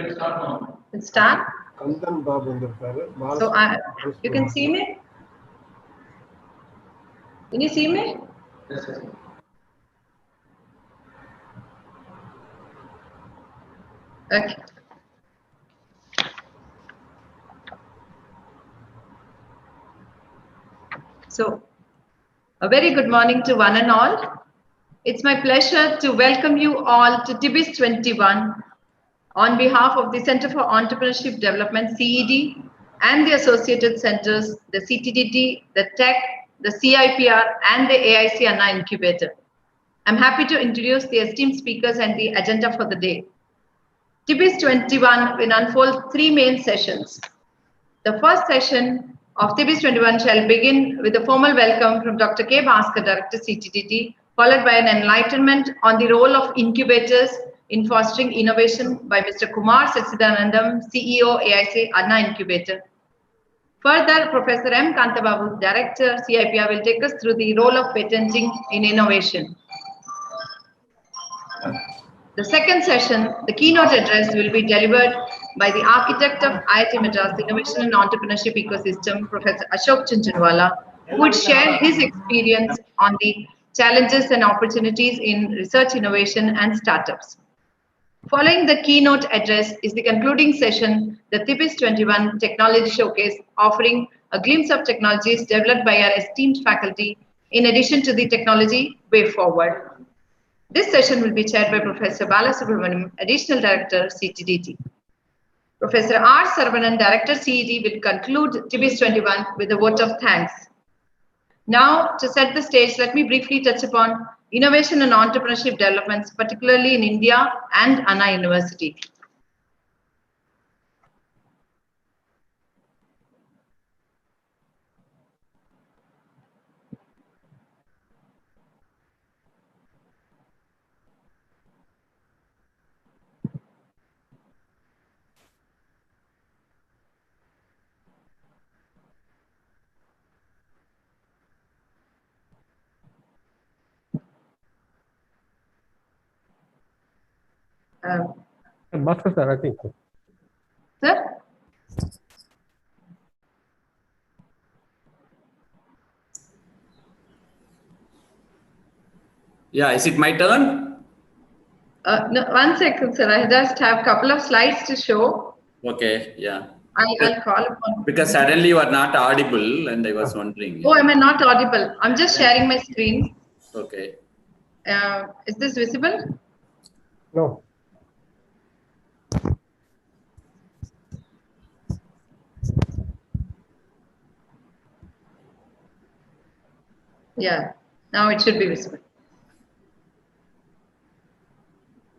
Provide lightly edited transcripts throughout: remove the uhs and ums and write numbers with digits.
Let's start. So you can see me? Can you see me? Yes, yes. Okay. So, a very good morning to one and all. It's my pleasure to welcome you all to TIBiz'21 on behalf of the Center for Entrepreneurship Development, CED, and the associated centers, the CTDT, the TEC, the CIPR, and the AIC Anna Incubator. I'm happy to introduce the esteemed speakers and the agenda for the day. TIBiz'21 will unfold three main sessions. The first session of TIBiz'21 shall begin with a formal welcome from Dr. K. Bhaskar, Director CTTT, followed by an enlightenment on the role of incubators in fostering innovation by Mr. Kumar Sachidanandam, CEO, AIC Anna Incubator. Further, Professor M. Kantababu, Director CIPR, will take us through the role of patenting in innovation. The second session, the keynote address, will be delivered by the architect of IIT Madras Innovation and Entrepreneurship Ecosystem, Professor Ashok Chunchunwala, who would share his experience on the challenges and opportunities in research, innovation, and startups. Following the keynote address is the concluding session, the TIBiz'21 Technology Showcase, offering a glimpse of technologies developed by our esteemed faculty, in addition to the technology way forward. This session will be chaired by Professor Balasubramaniam, Additional Director, CTDT. Professor R. Saravanan, Director, CED, will conclude TIBiz'21 with a vote of thanks. Now, to set the stage, let me briefly touch upon innovation and entrepreneurship developments, particularly in India and Anna University. Bhaskar sir, I think. Sir? Yeah, is it my turn? No, 1 second, sir. I just have a couple of slides to show. Okay, yeah. I'll call upon. Because suddenly you are not audible, and I was wondering. Oh, am I not audible? I'm just sharing my screen. Okay. Is this visible? No. Yeah, now it should be visible.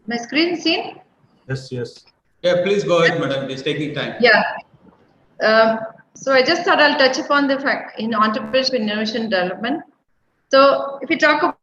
My screen seen? Yes, yes. Yeah, please go ahead, madam. It's taking time. Yeah. So I just thought I'll touch upon the fact in entrepreneurship innovation development. So if you talk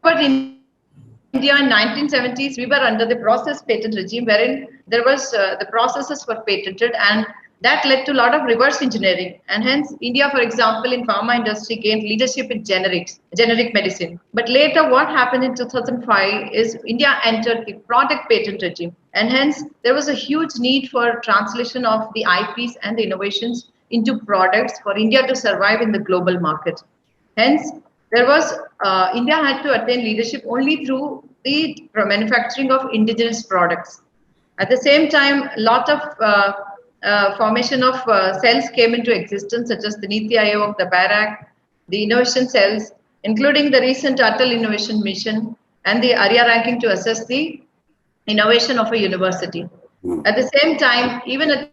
about India in 1970s, we were under the process patent regime, wherein there was the processes were patented, and that led to a lot of reverse engineering. And hence, India, for example, in pharma industry gained leadership in generic medicine. But later, what happened in 2005 is India entered the product patent regime. And hence, there was a huge need for translation of the IPs and the innovations into products for India to survive in the global market. Hence, there was India had to attain leadership only through the manufacturing of indigenous products. At the same time, a lot of formation of cells came into existence, such as the Niti Aayog, the BARAC, the innovation cells, including the recent Atal Innovation Mission and the ARIA ranking to assess the innovation of a university. At the same time, even at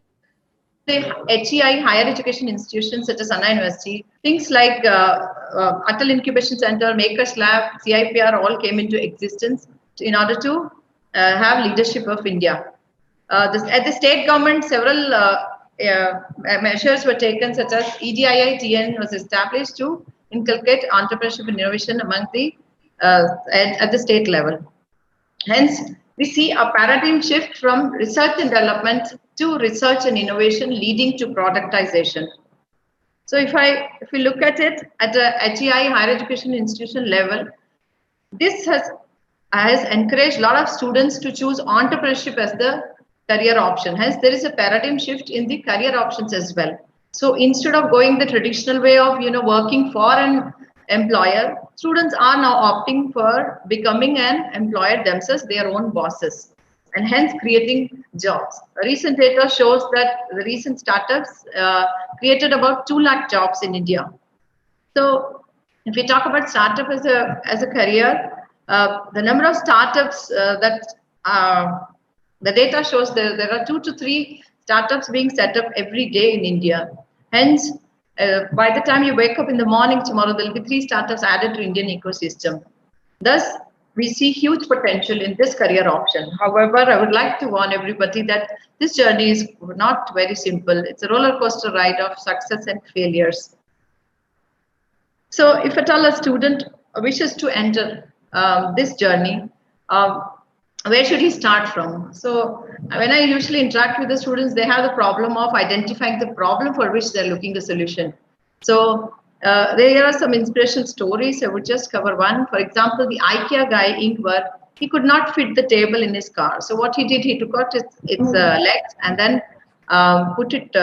the HEI, higher education institutions such as Anna University, things like Atal Incubation Center, Makers Lab, CIPR all came into existence in order to have leadership of India. At the state government, several measures were taken, such as EDII-TN was established to inculcate entrepreneurship and innovation among the at the state level. Hence, we see a paradigm shift from research and development to research and innovation, leading to productization. So, if we look at it at a HEI higher education institution level, this has has encouraged a lot of students to choose entrepreneurship as the career option. Hence, there is a paradigm shift in the career options as well. So instead of going the traditional way of working for an employer, students are now opting for becoming an employer themselves, their own bosses, and hence creating jobs. Recent data shows that the recent startups created about 2 lakh jobs in India. So if we talk about startup as a career, the number of startups the data shows there are 2 to 3 startups being set up every day in India. Hence, by the time you wake up in the morning tomorrow, there will be 3 startups added to Indian ecosystem. Thus, we see huge potential in this career option. However, I would like to warn everybody that this journey is not very simple. It's a roller coaster ride of success and failures. So if at all a student wishes to enter this journey, where should he start from? So when I usually interact with the students, they have the problem of identifying the problem for which they're looking the solution. So there are some inspirational stories. I would just cover one. For example, the IKEA guy, Ingvar, he could not fit the table in his car. So what he did, he took out its legs and then put it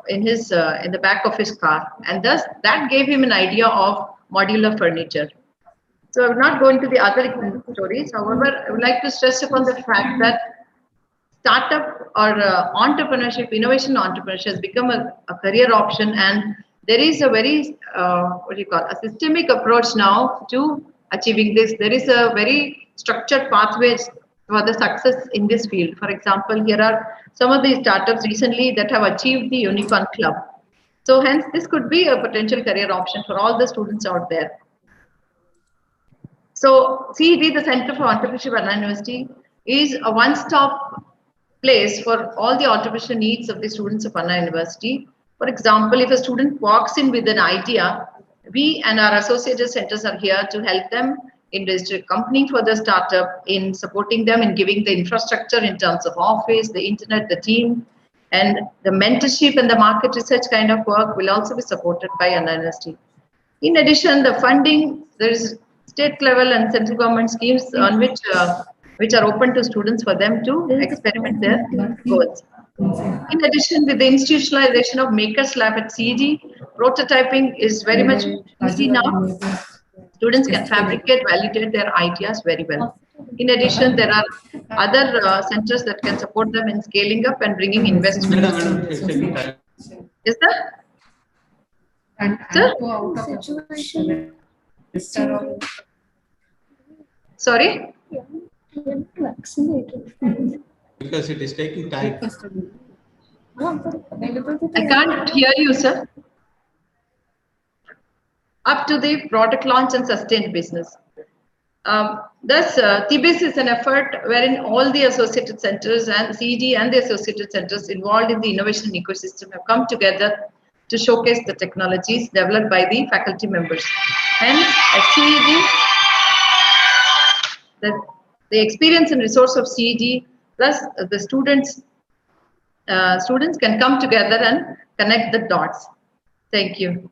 in the back of his car, and thus that gave him an idea of modular furniture. So I will not go into the other stories. However, I would like to stress upon the fact that startup or entrepreneurship, innovation entrepreneurship has become a career option, and there is a very a systemic approach now to achieving this. There is a very structured pathways for the success in this field. For example, here are some of the startups recently that have achieved the Unicorn Club. So hence, this could be a potential career option for all the students out there. So CED, the Center for Entrepreneurship at Anna University, is a one-stop place for all the entrepreneurship needs of the students of Anna University. For example, if a student walks in with an idea, we and our associated centers are here to help them in registering a company for the startup, in supporting them, in giving the infrastructure in terms of office, the internet, the team, and the mentorship and the market research kind of work will also be supported by Anna University. In addition, the funding, there is state level and central government schemes on which are open to students for them to experiment their goals. In addition, with the institutionalization of Makers Lab at CED, prototyping is very much easy now. Students can fabricate, validate their ideas very well. In addition, there are other centers that can support them in scaling up and bringing investment. Is that? Sir? Sorry? Because it is taking time. I can't hear you, sir. Up to the product launch and sustained business. Thus, TIBiz is an effort wherein all the associated centers and CED and the associated centers involved in the innovation ecosystem have come together to showcase the technologies developed by the faculty members. Hence, at CED, the experience and resource of CED plus the students can come together and connect the dots. Thank you.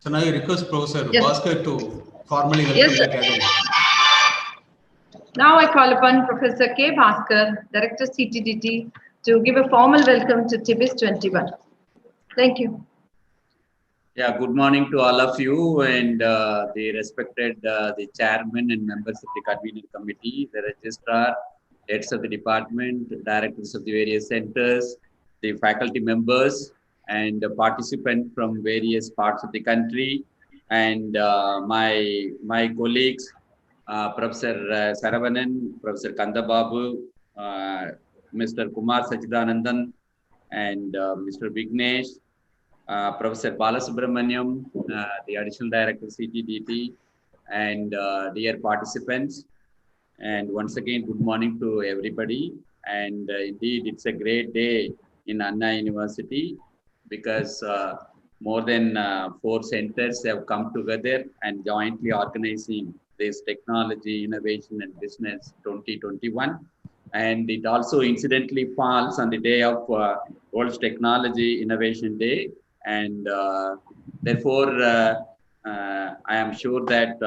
So now you request Professor Yes. Bhaskar to formally welcome Yes, the gathering. Now I call upon Professor K. Bhaskar, Director CTDT, to give a formal welcome to TIBiz'21. Thank you. Yeah, good morning to all of you and the respected the chairman and members of the convening committee, the registrar, heads of the department, directors of the various centers, the faculty members, and the participants from various parts of the country, and my colleagues, Professor Saravanan, Professor Kandababu, Mr. Kumar Sachidanandan, and Mr. Vignesh, Professor Balasubramaniam, the Additional Director CTDT, and dear participants. And once again, good morning to everybody. And indeed, it's a great day in Anna University because more than 4 centers have come together and jointly organizing this Technology, Innovation and Business 2021. and it also incidentally falls on the day of World Technology Innovation Day, and therefore I am sure that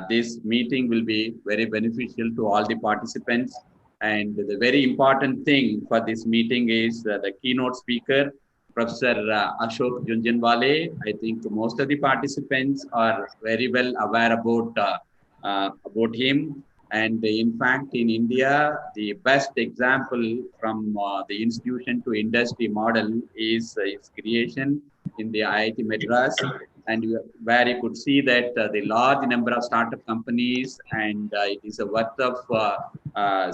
this meeting will be very beneficial to all the participants. And the very important thing for this meeting is the keynote speaker, Professor Ashok Junjanwale. I think most of the participants are very well aware about him. And in fact, in India, the best example from the institution to industry model is its creation in the IIT Madras, and where you could see that the large number of startup companies, and it is a worth of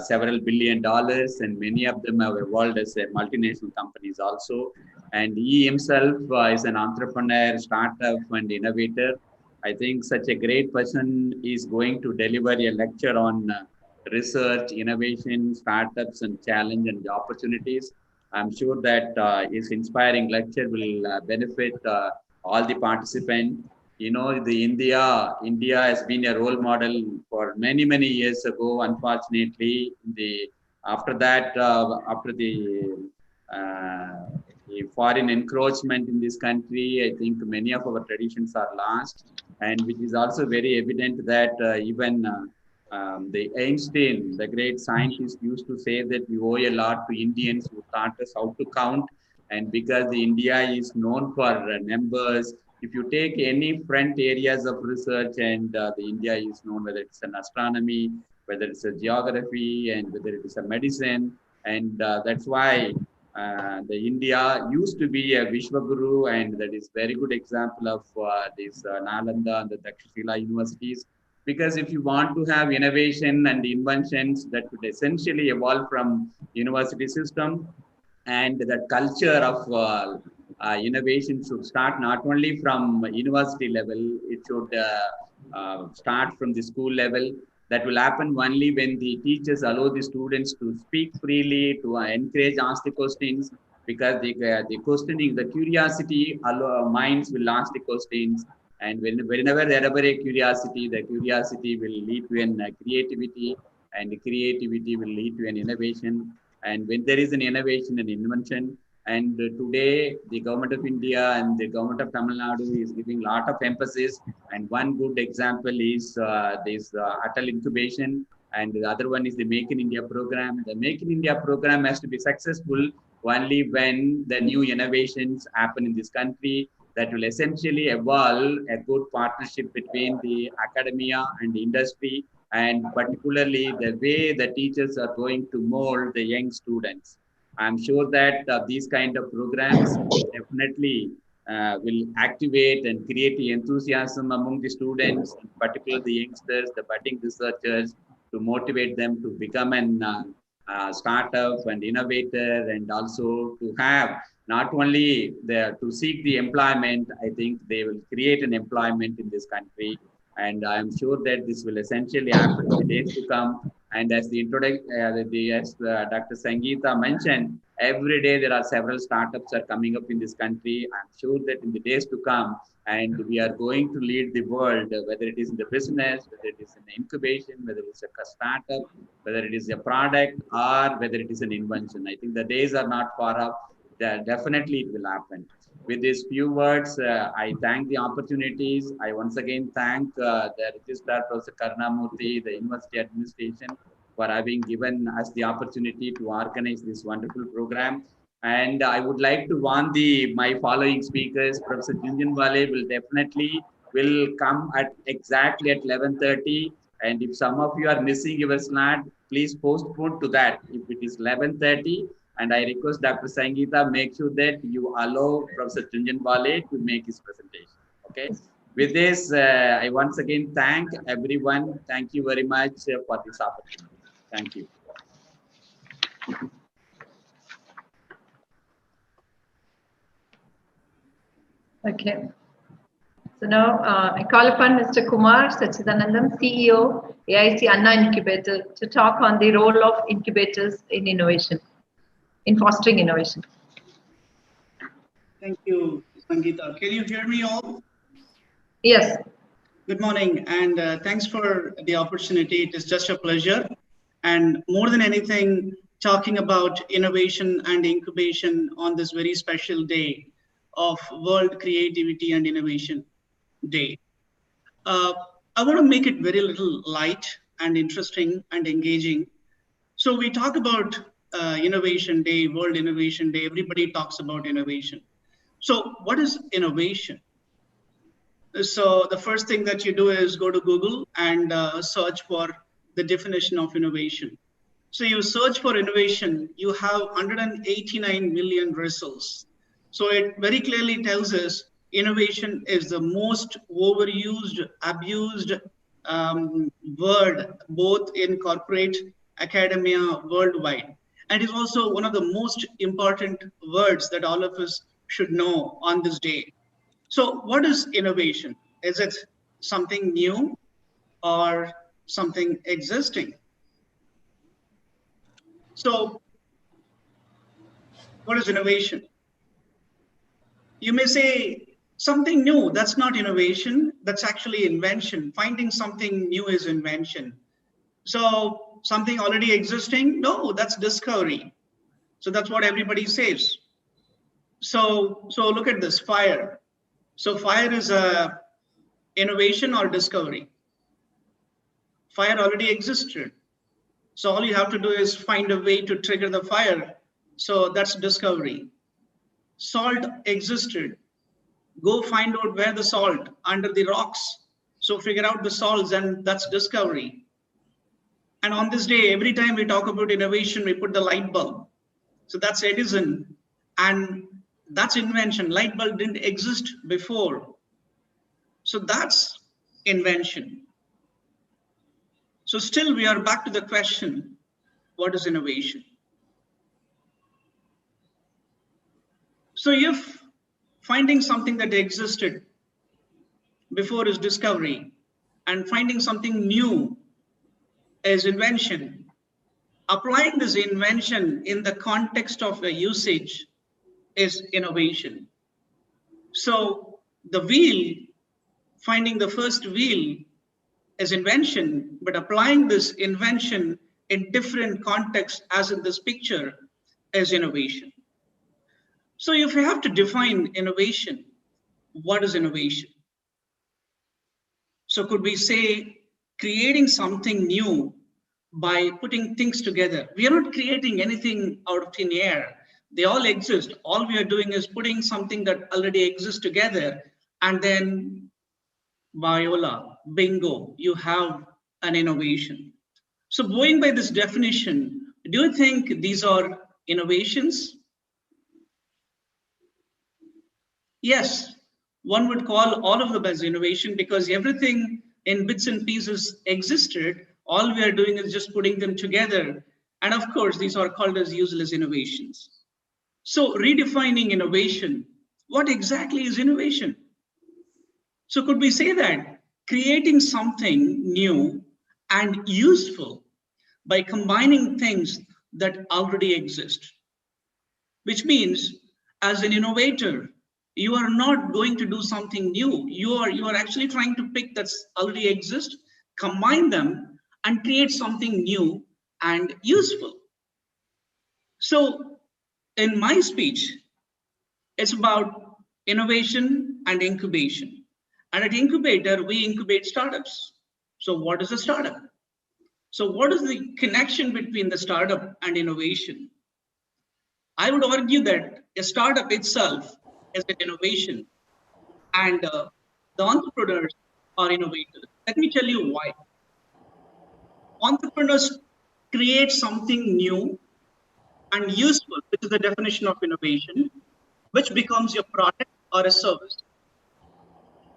several $1 billion, and many of them have evolved as multinational companies also. And he himself is an entrepreneur, startup, and innovator. I think such a great person is going to deliver a lecture on research, innovation, startups, and challenge and opportunities. I'm sure that his inspiring lecture will benefit all the participants. You know, India has been a role model for many years ago. Unfortunately, after the foreign encroachment in this country, I think many of our traditions are lost, and which is also very evident that even the Einstein, the great scientist, used to say that we owe a lot to Indians who taught us how to count. And because India is known for numbers, if you take any front areas of research, and the India is known, whether it's an astronomy, whether it's a geography, and whether it is a medicine, and that's why the India used to be a Vishwaguru, and that is very good example of these Nalanda and the Takshashila universities. Because if you want to have innovation and inventions that would essentially evolve from university system, and that culture of innovation should start not only from university level, it should start from the school level. That will happen only when the teachers allow the students to speak freely, to encourage, ask the questions, because the questioning, the curiosity, minds will ask the questions. And whenever there is a curiosity, the curiosity will lead to an creativity, and the creativity will lead to an innovation. And when there is an innovation and invention, and today the government of India and the government of Tamil Nadu is giving a lot of emphasis. And one good example is this Atal incubation, and the other one is the Make in India program. The Make in India program has to be successful only when the new innovations happen in this country, that will essentially evolve a good partnership between the academia and the industry, and particularly the way the teachers are going to mold the young students. I'm sure that these kind of programs definitely will activate and create the enthusiasm among the students, particularly the youngsters, the budding researchers, to motivate them to become an startup and innovator, and also to have not only to seek the employment. I think they will create an employment in this country, and I'm sure that this will essentially happen in the days to come. And as the introduction, as Dr. Sangeeta mentioned, every day there are several startups are coming up in this country. I'm sure that in the days to come, and we are going to lead the world, whether it is in the business, whether it is in the incubation, whether it's a startup, whether it is a product, or whether it is an invention. I think the days are not far off. Definitely it will happen. With these few words, I thank the opportunities. I once again thank the Registrar, Professor Karnamurthy, the University Administration, for having given us the opportunity to organize this wonderful program. And I would like to warn my following speakers. Professor Junjanwale will come at exactly at 11:30. And if some of you are missing your slot, please postpone to that. If it is 11:30, and I request Dr. Sangeeta, make sure that you allow Professor Junjanwale to make his presentation. Okay. With this, I once again thank everyone. Thank you very much for this opportunity. Thank you. Okay. So now I call upon Mr. Kumar Sachidanandam, CEO, AIC Anna Incubator, to talk on the role of incubators in innovation, in fostering innovation. Thank you, Sangeeta. Can you hear me all? Yes. Good morning, and thanks for the opportunity. It is just a pleasure And more than anything, talking about innovation and incubation on this very special day of World Creativity and Innovation Day. I want to make it very little light and interesting and engaging. So we talk about Innovation Day, World Innovation Day. Everybody talks about innovation. So what is innovation? So the first thing that you do is go to Google and search for the definition of innovation. So you search for innovation, you have 189 million results. So it very clearly tells us innovation is the most overused, abused word, both in corporate, academia, worldwide. And is also one of the most important words that all of us should know on this day. So what is innovation? Is it something new or something existing? So what is innovation? You may say something new, that's not innovation, that's actually invention. Finding something new is invention. So something already existing, no, that's discovery. So that's what everybody says. So look at this, fire. So fire is a innovation or discovery? Fire already existed. So all you have to do is find a way to trigger the fire. So that's discovery. Salt existed. Go find out where the salt under the rocks. So figure out the salts, and that's discovery. And on this day, every time we talk about innovation, we put the light bulb. So that's Edison, and that's invention. Light bulb didn't exist before. So that's invention. So still we are back to the question, what is innovation? So if finding something that existed before is discovery, and finding something new is invention, applying this invention in the context of a usage is innovation. So the wheel, finding the first wheel is invention, but applying this invention in different contexts, as in this picture, is innovation. So if you have to define innovation, what is innovation? So could we say creating something new by putting things together? We are not creating anything out of thin air. They all exist. All we are doing is putting something that already exists together, and then Viola, bingo, you have an innovation. So going by this definition, do you think these are innovations? Yes, one would call all of them as innovation, because everything in bits and pieces existed. All we are doing is just putting them together. And of course, these are called as useless innovations. So redefining innovation, what exactly is innovation? So could we say that creating something new and useful by combining things that already exist? Which means, as an innovator, you are not going to do something new. You are actually trying to pick that's already exist, combine them, and create something new and useful. So in my speech, it's about innovation and incubation. And at Incubator, we incubate startups. So what is a startup? So what is the connection between the startup and innovation? I would argue that a startup itself is an innovation, and the entrepreneurs are innovators. Let me tell you why. Entrepreneurs create something new and useful, which is the definition of innovation, which becomes your product or a service.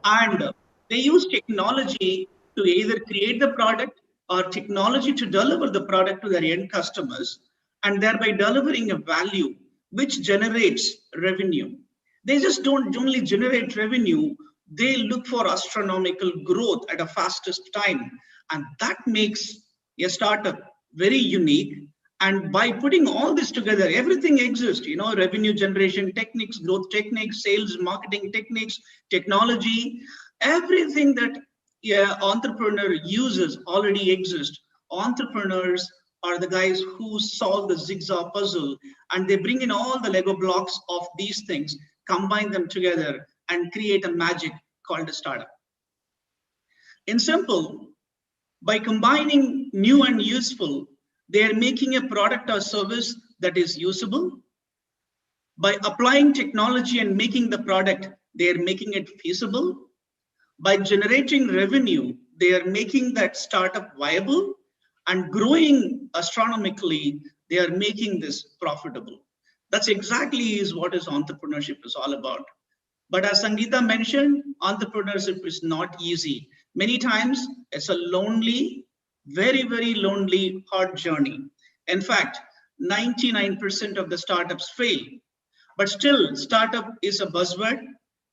And they use technology to either create the product or technology to deliver the product to their end customers, and thereby delivering a value which generates revenue. They just don't only generate revenue, they look for astronomical growth at a fastest time. And that makes a startup very unique. And by putting all this together, everything exists, revenue generation techniques, growth techniques, sales, marketing techniques, technology, everything that an entrepreneur uses already exists. Entrepreneurs are the guys who solve the jigsaw puzzle, and they bring in all the Lego blocks of these things, combine them together, and create a magic called a startup. In simple, by combining new and useful, they are making a product or service that is usable. By applying technology and making the product, they are making it feasible. By generating revenue, they are making that startup viable, and growing astronomically, they are making this profitable. That's exactly is what is entrepreneurship is all about. But as Sangeeta mentioned, entrepreneurship is not easy. Many times it's a lonely, very, very lonely, hard journey. In fact, 99% of the startups fail. But still, startup is a buzzword,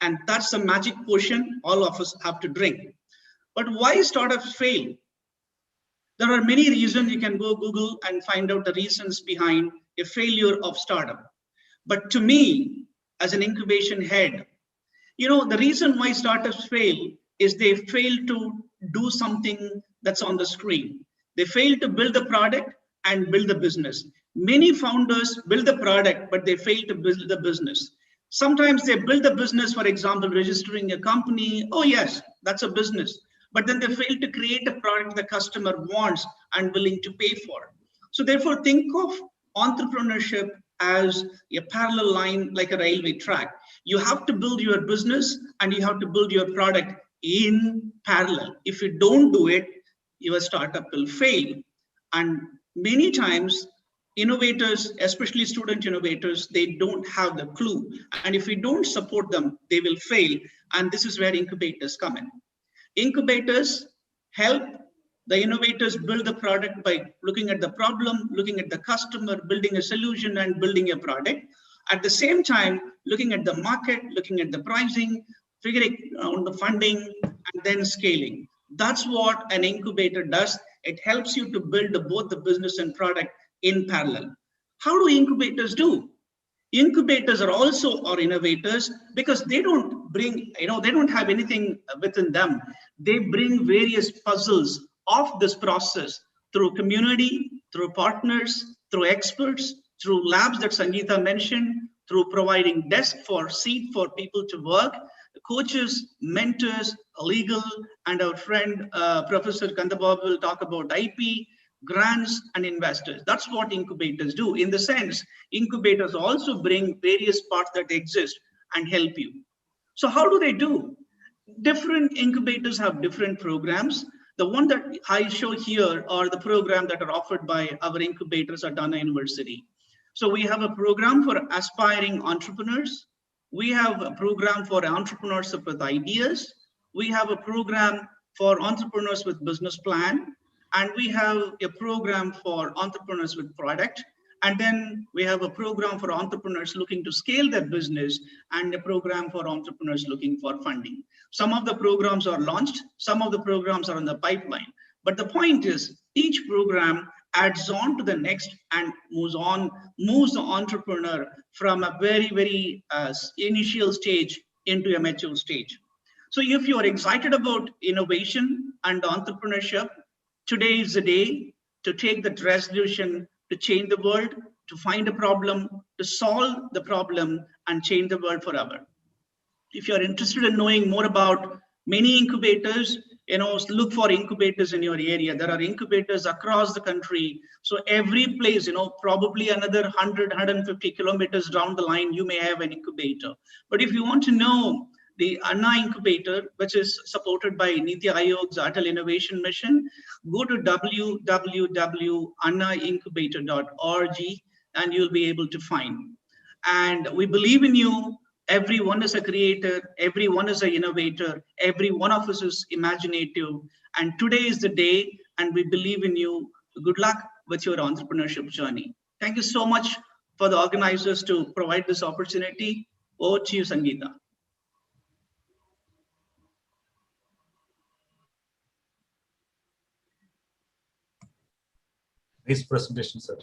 and that's the magic potion all of us have to drink. But why startups fail? There are many reasons. You can go Google and find out the reasons behind a failure of startup. But to me, as an incubation head, the reason why startups fail is they fail to do something that's on the screen. They fail to build the product and build the business. Many founders build the product, but they fail to build the business. Sometimes they build the business, for example, registering a company. Oh yes, that's a business. But then they fail to create a product the customer wants and willing to pay for. So therefore, think of entrepreneurship as a parallel line like a railway track. You have to build your business and you have to build your product in parallel. If you don't do it, your startup will fail. And many times, innovators, especially student innovators, they don't have the clue. And if we don't support them, they will fail. And this is where incubators come in. Incubators help the innovators build the product by looking at the problem, looking at the customer, building a solution, and building a product. At the same time, looking at the market, looking at the pricing, figuring out the funding, and then scaling. That's what an incubator does. It helps you to build both the business and product in parallel. How do incubators do? Incubators are also our innovators because they don't bring, they don't have anything within them. They bring various puzzles of this process through community, through partners, through experts, through labs that Sangeeta mentioned, through providing desk for seat for people to work, coaches, mentors, legal, and our friend Professor Kandabab will talk about IP, grants, and investors. That's what incubators do. In the sense, incubators also bring various parts that exist and help you. So how do they do? Different incubators have different programs. The one that I show here are the program that are offered by our incubators at Anna University. So we have a program for aspiring entrepreneurs. We have a program for entrepreneurs with ideas. We have a program for entrepreneurs with business plan. And we have a program for entrepreneurs with product. And then we have a program for entrepreneurs looking to scale their business and a program for entrepreneurs looking for funding. Some of the programs are launched, some of the programs are in the pipeline. But the point is, each program adds on to the next and moves the entrepreneur from a very, very initial stage into a mature stage. So if you are excited about innovation and entrepreneurship, today is the day to take that resolution to change the world, to find a problem, to solve the problem, and change the world forever. If you're interested in knowing more about many incubators, look for incubators in your area. There are incubators across the country. So every place, probably another 100, 150 kilometers down the line, you may have an incubator. But if you want to know the Anna Incubator, which is supported by Niti Aayog's Atal Innovation Mission, go to www.annaincubator.org and you'll be able to find. And we believe in you. Everyone is a creator. Everyone is an innovator. Every one of us is imaginative. And today is the day, and we believe in you. Good luck with your entrepreneurship journey. Thank you so much for the organizers to provide this opportunity. Over to you, Sangeeta. Nice presentation, sir.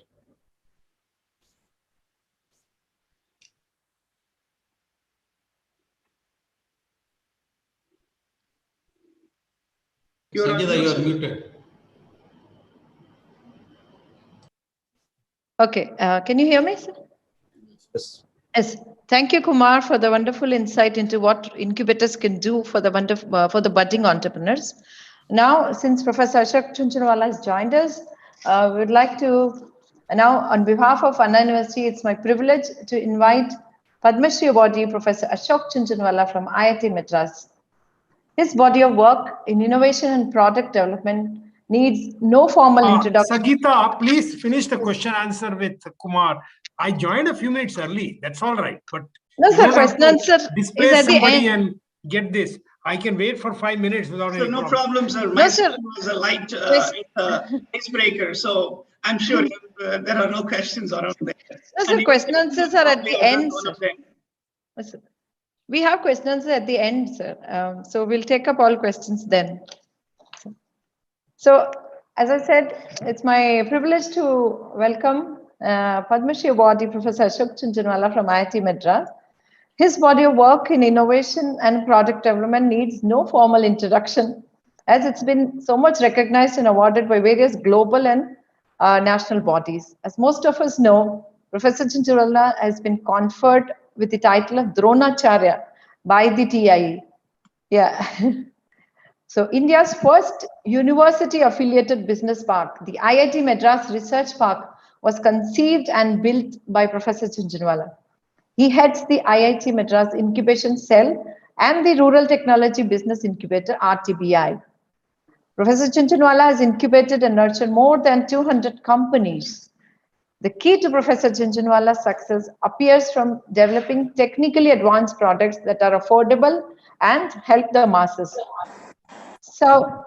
Sangeeta, you are muted. Okay, can you hear me, sir? Yes. Yes. Thank you, Kumar, for the wonderful insight into what incubators can do for the budding entrepreneurs. Now, since Professor Ashok Chunchunwala has joined us, we would like to now, on behalf of Anna University, it's my privilege to invite Padma Shri awardee Professor Ashok Chunchunwala from IIT Madras. His body of work in innovation and product development needs no formal introduction. Sagita, please finish the question answer with Kumar. I joined a few minutes early. That's all right. But No, you sir, don't have question answer is displace at the somebody end. and get this. I can wait for 5 minutes without So any no problem. problem, sir. No, My sir. son was a light Yes. icebreaker, so I'm sure there are no questions around there. No, sir, And question answers are at the end, one sir. of them. Yes, sir. We have questions at the end, sir. So we'll take up all questions then. So, as I said, it's my privilege to welcome Padma Shri awardee Professor Ashok Chunchunwala from IIT Madras. His body of work in innovation and product development needs no formal introduction, as it's been so much recognized and awarded by various global and national bodies. As most of us know, Professor Chunchunwala has been conferred with the title of Dronacharya by the TIE. Yeah. So India's first university-affiliated business park, the IIT Madras Research Park, was conceived and built by Professor Chunchunwala. He heads the IIT Madras Incubation Cell and the Rural Technology Business Incubator, RTBI. Professor Chunchunwala has incubated and nurtured more than 200 companies. The key to Professor Chunchunwala's success appears from developing technically advanced products that are affordable and help the masses. So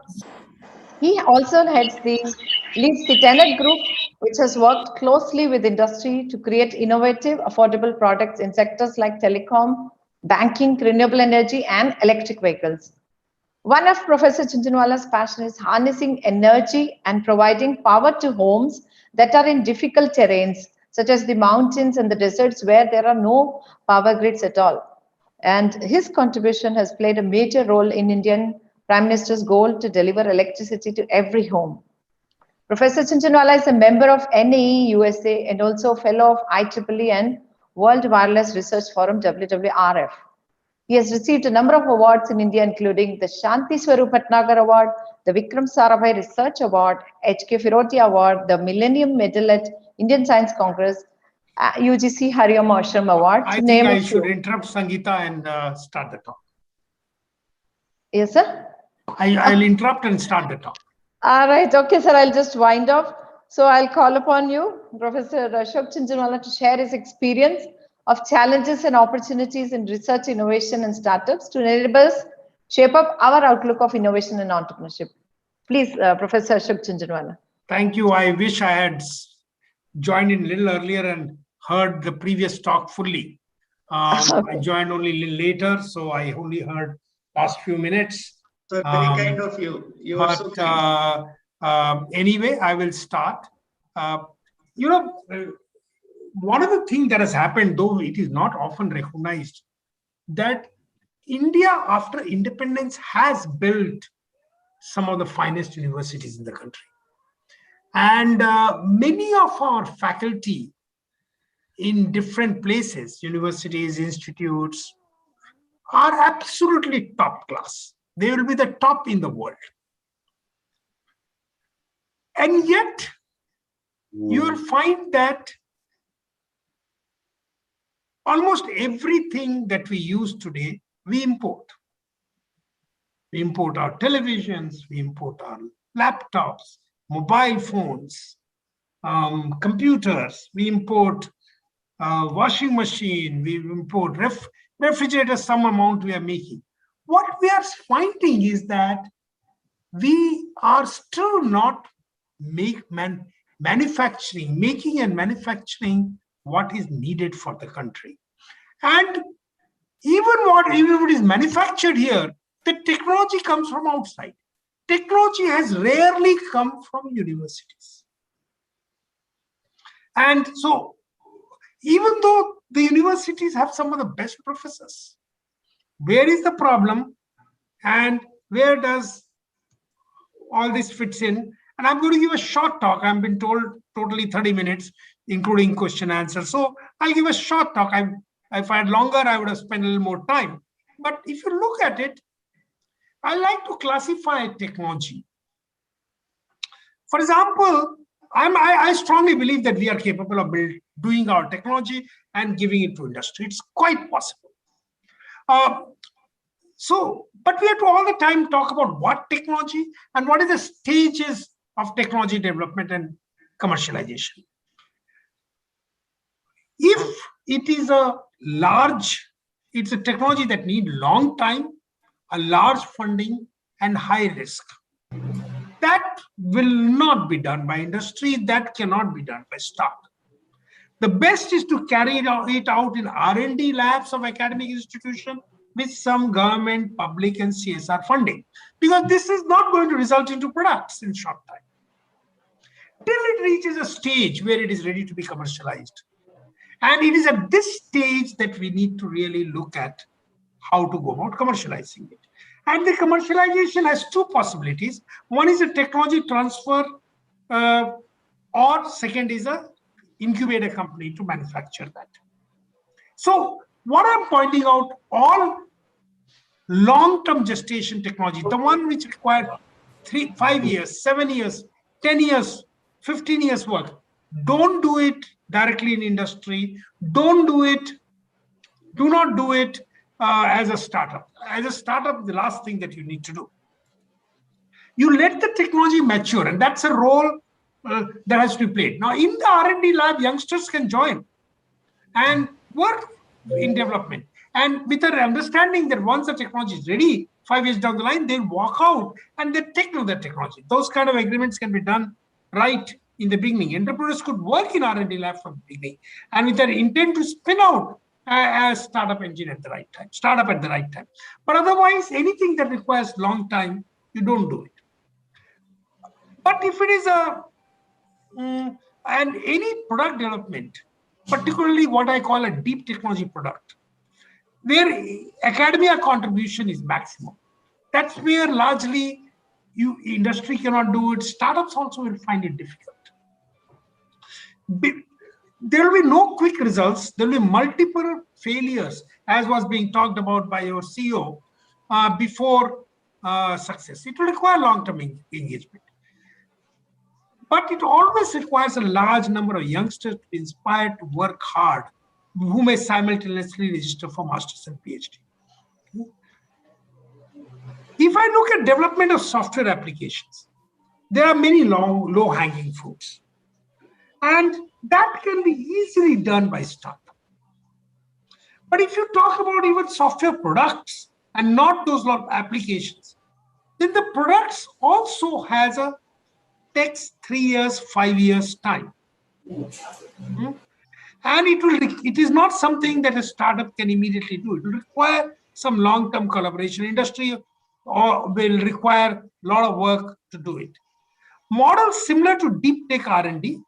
he also leads the Tenet Group, which has worked closely with industry to create innovative, affordable products in sectors like telecom, banking, renewable energy, and electric vehicles. One of Professor Chunchunwala's passion is harnessing energy and providing power to homes that are in difficult terrains, such as the mountains and the deserts where there are no power grids at all. And his contribution has played a major role in Indian Prime Minister's goal to deliver electricity to every home. Professor Chunchunwala is a member of NAE USA and also a fellow of IEEE and World Wireless Research Forum WWRF. He has received a number of awards in India, including the Shanti Swarup Bhatnagar Award, the Vikram Sarabhai Research Award, HK Firoti Award, the Millennium Medal at Indian Science Congress, UGC Hariom Ashram Award. I think I should interrupt Sangeeta and start the talk. Yes, sir? I'll interrupt and start the talk. All right. Okay, sir. I'll just wind off. So I'll call upon you, Professor Ashok Chunchunwala, to share his experience of challenges and opportunities in research, innovation, and startups to enable us shape up our outlook of innovation and entrepreneurship. Please, Professor Ashok Chunchunwala. Thank you. I wish I had joined in a little earlier and heard the previous talk fully. Okay. I joined only a little later, so I only heard last few minutes. So very kind of you. You are so kind. Anyway, I will start. One of the things that has happened, though it is not often recognized, that India after independence has built some of the finest universities in the country. And many of our faculty in different places, universities, institutes, are absolutely top class. They will be the top in the world. And yet, you will find that almost everything that we use today, we import. We import our televisions, we import our laptops, mobile phones, computers, we import washing machine, we import refrigerators, some amount we are making. What we are finding is that we are still not making and manufacturing what is needed for the country. And even what is manufactured here, the technology comes from outside. Technology has rarely come from universities. And so, even though the universities have some of the best professors, where is the problem and where does all this fits in? And I'm going to give a short talk. I've been told totally 30 minutes. including question answer. So I'll give a short talk. If I had longer, I would have spent a little more time. But if you look at it, I like to classify technology. For example, I strongly believe that we are capable of doing our technology and giving it to industry. It's quite possible. But we have to all the time talk about what technology and what is the stages of technology development and commercialization. If it is it's a technology that needs long time, a large funding, and high risk. That will not be done by industry. That cannot be done by startup. The best is to carry it out in R&D labs of academic institution with some government, public, and CSR funding, because this is not going to result into products in short time. Till it reaches a stage where it is ready to be commercialized. And it is at this stage that we need to really look at how to go about commercializing it. And the commercialization has two possibilities. One is a technology transfer, or second is a incubator company to manufacture that. So what I'm pointing out, all long-term gestation technology, the one which required 3, 5 years, 7 years, 10 years, 15 years work, don't do it directly in industry. Do not do it as a startup. As a startup, the last thing that you need to do. You let the technology mature, and that's a role that has to be played. Now, in the R&D lab, youngsters can join and work in development. And with an understanding that once the technology is ready, 5 years down the line, they'll walk out and they take to the technology. Those kind of agreements can be done right in the beginning. Entrepreneurs could work in R&D lab from the beginning, and with their intent to spin out as startup engine at the right time, startup at the right time. But otherwise, anything that requires long time, you don't do it. But if it is and any product development, particularly what I call a deep technology product, where academia contribution is maximum, that's where largely industry cannot do it. Startups also will find it difficult. There will be no quick results. There will be multiple failures, as was being talked about by your CEO, before success. It will require long-term engagement. But it always requires a large number of youngsters to be inspired to work hard, who may simultaneously register for master's and PhD. If I look at development of software applications, there are many low-hanging fruits. And that can be easily done by startup. But if you talk about even software products and not those applications, then the products also takes 3 years, 5 years time. And it is not something that a startup can immediately do. It will require some long-term collaboration. Industry will require a lot of work to do it. Models similar to deep tech R&D,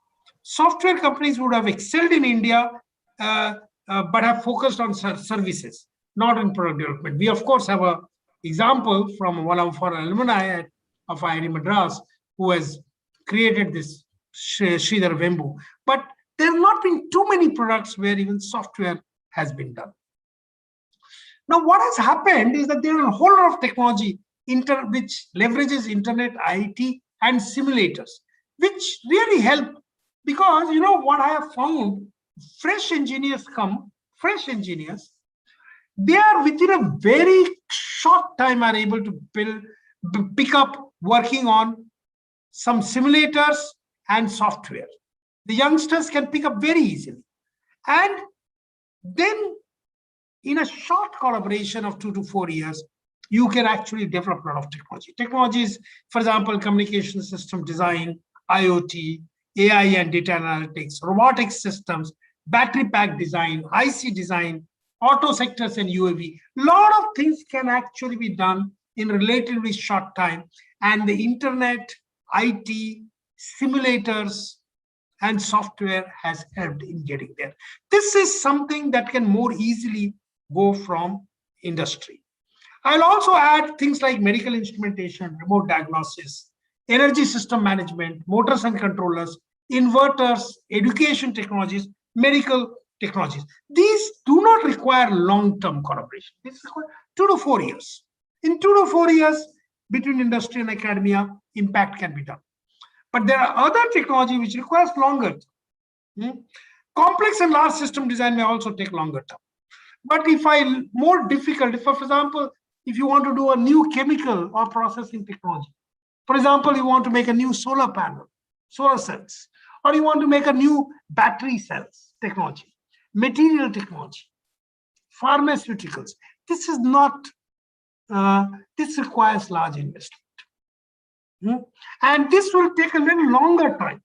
software companies would have excelled in India, but have focused on services, not in product development. We, of course, have an example from one of our alumni of IIT Madras, who has created this Sridhar Vembu. But there have not been too many products where even software has been done. Now, what has happened is that there are a whole lot of technology which leverages internet, IT, and simulators, which really help. Because you know what I have found, fresh engineers, they are within a very short time are able to pick up working on some simulators and software. The youngsters can pick up very easily. And then in a short collaboration of 2 to 4 years, you can actually develop a lot of technology. Technologies, for example, communication system design, IoT, AI and data analytics, robotics systems, battery pack design, IC design, auto sectors and UAV. A lot of things can actually be done in relatively short time. And the internet, IT, simulators, and software has helped in getting there. This is something that can more easily go from industry. I'll also add things like medical instrumentation, remote diagnosis, energy system management, motors and controllers, inverters, education technologies, medical technologies. These do not require long-term collaboration. This requires 2 to 4 years. In 2 to 4 years, between industry and academia, impact can be done. But there are other technology which requires longer term. Complex and large system design may also take longer term. But more difficult, for example, if you want to do a new chemical or processing technology, for example, you want to make a new solar panel, solar cells, or you want to make a new battery cells technology, material technology, pharmaceuticals. This is not, this requires large investment. And this will take a little longer time.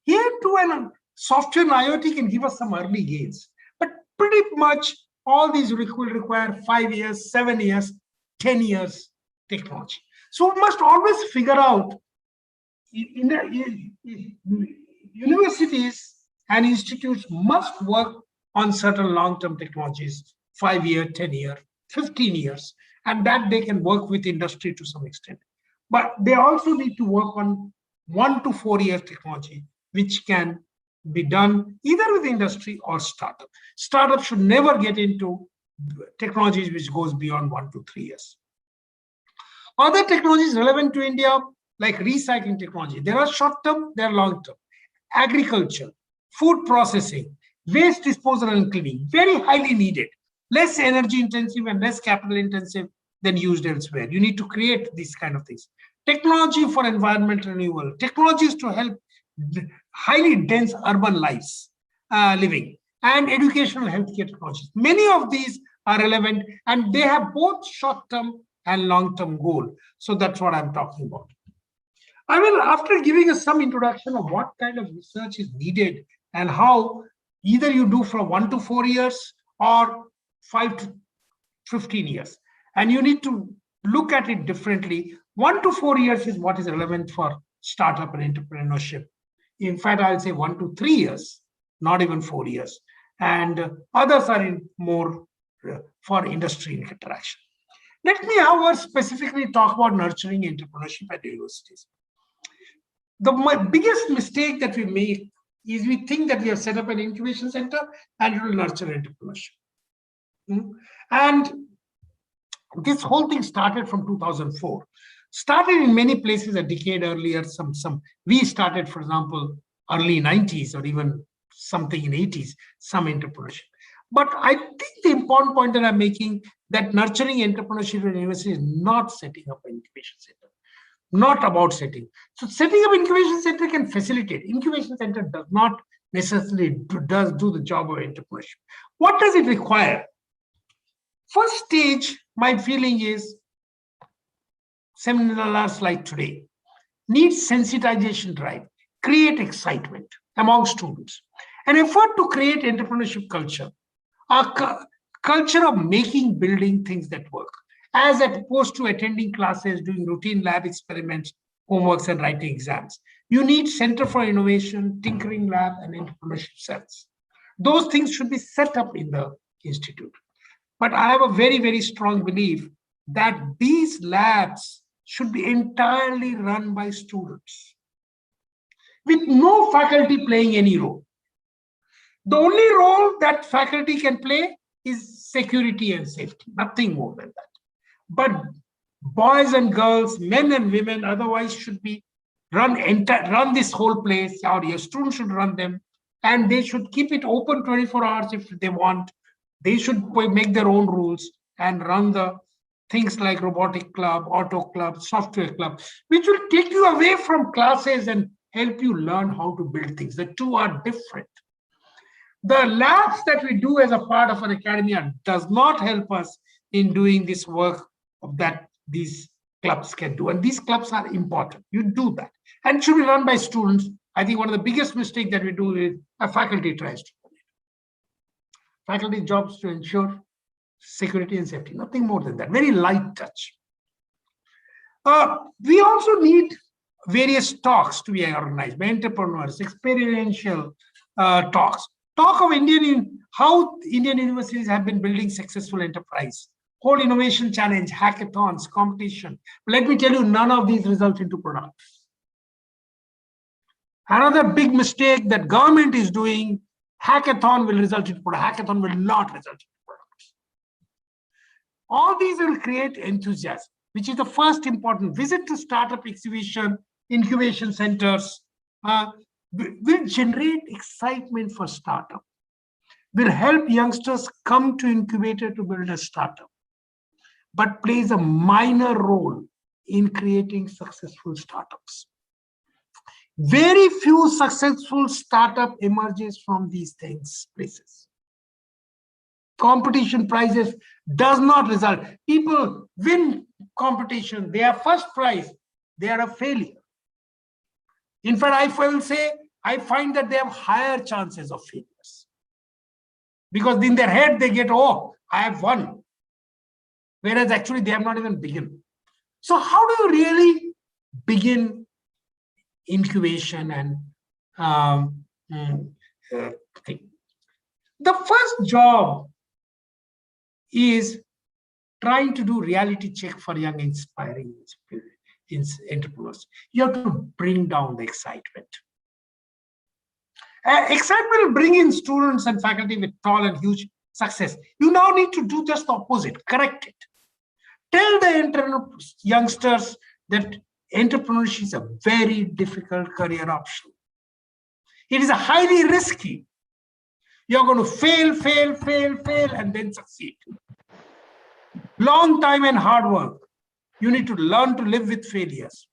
Here too, and software and IoT can give us some early gains, but pretty much all these will require 5 years, 7 years, 10 years technology. So we must always figure out, universities and institutes must work on certain long-term technologies, 5 year, 10 year, 15 years, and that they can work with industry to some extent. But they also need to work on 1 to 4 year technology, which can be done either with industry or startup. Startup should never get into technologies which goes beyond 1 to 3 years. Other technologies relevant to India, like recycling technology, there are short-term, there are long-term. Agriculture, food processing, waste disposal and cleaning, very highly needed, less energy intensive and less capital intensive than used elsewhere. You need to create these kind of things. Technology for environment renewal, technologies to help highly dense urban lives, living, and educational healthcare technologies. Many of these are relevant and they have both short-term and long-term goal. So that's what I'm talking about. I will, after giving us some introduction of what kind of research is needed and how either you do from 1 to 4 years or 5 to 15 years. And you need to look at it differently. 1 to 4 years is what is relevant for startup and entrepreneurship. In fact, I'll say 1 to 3 years, not even 4 years. And others are in more for industry interaction. Let me, however, specifically talk about nurturing entrepreneurship at universities. The biggest mistake that we make is we think that we have set up an incubation center and it will nurture entrepreneurship. And this whole thing started from 2004. Started in many places a decade earlier. We started, for example, early 90s or even something in 80s, some entrepreneurship. But I think the important point that I'm making, that nurturing entrepreneurship at university is not setting up an incubation center, not about setting. So setting up incubation center can facilitate. Incubation center does not necessarily do the job of entrepreneurship. What does it require? First stage, my feeling is, seminars like today need sensitization drive, create excitement among students, an effort to create entrepreneurship culture, a culture of building things that work, as opposed to attending classes, doing routine lab experiments, homeworks, and writing exams. You need Center for Innovation, Tinkering Lab, and entrepreneurship cells. Those things should be set up in the institute. But I have a very, very strong belief that these labs should be entirely run by students, with no faculty playing any role. The only role that faculty can play is security and safety, nothing more than that. But boys and girls, men and women, otherwise should be run this whole place, or your students should run them, and they should keep it open 24 hours if they want. They should make their own rules and run the things like robotic club, auto club, software club, which will take you away from classes and help you learn how to build things. The two are different. The labs that we do as a part of an academia does not help us in doing this work that these clubs can do. And these clubs are important. You do that. And it should be run by students. I think one of the biggest mistakes that we do is a faculty tries to do it. Faculty jobs to ensure security and safety, nothing more than that. Very light touch. We also need various talks to be organized by entrepreneurs, experiential talks. Talk of how Indian universities have been building successful enterprise, whole innovation challenge, hackathons, competition. Let me tell you, none of these result into products. Another big mistake that government is doing, hackathon will result in product. Hackathon will not result in products. All these will create enthusiasm, which is the first important. Visit to startup exhibition, incubation centers, will generate excitement for startup, will help youngsters come to incubator to build a startup, but plays a minor role in creating successful startups. Very few successful startup emerges from these places. Competition prizes does not result. People win competition, they are first prize, they are a failure. In fact, I will say, I find that they have higher chances of failures. Because in their head, they get, oh, I have won. Whereas actually, they have not even begun. So how do you really begin incubation and thing? The first job is trying to do reality check for young, inspiring entrepreneurs. You have to bring down the excitement. Excitement will bring in students and faculty with tall and huge success. You now need to do just the opposite, correct it. Tell the youngsters that entrepreneurship is a very difficult career option. It is a highly risky. You're going to fail, and then succeed. Long time and hard work. You need to learn to live with failures.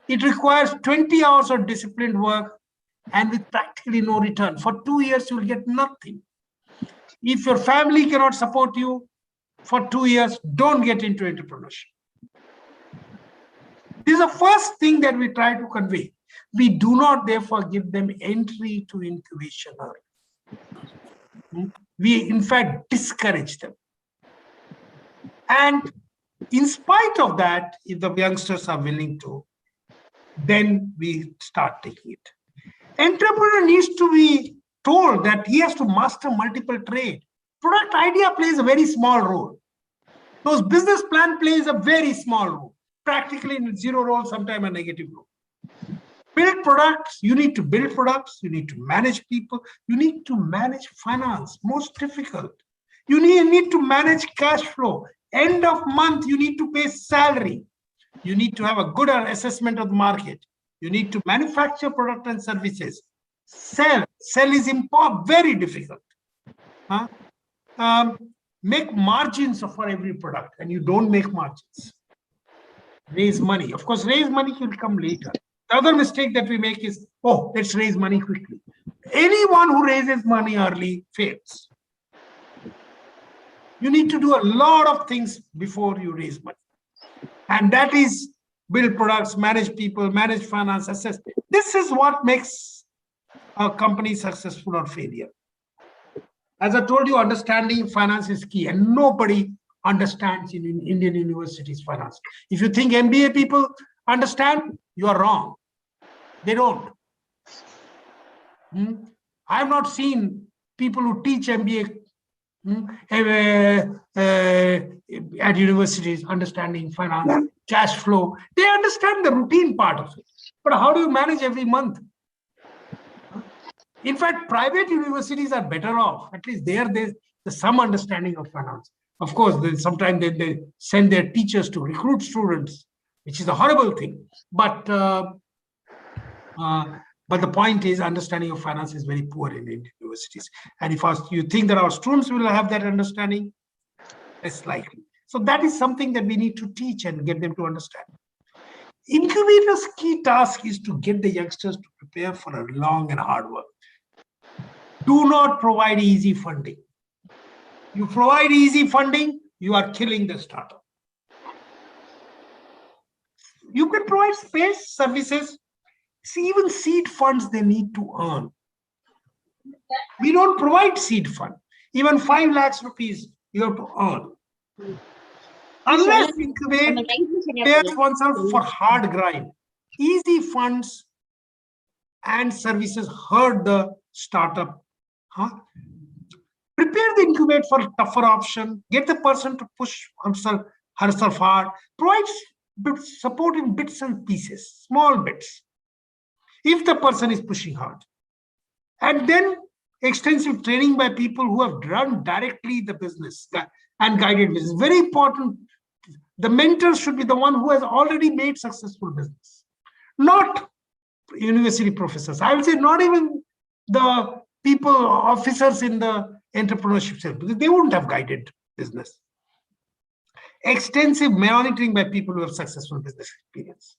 It requires 20 hours of disciplined work and with practically no return. For 2 years, you'll get nothing. If your family cannot support you for 2 years, don't get into entrepreneurship. This is the first thing that we try to convey. We do not, therefore, give them entry to incubation early. We, in fact, discourage them. And in spite of that, if the youngsters are willing to, then we start taking it. Entrepreneur needs to be told that he has to master multiple trades. Product idea plays a very small role. Those business plan plays a very small role. Practically zero role, sometimes a negative role. Build products, you need to build products, you need to manage people, you need to manage finance, most difficult. You need to manage cash flow. End of month, you need to pay salary. You need to have a good assessment of the market. You need to manufacture product and services. Sell is important, very difficult. Make margins for every product, and you don't make margins. Raise money. Of course, raise money will come later. The other mistake that we make is, oh, let's raise money quickly. Anyone who raises money early fails. You need to do a lot of things before you raise money. And that is build products, manage people, manage finance, assess. This is what makes a company successful or failure. As I told you, understanding finance is key, and nobody understands in Indian universities finance. If you think MBA people understand, you are wrong. They don't. I have not seen people who teach MBA at universities understanding finance, cash flow. They understand the routine part of it. But how do you manage every month? In fact, private universities are better off. At least there's some understanding of finance. Of course, sometimes they send their teachers to recruit students, which is a horrible thing. But the point is, understanding of finance is very poor in Indian universities. And if you think that our students will have that understanding, less likely. So that is something that we need to teach and get them to understand. Incubator's key task is to get the youngsters to prepare for a long and hard work. Do not provide easy funding. You provide easy funding, you are killing the startup. You can provide space, services. See, even seed funds they need to earn. We don't provide seed fund. Even 5 lakhs rupees you have to earn. Unless incubate prepares oneself for hard grind. Easy funds and services hurt the startup. Prepare the incubate for tougher option. Get the person to push herself hard. Provide support in bits and pieces, small bits. if the person is pushing hard. And then extensive training by people who have run directly the business and guided business. Very important. The mentor should be the one who has already made successful business, not university professors. I would say not even the people, officers in the entrepreneurship cell, because they wouldn't have guided business. Extensive monitoring by people who have successful business experience.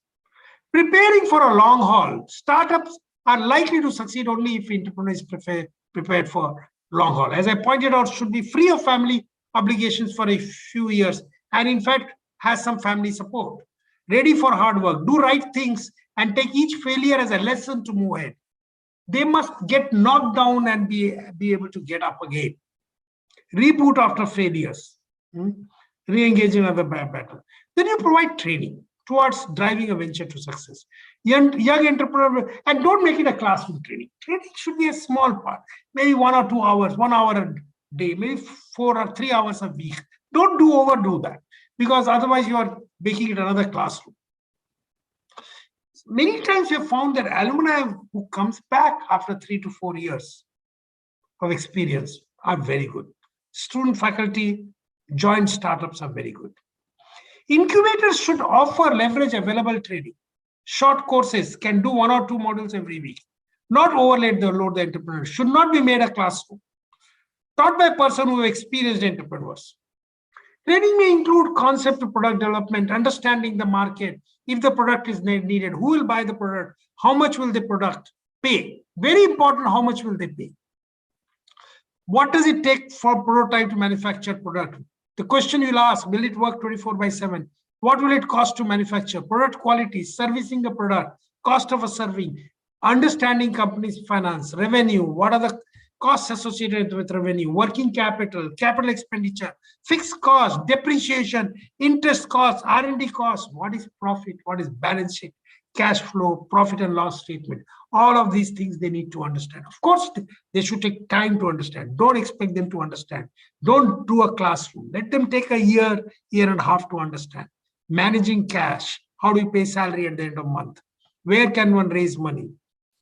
Preparing for a long haul. Startups are likely to succeed only if entrepreneurs prepared for long haul. As I pointed out, should be free of family obligations for a few years, and in fact has some family support. Ready for hard work, do right things, and take each failure as a lesson to move ahead. They must get knocked down and be able to get up again. Reboot after failures. Re-engage in other battle. Then you provide training towards driving a venture to success. Young entrepreneur, and don't make it a classroom training. Training should be a small part, maybe 1 or 2 hours, 1 hour a day, maybe 4 or 3 hours a week. Don't overdo that, because otherwise you are making it another classroom. Many times we have found that alumni who comes back after 3 to 4 years of experience are very good. Student faculty joint startups are very good. Incubators should offer leverage available training. Short courses can do 1 or 2 modules every week. Not overload the entrepreneur. Should not be made a classroom. Taught by a person who have experienced entrepreneurs. Training may include concept to product development, understanding the market. If the product is needed, who will buy the product? How much will the product pay? Very important, how much will they pay? What does it take for prototype to manufacture product? The question you'll ask, will it work 24/7? What will it cost to manufacture? Product quality, servicing the product, cost of a serving, understanding company's finance, revenue, what are the costs associated with revenue, working capital, capital expenditure, fixed cost, depreciation, interest costs, R&D costs, what is profit, what is balance sheet, cash flow, profit and loss statement. All of these things they need to understand. Of course, they should take time to understand. Don't expect them to understand. Don't do a classroom. Let them take a year, year and a half to understand. Managing cash, how do you pay salary at the end of the month? Where can one raise money?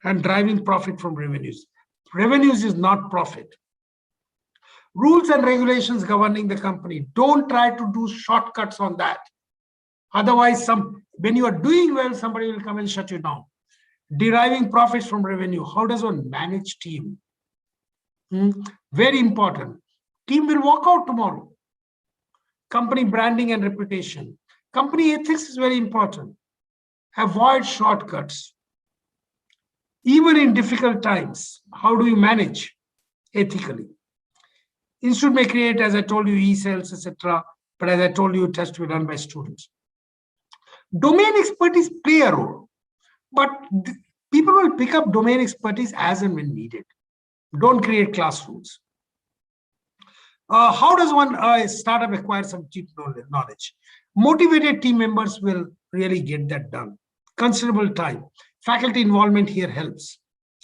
And driving profit from revenues. Revenues is not profit. Rules and regulations governing the company. Don't try to do shortcuts on that. Otherwise, when you are doing well, somebody will come and shut you down. Deriving profits from revenue. How does one manage team? Very important. Team will walk out tomorrow. Company branding and reputation. Company ethics is very important. Avoid shortcuts. Even in difficult times, how do you manage ethically? Institute may create, as I told you, e-cells, etc. But as I told you, it has to be done by students. Domain expertise play a role, but people will pick up domain expertise as and when needed. Don't create classrooms. How does one startup acquire some deep knowledge? Motivated team members will really get that done. Considerable time. Faculty involvement here helps,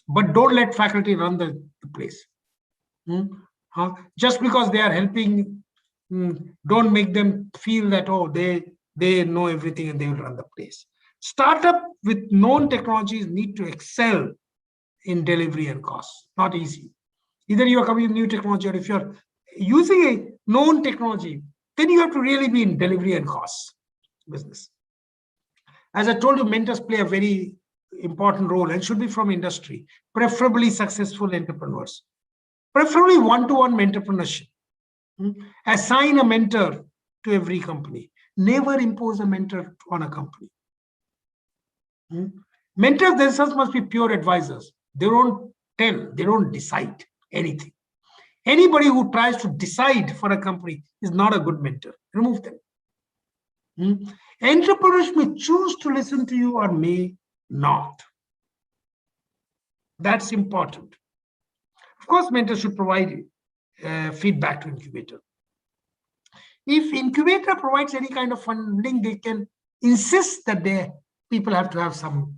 but don't let faculty run the place. Just because they are helping, don't make them feel that, oh, they know everything and they will run the place. Startup with known technologies need to excel in delivery and cost. Not easy. Either you are coming with new technology, or if you're using a known technology, then you have to really be in delivery and cost business. As I told you, mentors play a very important role and should be from industry, preferably successful entrepreneurs, preferably one-to-one mentorship. Assign a mentor to every company. Never impose a mentor on a company. Mentors themselves must be pure advisors. They don't tell, they don't decide anything. Anybody who tries to decide for a company is not a good mentor. Remove them. Entrepreneurs may choose to listen to you or may not. That's important. Of course, mentors should provide feedback to incubator. If incubator provides any kind of funding, they can insist that people have to have some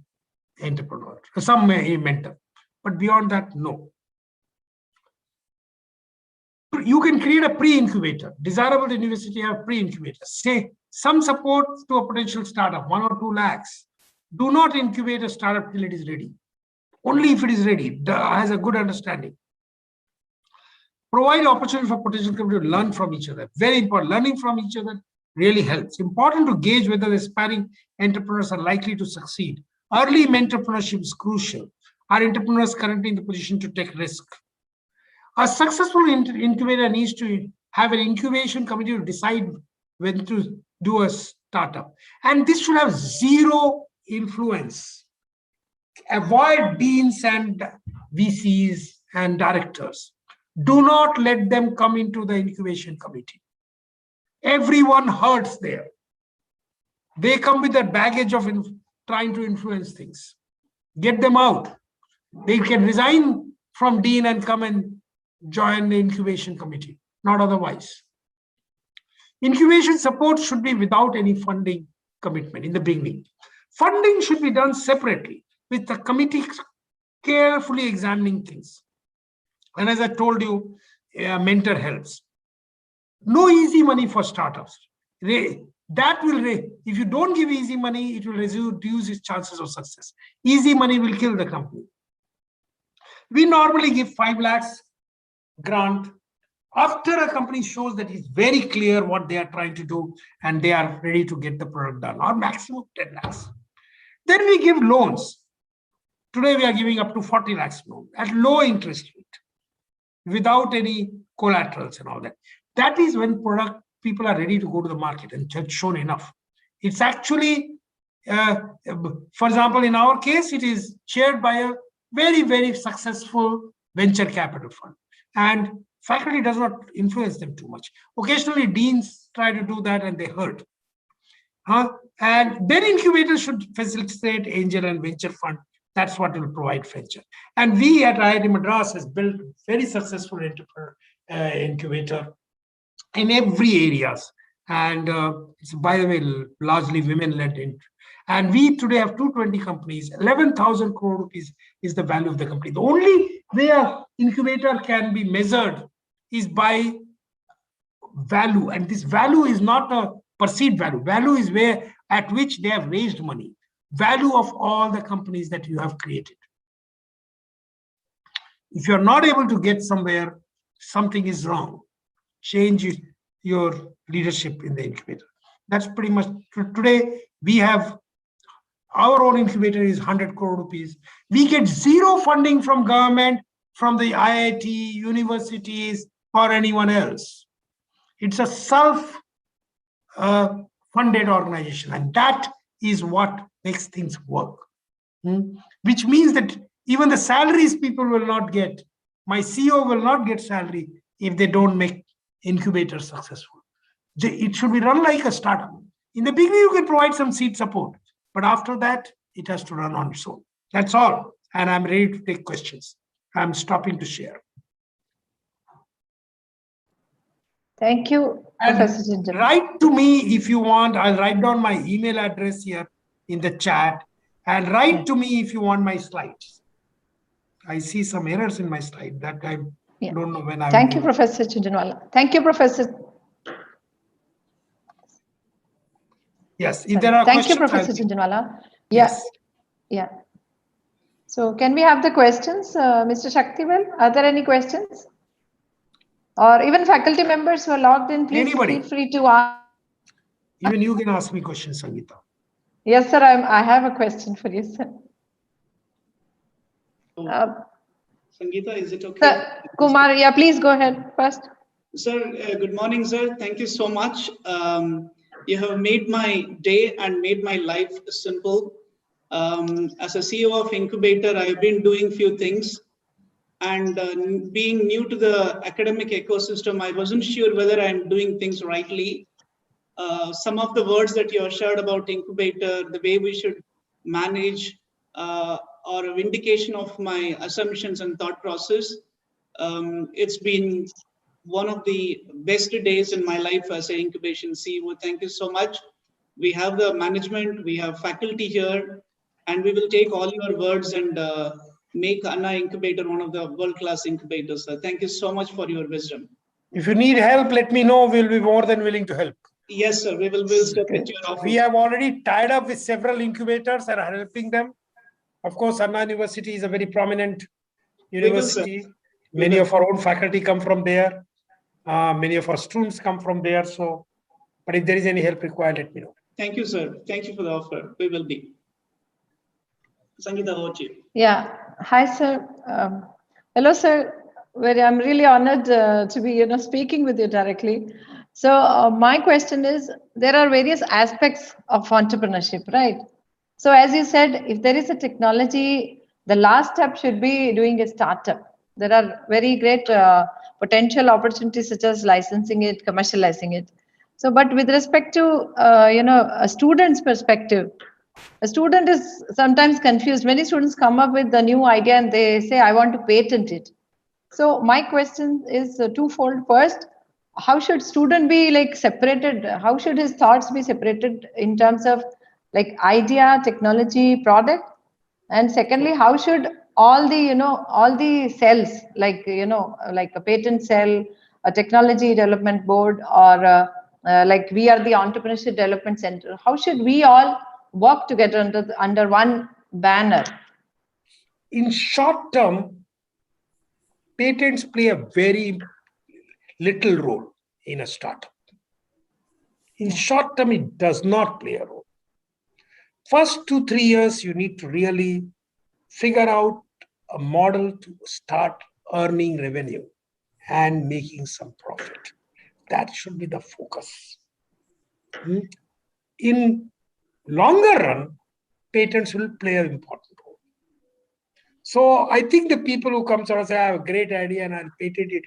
entrepreneur, some mentor. But beyond that, no. You can create a pre-incubator. Desirable university have pre-incubators. Say some support to a potential startup, 1 or 2 lakhs. Do not incubate a startup till it is ready. Only if it is ready, has a good understanding. Provide opportunity for potential companies to learn from each other. Very important. Learning from each other really helps. Important to gauge whether the aspiring entrepreneurs are likely to succeed. Early mentorship is crucial. Are entrepreneurs currently in the position to take risk? A successful incubator needs to have an incubation committee to decide when to do a startup. And this should have zero influence. Avoid deans and VCs and directors. Do not let them come into the incubation committee. Everyone hurts there. They come with that baggage of trying to influence things. Get them out. They can resign from dean and come and join the incubation committee, not otherwise. Incubation support should be without any funding commitment in the beginning. Funding should be done separately with the committee carefully examining things. And as I told you, mentor helps. No easy money for startups. That will, if you don't give easy money, it will reduce its chances of success. Easy money will kill the company. We normally give 5 lakhs grant after a company shows that it's very clear what they are trying to do and they are ready to get the product done, or maximum 10 lakhs. Then we give loans. Today we are giving up to 40 lakhs loan at low interest rate, without any collaterals and all that. That is when people are ready to go to the market and have shown enough. It's actually, for example, in our case, it is chaired by a very, very successful venture capital fund. And faculty does not influence them too much. Occasionally, deans try to do that and they hurt. And then incubators should facilitate angel and venture fund. That's what will provide venture. And we at IIT Madras has built very successful incubator in every areas. And it's, by the way, largely women-led. And we today have 220 companies, 11,000 crore rupees is the value of the company. The only way an incubator can be measured is by value. And this value is not a perceived value. Value is where at which they have raised money. Value of all the companies that you have created. If you're not able to get somewhere, something is wrong. Change your leadership in the incubator. That's pretty much today. We have our own incubator is 100 crore rupees. We get zero funding from government, from the IIT, universities, or anyone else. It's a self-funded organization, and that is what makes things work. Which means that even the salaries people will not get. My CEO will not get salary if they don't make incubators successful. It should be run like a startup. In the beginning, you can provide some seed support, but after that, it has to run on its own. That's all. And I'm ready to take questions. I'm stopping to share. Thank you, Professor Jhunjhunwala. Write to me if you want. I'll write down my email address here in the chat. And write to me if you want my slides. I see some errors in my slide that I don't know when I. Thank you, Professor Jhunjhunwala. Thank you, Professor. Yes, if there are questions. Thank you, Professor Jhunjhunwala. Yes. Yeah. So can we have the questions, Mr. Shaktivel? Are there any questions? Or even faculty members who are logged in, please feel free to ask. Even you can ask me questions, Sangeeta. Yes, sir. I have a question for you, sir. Sangeeta, is it okay? Sir, Kumar, yeah, please go ahead first. Sir, good morning, sir. Thank you so much. You have made my day and made my life simple. As a CEO of Incubator, I have been doing few things. And being new to the academic ecosystem, I wasn't sure whether I'm doing things rightly. Some of the words that you have shared about Incubator, the way we should manage, or a vindication of my assumptions and thought process. It's been one of the best days in my life as an incubation CEO. Thank you so much. We have the management, we have faculty here, and we will take all your words and make Anna Incubator one of the world-class incubators. Thank you so much for your wisdom. If you need help, let me know. We'll be more than willing to help. Yes, sir. We'll step into your office. We have already tied up with several incubators and are helping them. Of course, Anna University is a very prominent We will, university. Many of our own faculty come from there. Many of our students come from there. So, but if there is any help required, let me know. Thank you, sir. Thank you for the offer. We will be. Sangeeta, over to you. Yeah. Hi, sir. Hello, sir. I'm really honored to be, speaking with you directly. So my question is, there are various aspects of entrepreneurship, right? So as you said, if there is a technology, the last step should be doing a startup. There are very great potential opportunities such as licensing it, commercializing it. So, but with respect to, a student's perspective, a student is sometimes confused. Many students come up with a new idea and they say, I want to patent it. So my question is twofold. First, how should student be like separated? How should his thoughts be separated in terms of like idea, technology, product? And secondly, how should all the cells, like a patent cell, a technology development board, or like we are the entrepreneurship development center, how should we all work together under one banner? In short term, patents play a very little role in a startup. In short term, it does not play a role. First 2-3 years, you need to really figure out a model to start earning revenue and making some profit. That should be the focus. In longer run, patents will play an important role. So I think the people who come to us say, I have a great idea and I'll patent it,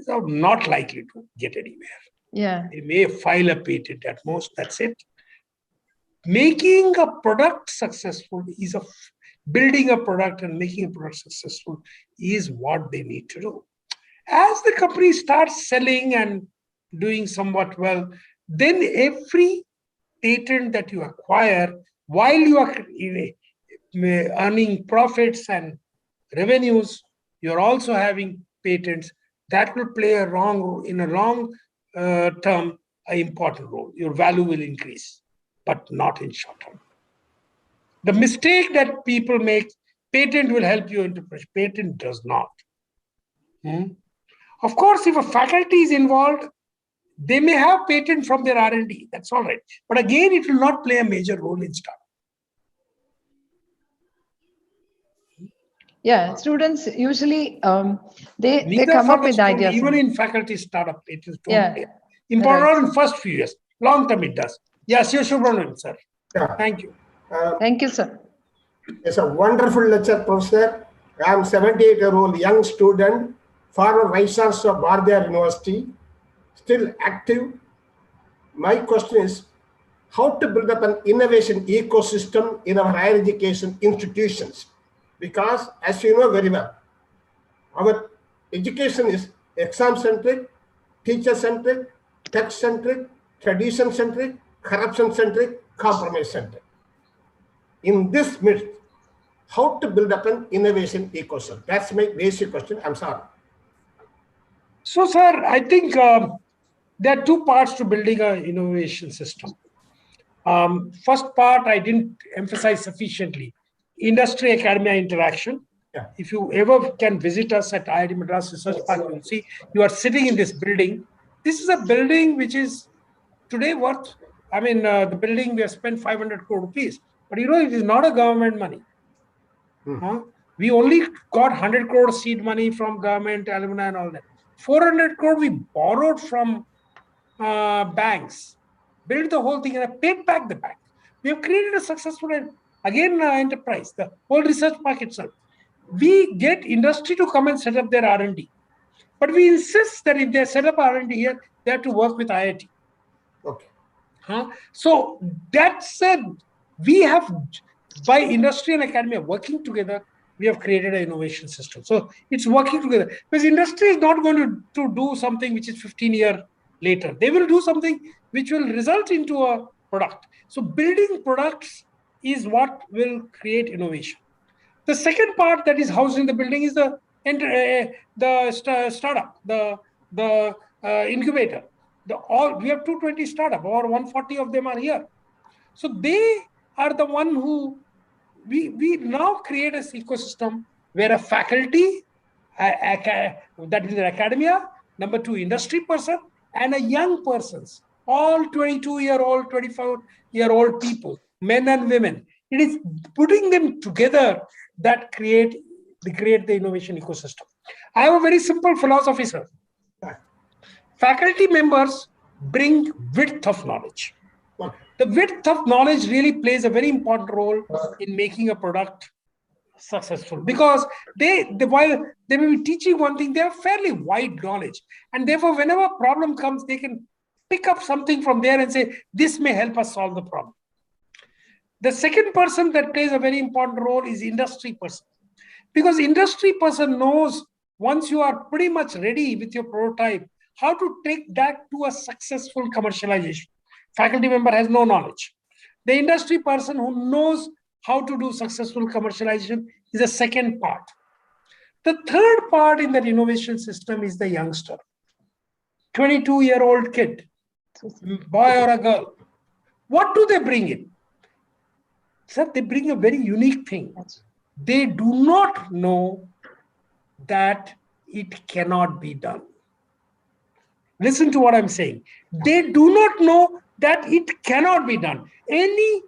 are not likely to get anywhere. Yeah. They may file a patent at most, that's it. Making a product successful is building a product and making a product successful is what they need to do. As the company starts selling and doing somewhat well, then every patent that you acquire while you are earning profits and revenues, you're also having patents that will play in a long term, an important role. Your value will increase, but not in short term. The mistake that people make, patent will help you into patent does not. Of course, if a faculty is involved, they may have patent from their R&D. That's all right. But again, it will not play a major role in startup. Yeah, students usually they come up with ideas. Even in faculty startup, it is Yeah, important right. in first few years. Long term it does. Yes, you should run it, sir. Yeah. Thank you. Thank you, sir. It's a wonderful lecture, Professor. I am 78-year-old young student, former Vice Chancellor of Bardiyar University, still active. My question is, how to build up an innovation ecosystem in our higher education institutions? Because, as you know very well, our education is exam-centric, teacher-centric, text-centric, tradition-centric, corruption-centric, compromise-centric. In this midst, how to build up an innovation ecosystem? That's my basic question. I'm sorry. So, sir, I think there are two parts to building an innovation system. First part, I didn't emphasize sufficiently. Industry-academia interaction. Yeah. If you ever can visit us at IIT Madras Research Park, you'll see you are sitting in this building. This is a building which is today worth, the building we have spent 500 crore rupees. But it is not a government money. We only got 100 crore seed money from government, alumni and all that. 400 crore we borrowed from banks, built the whole thing and paid back the bank. We have created a successful, enterprise, the whole research park itself. We get industry to come and set up their R&D. But we insist that if they set up R&D here, they have to work with IIT. Okay. So that said, we have, by industry and academia working together, we have created an innovation system. So it's working together. Because industry is not going to do something which is 15 years later. They will do something which will result into a product. So building products is what will create innovation. The second part that is housed in the building is the startup, the incubator. We have 220 startup, or 140 of them are here. So they are the one who we now create an ecosystem where a faculty, that is an academia, number two, industry person, and a young persons, all 22-year-old, 24-year-old people, men and women. It is putting them together that create the innovation ecosystem. I have a very simple philosophy, sir. Faculty members bring width of knowledge. The width of knowledge really plays a very important role in making a product successful, because while they may be teaching one thing, they have fairly wide knowledge, and therefore whenever a problem comes, they can pick up something from there and say, this may help us solve the problem. The second person that plays a very important role is industry person, because industry person knows once you are pretty much ready with your prototype, how to take that to a successful commercialization. Faculty member has no knowledge. The industry person who knows how to do successful commercialization is the second part. The third part in that innovation system is the youngster. 22-year-old kid, boy or a girl. What do they bring in? Sir, they bring a very unique thing. They do not know that it cannot be done. Listen to what I'm saying. They do not know that it cannot be done. Anybody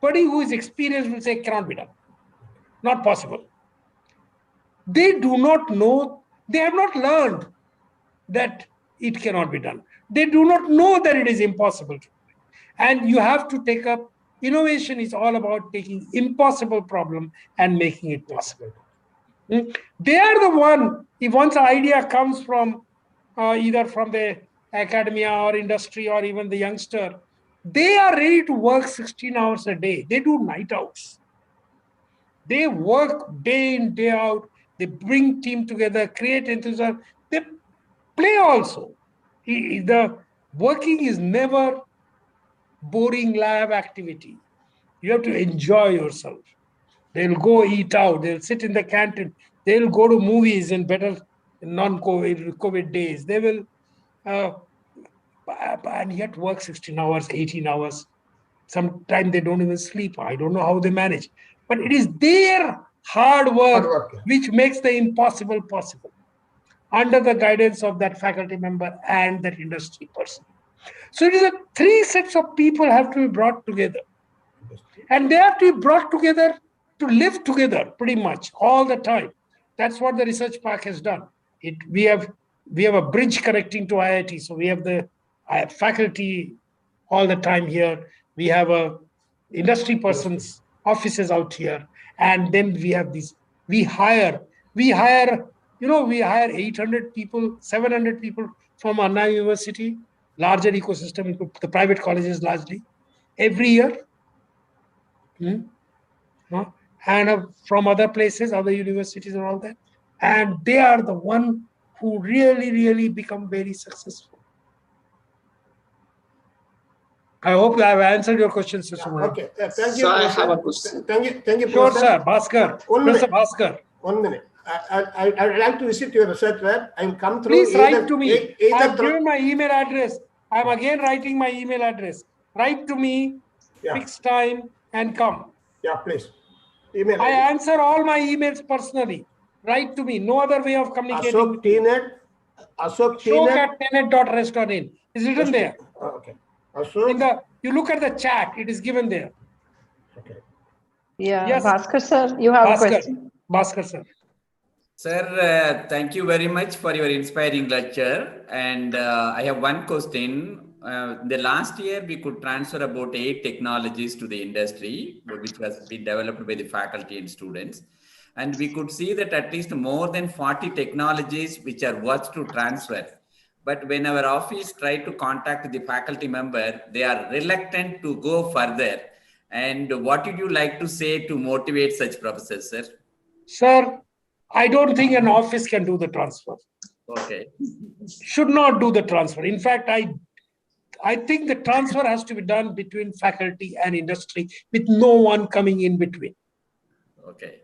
who is experienced will say it cannot be done. Not possible. They do not know, they have not learned that it cannot be done. They do not know that it is impossible to do. And you have to take up, innovation is all about taking impossible problem and making it possible. They are the one, if once an idea comes from either from the academia or industry or even the youngster, they are ready to work 16 hours a day. They do night outs. They work day in, day out. They bring team together, create enthusiasm. They play also. The working is never boring lab activity. You have to enjoy yourself. They'll go eat out. They'll sit in the canteen. They'll go to movies in better non-COVID days. They will, and yet work 16 hours, 18 hours. Sometimes they don't even sleep. I don't know how they manage. But it is their hard work which makes the impossible possible, under the guidance of that faculty member and that industry person. So it is a three sets of people have to be brought together. And they have to be brought together to live together pretty much all the time. That's what the research park has done. We have a bridge connecting to IIT. So we have the faculty all the time here. We have a industry person's offices out here. And then we have these, we hire 800 people, 700 people from Anna University, larger ecosystem, the private colleges largely, every year. And from other places, other universities and all that. And they are the one who really, really become very successful. I hope I have answered your question, Sir Sumaya. Okay, thank you. So I have a question. Thank you, Sure, Professor. sir. Bhaskar. Professor Bhaskar. 1 minute. I'd like to visit your research lab. I'll come through. Please write to me. I've given my email address. I'm again writing my email address. Write to me, fix time, and come. Yeah, please. Email. I answer all my emails personally. Write to me. No other way of communicating. Ashok@tenet.res.in. It's written there. Okay. Ashok. You look at the chat. It is given there. Okay. Yeah. Yes. Bhaskar sir, you have a question. Bhaskar sir. Sir, thank you very much for your inspiring lecture. And I have one question. The last year, we could transfer about 8 technologies to the industry, which was been developed by the faculty and students. And we could see that at least more than 40 technologies which are worth to transfer. But when our office tried to contact the faculty member, they are reluctant to go further. And what would you like to say to motivate such professors, sir? Sir, I don't think an office can do the transfer. Okay. Should not do the transfer. In fact, I think the transfer has to be done between faculty and industry with no one coming in between. Okay.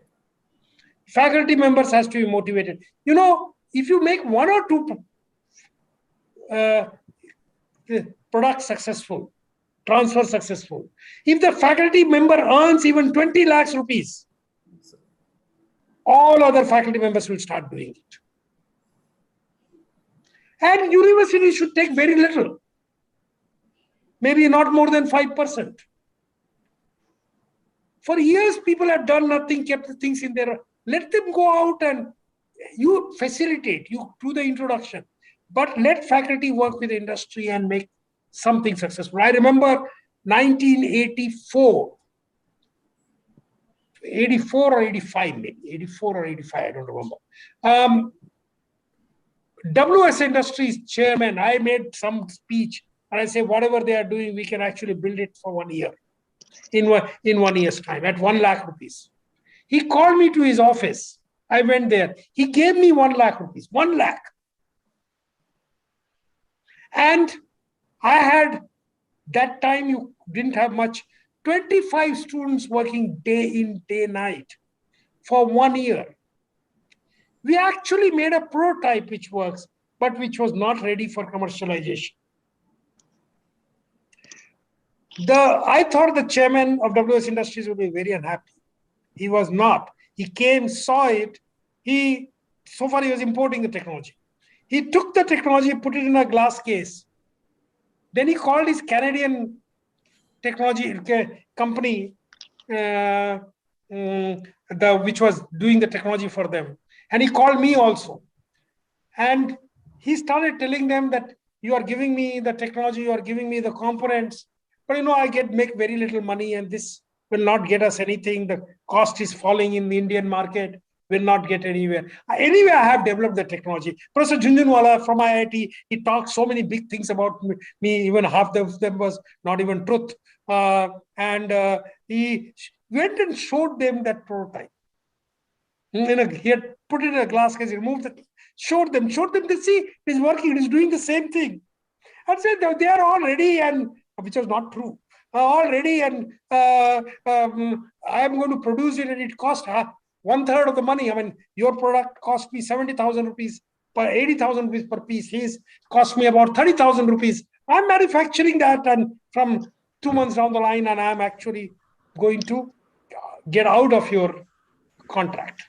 Faculty members has to be motivated. You know, if you make 1 or 2 products successful, transfer successful. If the faculty member earns even 20 lakhs rupees, all other faculty members will start doing it. And universities should take very little, maybe not more than 5%. For years, people have done nothing, kept the things in there. Let them go out and you facilitate, you do the introduction, but let faculty work with the industry and make something successful. I remember 1984, 84 or 85, maybe 84 or 85, I don't remember. WS Industries chairman, I made some speech and I say, whatever they are doing, we can actually build it for 1 year, in 1 year's time, at 1 lakh rupees. He called me to his office. I went there. He gave me 1 lakh rupees, 1 lakh. And I had, that time you didn't have much, 25 students working day in, day night for 1 year. We actually made a prototype which works, but which was not ready for commercialization. I thought the chairman of WS Industries would be very unhappy. He was not. He came, saw it. So far he was importing the technology. He took the technology, put it in a glass case. Then he called his Canadian technology company, which was doing the technology for them. And he called me also. And he started telling them that you are giving me the technology, you are giving me the components, but I make very little money and this will not get us anything. The cost is falling in the Indian market, will not get anywhere. Anyway, I have developed the technology. Professor Jhunjhunwala from IIT, he talked so many big things about me, even half of them was not even truth. He went and showed them that prototype. He had put it in a glass case, removed it, showed them, they see it's working, it is doing the same thing. And said they are all ready, and which was not true. All ready, and I am going to produce it, and it cost 1/3 of the money. I mean, your product cost me 70,000 rupees per 80,000 rupees per piece. His cost me about 30,000 rupees. I'm manufacturing that, and from 2 months down the line, and I'm actually going to get out of your contract.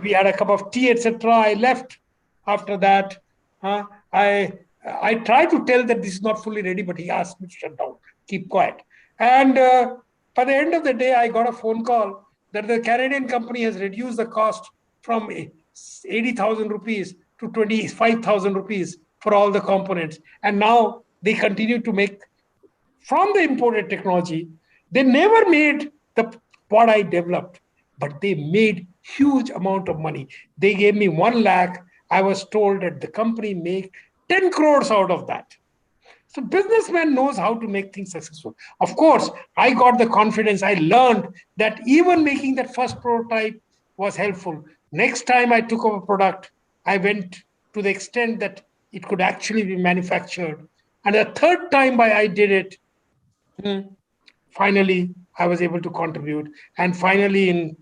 We had a cup of tea, etc. I left after that. I tried to tell that this is not fully ready, but he asked me to shut down, keep quiet. And by the end of the day, I got a phone call that the Canadian company has reduced the cost from 80,000 rupees to 25,000 rupees for all the components. And now they continue to make from the imported technology. They never made what I developed, but they made huge amount of money. They gave me 1 lakh. I was told that the company make 10 crores out of that. So businessman knows how to make things successful. Of course, I got the confidence. I learned that even making that first prototype was helpful. Next time I took up a product, I went to the extent that it could actually be manufactured. And the third time I did it, finally, I was able to contribute. And finally, in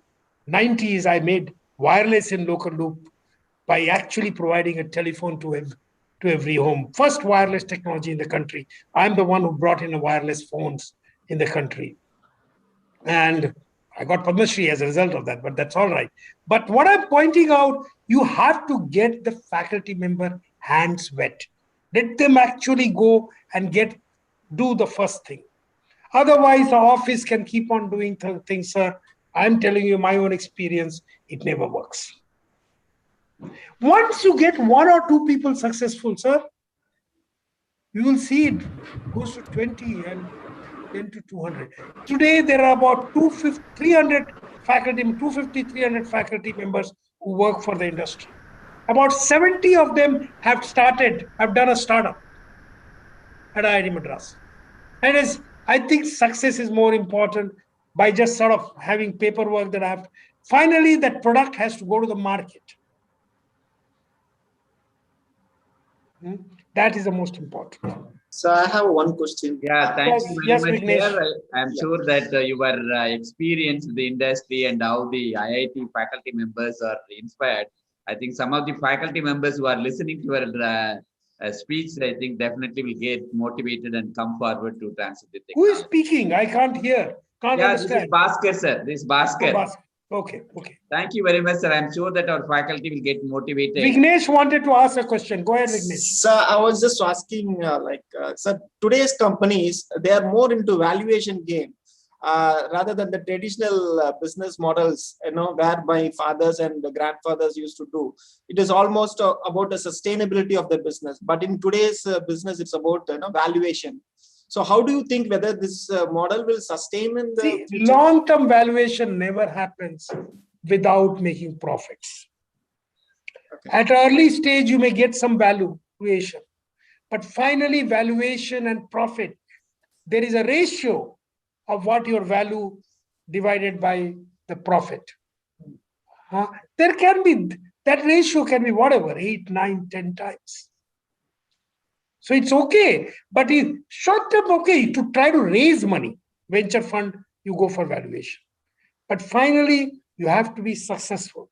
90s, I made wireless in local loop by actually providing a telephone to every home. First wireless technology in the country. I'm the one who brought in the wireless phones in the country. And I got Padma Shri as a result of that, but that's all right. But what I'm pointing out, you have to get the faculty member hands wet. Let them actually go and do the first thing. Otherwise, the office can keep on doing things, sir. I'm telling you my own experience, it never works. Once you get 1 or 2 people successful, sir, you will see it goes to 20 and then to 200. Today, there are about 300 faculty members who work for the industry. About 70 of them have done a startup at IIT Madras. And I think success is more important by just sort of having paperwork that I have. Finally, that product has to go to the market. That is the most important. So I have one question. Yeah, thank you very much, Vignesh. sir. I'm sure that you were experienced the industry and how the IIT faculty members are inspired. I think some of the faculty members who are listening to our speech, I think definitely will get motivated and come forward to transfer the Who is technology. speaking? I can't hear. Can't Yeah, this is understand. Bhaskar, sir. This is Bhaskar. Okay, okay. Thank you very much, sir. I'm sure that our faculty will get motivated. Vignesh wanted to ask a question. Go ahead, Vignesh. Sir, I was just asking, sir, today's companies, they are more into valuation game rather than the traditional business models, where my fathers and the grandfathers used to do. It is almost about the sustainability of the business. But in today's business, it's about valuation. So how do you think whether this model will sustain in the future? Long-term valuation never happens without making profits. Okay. At an early stage, you may get some valuation, but finally valuation and profit, there is a ratio of what your value divided by the profit. There can be, that ratio can be whatever, 8, 9, 10 times. So it's okay, but in short term, okay, to try to raise money, venture fund, you go for valuation. But finally, you have to be successful.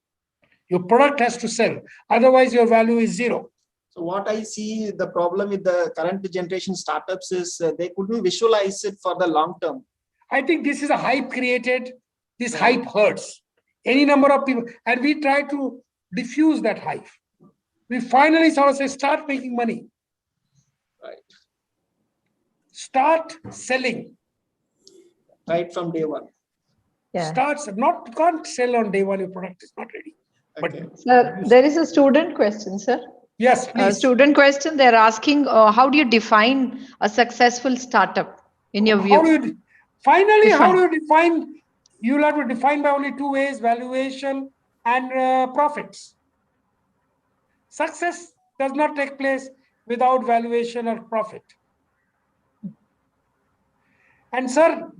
Your product has to sell, otherwise your value is zero. So what I see the problem with the current generation startups is they couldn't visualize it for the long term. I think this is a hype created. This hype hurts any number of people, and we try to diffuse that hype. We finally sort of say, start making money. Right. Start selling. Right from day one. Yeah. Can't sell on day one, your product is not ready. Okay. But sir, there is a student question, sir. Yes, please. Student question, they're asking, how do you define a successful startup in your view? How do you define? You'll have to define by only two ways, valuation and profits. Success does not take place without valuation or profit. And sir,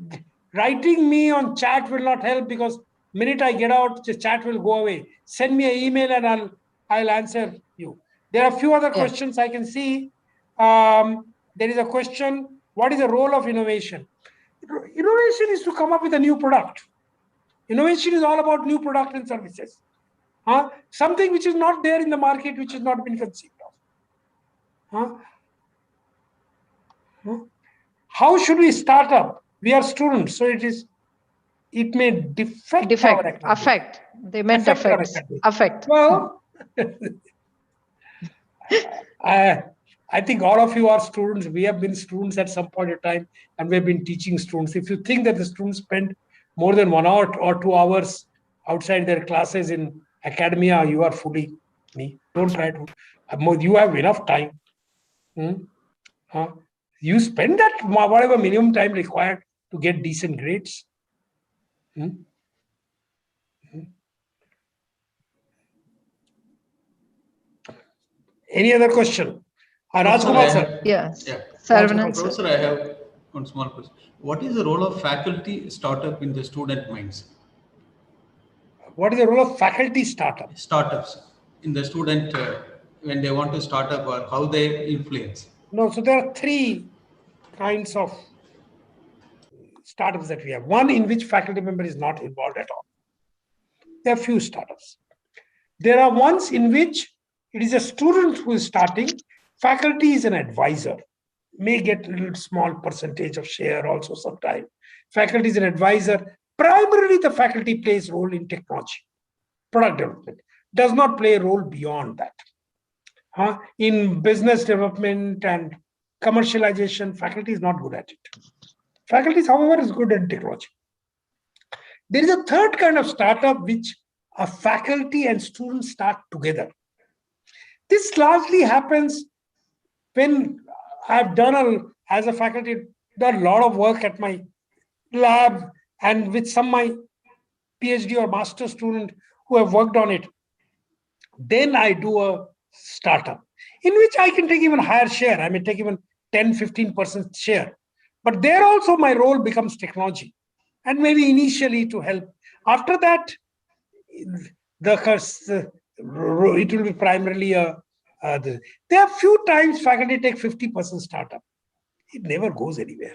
writing me on chat will not help, because minute I get out, the chat will go away. Send me an email and I'll answer you. There are a few other questions I can see. There is a question, what is the role of innovation? Innovation is to come up with a new product. Innovation is all about new product and services. Something which is not there in the market, which has not been conceived of. How should we start up? We are students, so it may affect. They meant affect. Well, I think all of you are students. We have been students at some point in time, and we've been teaching students. If you think that the students spend more than 1 hour or 2 hours outside their classes in academia, you are fooling me. Don't try to. You have enough time. You spend that whatever minimum time required to get decent grades. Any other question? Rajkumar sir. Yes. Professor, I have one small question. What is the role of faculty startup in the student minds? What is the role of faculty startup? Startups in the student when they want to start up, or how they influence? No, so there are 3 kinds of startups that we have. One in which faculty member is not involved at all. There are few startups. There are ones in which it is a student who is starting. Faculty is an advisor, may get a little small percentage of share also sometime. Faculty is an advisor. Primarily, the faculty plays role in technology, product development, does not play a role beyond that. In business development and commercialization, faculty is not good at it. Faculty, however, is good at technology. There is a third kind of startup which a faculty and students start together. This largely happens when I've done, as a faculty, done a lot of work at my lab and with some of my PhD or master student who have worked on it. Then I do a startup in which I can take even higher share. I may take even 10-15% share. But there also my role becomes technology, and maybe initially to help. After that, it will be primarily there are few times faculty take 50% startup. It never goes anywhere.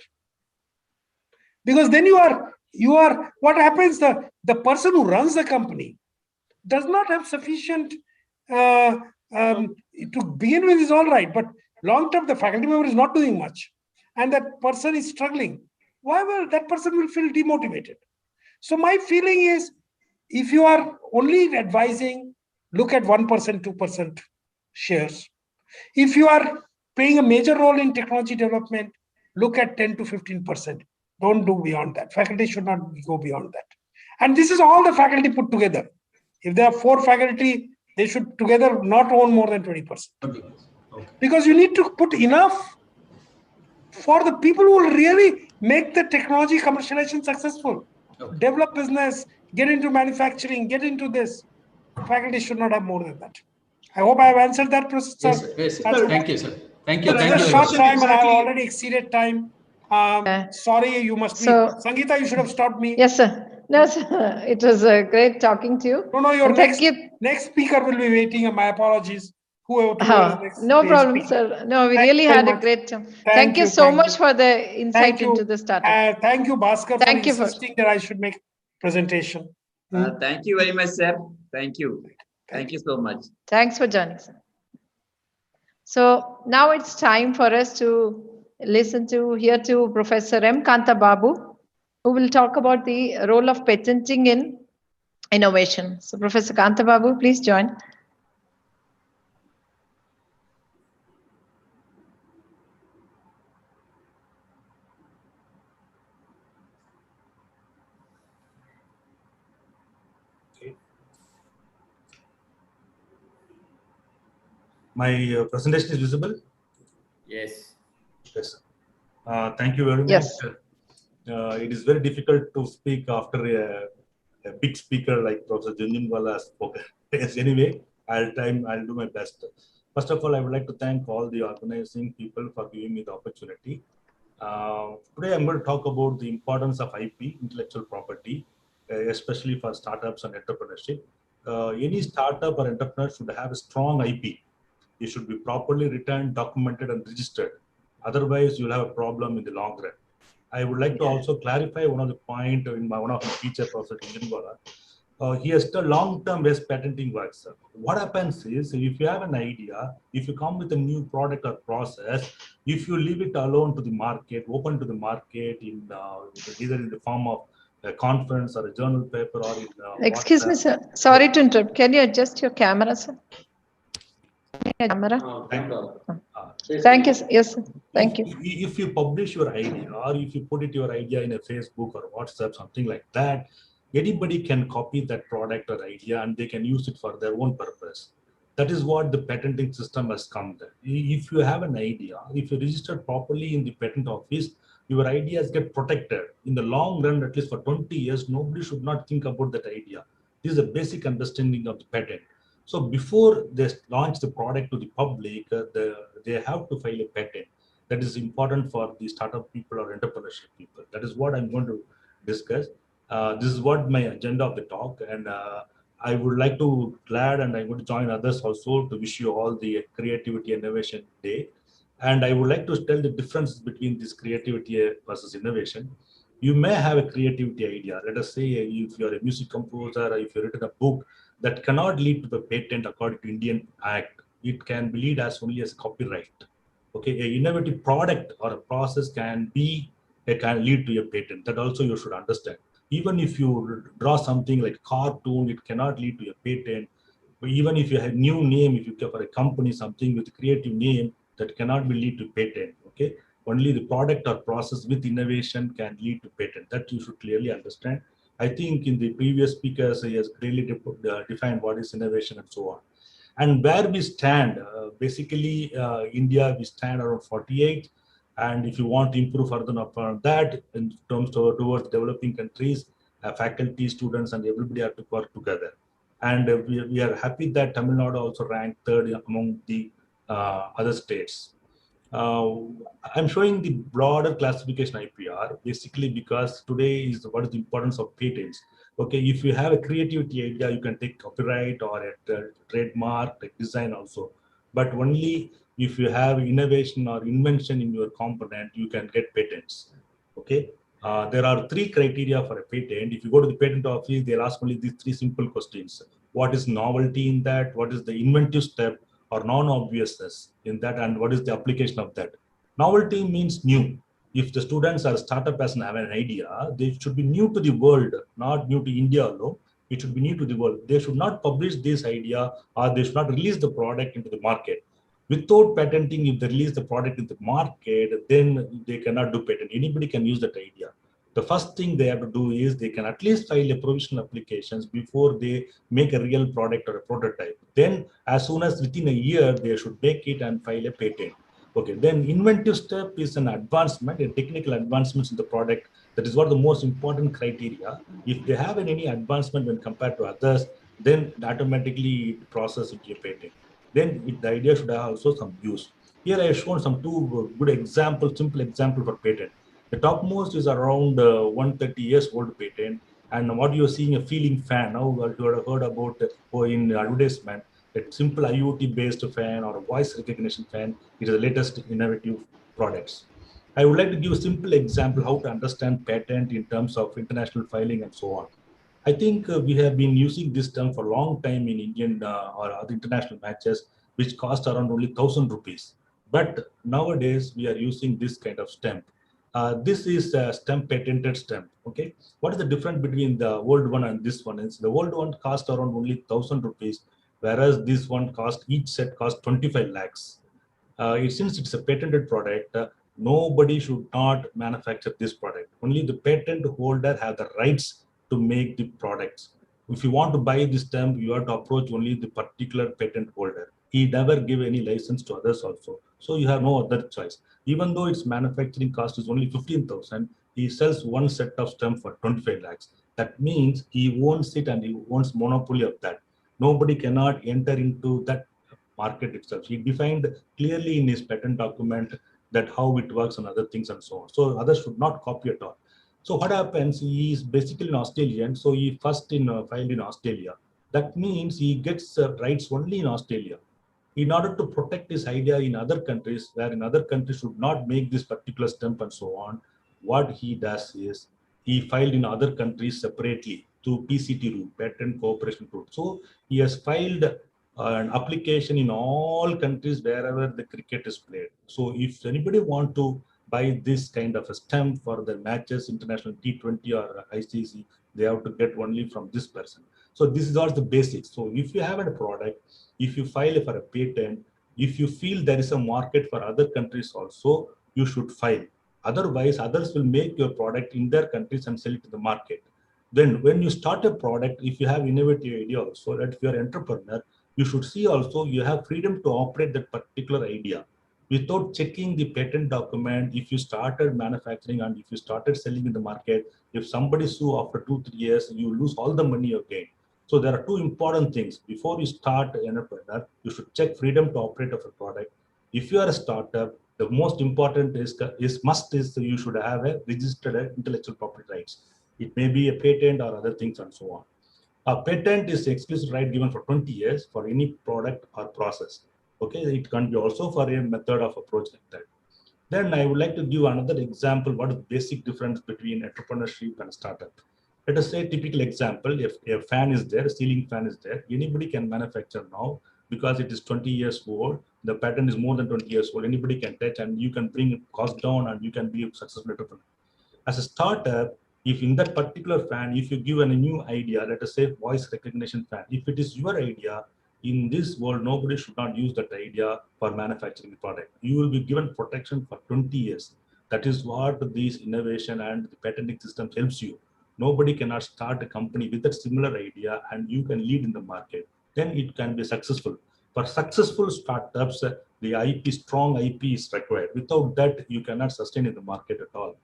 Because then you are what happens, the person who runs the company does not have sufficient to begin with is all right, but long term, the faculty member is not doing much, and that person is struggling. Why will that person will feel demotivated? So my feeling is, if you are only advising, look at 1%, 2% shares. If you are playing a major role in technology development, look at 10 to 15%. Don't do beyond that. Faculty should not go beyond that. And this is all the faculty put together. If there are 4 faculty, they should together not own more than 20%. Okay. Because you need to put enough for the people who will really make the technology commercialization successful. Okay. Develop business, get into manufacturing, get into this. Faculty should not have more than that. I hope I have answered that, Professor. Yes, sir. Yes, sir. Thank you, sir. Thank you. It's Thank a you. short very much. time and I have already exceeded time. Sorry, you must be. So- Sangeeta, you should have stopped me. Yes, sir. No, sir. It was great talking to you. No, your And thank you. next speaker will be waiting, and my apologies. Whoever is next No is problem, speaking. sir. No, we Thank really you very had a much. great time. Thank Thank you you, so thank much you. for the insight Thank you. into the startup. Thank you, Bhaskar, for Thank you for- insisting that I should make presentation. Thank you very much, sir. Thank you. Thank you so much. Thanks for joining, sir. So now it's time for us to hear to Professor M. Kanta Babu, who will talk about the role of patenting in innovation. So Professor Kanta Babu, please join. My presentation is visible? Yes. Yes. Thank you very much. Yes. It is very difficult to speak after a big speaker like Professor Junjunwala has spoken. Yes, anyway, I'll do my best. First of all, I would like to thank all the organizing people for giving me the opportunity. Today, I'm going to talk about the importance of IP, intellectual property, especially for startups and entrepreneurship. Any startup or entrepreneur should have a strong IP. It should be properly written, documented, and registered. Otherwise, you'll have a problem in the long run. I would like to also clarify one of the point in one of my teacher, Professor Junjunwala. He has done long-term based patenting works. What happens is, if you have an idea, if you come with a new product or process, if you leave it alone to the market, open to the market in either in the form of a conference or a journal paper or in Excuse me, sir. Sorry to interrupt. Can you adjust your camera, sir? Camera. Thank you. Yes, sir. Thank you. If you publish your idea or if you put your idea in a Facebook or WhatsApp, something like that, anybody can copy that product or idea and they can use it for their own purpose. That is what the patenting system has come there. If you have an idea, if you register properly in the patent office, your ideas get protected. In the long run, at least for 20 years, nobody should not think about that idea. This is a basic understanding of the patent. So before they launch the product to the public, they have to file a patent. That is important for the startup people or entrepreneurship people. That is what I'm going to discuss. This is what my agenda of the talk, and I would like to glad and I'm going to join others also to wish you all the Creativity Innovation Day. And I would like to tell the difference between this creativity versus innovation. You may have a creativity idea. Let us say if you're a music composer or if you've written a book that cannot lead to the patent according to Indian Act, it can be lead as only as copyright. Okay, an innovative product or a process can lead to a patent. That also you should understand. Even if you draw something like a cartoon, it cannot lead to a patent. But even if you have new name, if you care for a company, something with a creative name, that cannot be lead to patent. Okay, only the product or process with innovation can lead to patent. That you should clearly understand. I think in the previous speakers, he has clearly defined what is innovation and so on. And where we stand, basically India, we stand around 48. And if you want to improve further upon that in terms towards developing countries, faculty, students, and everybody have to work together. And we are happy that Tamil Nadu also ranked 3rd among the other states. I'm showing the broader classification IPR basically because today is what is the importance of patents. Okay, if you have a creativity idea, you can take copyright or a trademark, like design also. But only if you have innovation or invention in your component, you can get patents. Okay, there are 3 criteria for a patent. If you go to the patent office, they'll ask only these 3 simple questions: what is novelty in that? What is the inventive step? or non-obviousness in that, and what is the application of that. Novelty means new. If the students or startup has have an idea, they should be new to the world, not new to India alone. It should be new to the world. They should not publish this idea, or they should not release the product into the market. Without patenting, if they release the product in the market, then they cannot do patent. Anybody can use that idea. The first thing they have to do is they can at least file a provisional applications before they make a real product or a prototype. Then as soon as within a year, they should make it and file a patent. Okay, then inventive step is an advancement, a technical advancements in the product. That is what the most important criteria. If they have any advancement when compared to others, then automatically it process into a patent. Then the idea should have also some use. Here I have shown some two good examples, simple example for patent. The topmost is around 130 years old patent, and what you are seeing a ceiling fan. Now you have heard about in advertisement, that simple IoT based fan or a voice recognition fan. It is the latest innovative products. I would like to give a simple example how to understand patent in terms of international filing and so on. I think we have been using this term for a long time in Indian or other international matches, which cost around only 1,000 rupees. But nowadays we are using this kind of stamp. This is a stamp, patented stamp. Okay, what is the difference between the old one and this one? Is the old one cost around only 1,000 rupees, whereas this one cost, each set cost 25 lakhs. Since it's a patented product, nobody should not manufacture this product. Only the patent holder have the rights to make the products. If you want to buy this stamp, you have to approach only the particular patent holder. He never give any license to others also. So you have no other choice. Even though its manufacturing cost is only 15,000, he sells one set of stamp for 25 lakhs. That means he owns it and he owns monopoly of that. Nobody cannot enter into that market itself. He defined clearly in his patent document that how it works and other things and so on. So others should not copy at all. So what happens? He is basically an Australian, so he first filed in Australia. That means he gets rights only in Australia. In order to protect his idea in other countries, where in other countries should not make this particular stamp and so on, what he does is he filed in other countries separately through PCT route, patent cooperation route. So he has filed an application in all countries wherever the cricket is played. So if anybody want to buy this kind of a stamp for the matches, international T20 or ICC, they have to get only from this person. So this is all the basics. So if you have a product, if you file for a patent, if you feel there is a market for other countries also, you should file. Otherwise, others will make your product in their countries and sell it to the market. Then when you start a product, if you have innovative idea also, that if you are an entrepreneur, you should see also you have freedom to operate that particular idea without checking the patent document. If you started manufacturing and if you started selling in the market, if somebody sue after 2-3 years, you lose all the money again. So there are two important things. Before you start an entrepreneur, you should check freedom to operate of a product. If you are a startup, the most important is you should have a registered intellectual property rights. It may be a patent or other things and so on. A patent is exclusive right given for 20 years for any product or process. Okay, it can be also for a method of approach like that. Then I would like to give another example. What is the basic difference between entrepreneurship and startup? Let us say typical example, if a fan is there, a ceiling fan is there, anybody can manufacture now because it is 20 years old. The patent is more than 20 years old. Anybody can touch and you can bring cost down and you can be a successful entrepreneur. As a startup, if in that particular fan, if you give a new idea, let us say voice recognition fan, if it is your idea, in this world, nobody should not use that idea for manufacturing the product. You will be given protection for 20 years. That is what this innovation and the patenting system helps you. Nobody cannot start a company with that similar idea and you can lead in the market. Then it can be successful. For successful startups, the IP, strong IP is required. Without that, you cannot sustain in the market at all.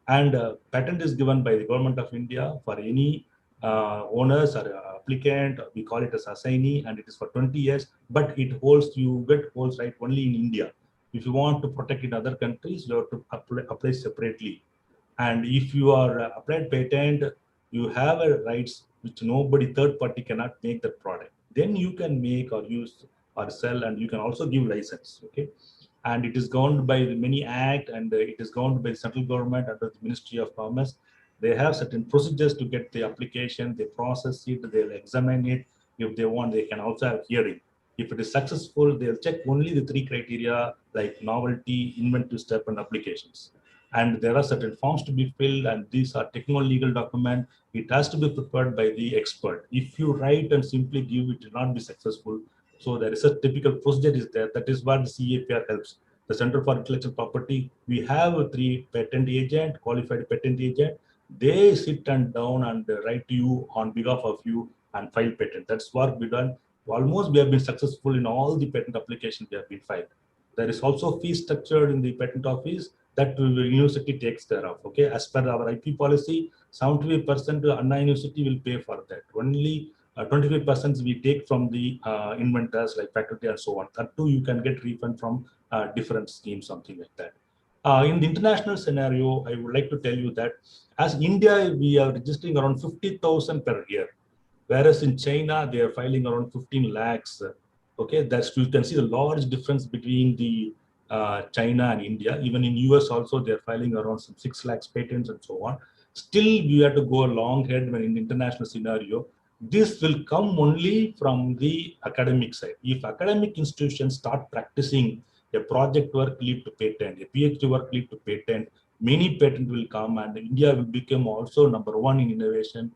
And patent is given by the government of India for any owners or applicant. We call it as assignee, and it is for 20 years. But it holds, you get holds right only in India. If you want to protect in other countries, you have to apply separately. And if you are applied patent, you have a rights which nobody third party cannot make that product. Then you can make or use or sell, and you can also give license. Okay. And it is governed by the many act, and it is governed by the central government under the Ministry of Commerce. They have certain procedures to get the application, they process it, they'll examine it. If they want, they can also have hearing. If it is successful, they'll check only the 3 criteria like novelty, inventive step, and applications. And there are certain forms to be filled, and these are techno-legal document. It has to be prepared by the expert. If you write and simply give, it will not be successful. So there is a typical procedure is there. That is what the CAPR helps. The Center for Intellectual Property, we have 3 patent agent, qualified patent agent. They sit and down and write to you on behalf of you and file patent. That's what we done. Almost we have been successful in all the patent applications we have been filed. There is also fee structured in the patent office that the university takes care of. Okay, as per our IP policy, 75% Anna University will pay for that. Only 25% we take from the inventors like faculty and so on. That too you can get refund from different schemes, something like that. In the international scenario, I would like to tell you that as India, we are registering around 50,000 per year. Whereas in China, they are filing around 15 lakhs. Okay, that's, you can see the large difference between the China and India. Even in US also, they're filing around some 6 lakhs patents and so on. Still, we have to go a long head when in international scenario. This will come only from the academic side. If academic institutions start practicing a project work lead to patent, a PhD work lead to patent, many patent will come, and India will become also #1 in innovation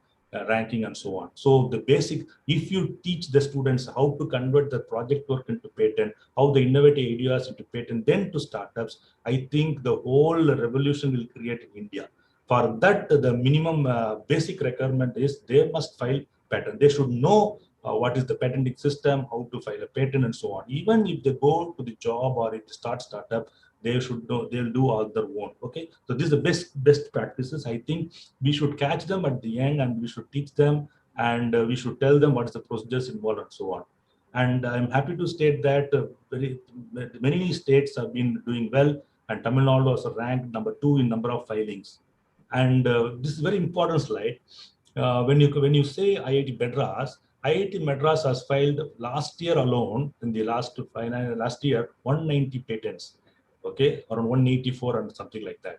ranking and so on. So the basic, if you teach the students how to convert the project work into patent, how the innovative ideas into patent, then to startups, I think the whole revolution will create in India. For that, the minimum basic requirement is they must file patent. They should know what is the patenting system, how to file a patent and so on. Even if they go to the job or if they start startup, they should know, they'll do all their own. Okay, so this is the best practices. I think we should catch them at the end and we should teach them, and we should tell them what is the procedures involved and so on. And I'm happy to state that many states have been doing well, and Tamil Nadu was ranked #2 in number of filings. And this is a very important slide. When you say IIT Madras has filed last year alone, in the last year, 190 patents. Okay, around 184 and something like that.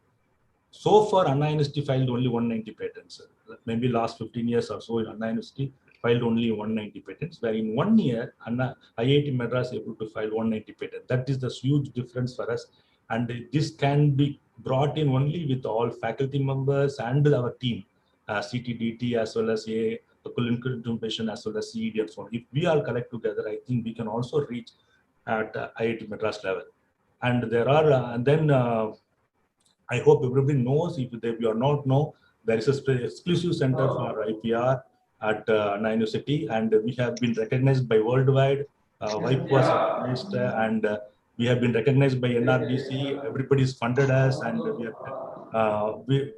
So far, Anna University filed only 190 patents. Maybe last 15 years or so, Anna University filed only 190 patents, where in 1 year, IIT Madras able to file 190 patents. That is the huge difference for us. And this can be brought in only with all faculty members and our team, CTDT as well as Incubation as well as CED and so on. If we all collect together, I think we can also reach at IIT Madras level. And there are, and then I hope everybody knows, if you are not know, there is an exclusive center for IPR at Anna University, and we have been recognized by worldwide. WIPE was organized, and we have been recognized by NRDC. Everybody's funded us, and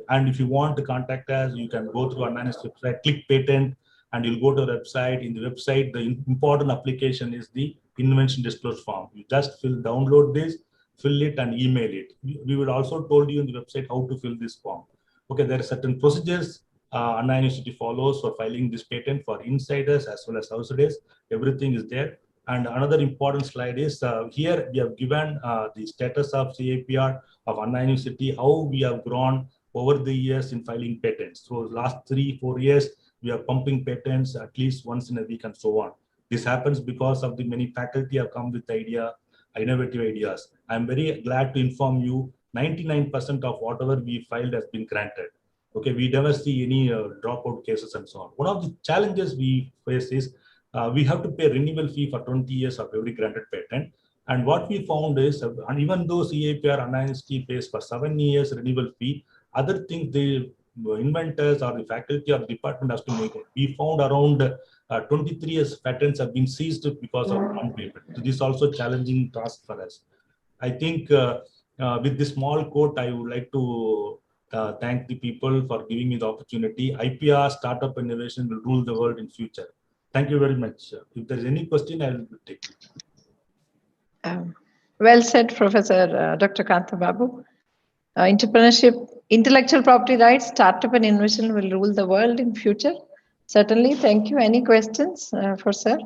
and if you want to contact us, you can go through Anna University website, click patent, and you'll go to the website. In the website, the important application is the invention disclosure form. You just download this, fill it and email it. We will also told you in the website how to fill this form. Okay, there are certain procedures Anna University follows for filing this patent for insiders as well as outsiders. Everything is there. And another important slide is here we have given the status of CAPR of Anna University, how we have grown over the years in filing patents. So last 3-4 years, we are pumping patents at least once in a week and so on. This happens because of the many faculty have come with innovative ideas. I'm very glad to inform you, 99% of whatever we filed has been granted. Okay, we never see any dropout cases and so on. One of the challenges we face is we have to pay renewal fee for 20 years of every granted patent. And what we found is, and even though CAPR Anna University pays for 7 years renewal fee, other things the inventors or the faculty or the department has to make it. We found around 23 years patents have been seized because of non-payment. So this is also a challenging task for us. I think with this small quote, I would like to thank the people for giving me the opportunity. IPR, startup innovation will rule the world in future. Thank you very much. If there is any question, I will take it. Well said, Professor Dr. Kanta Babu. Entrepreneurship, intellectual property rights, startup and innovation will rule the world in future. Certainly, thank you. Any questions for sir?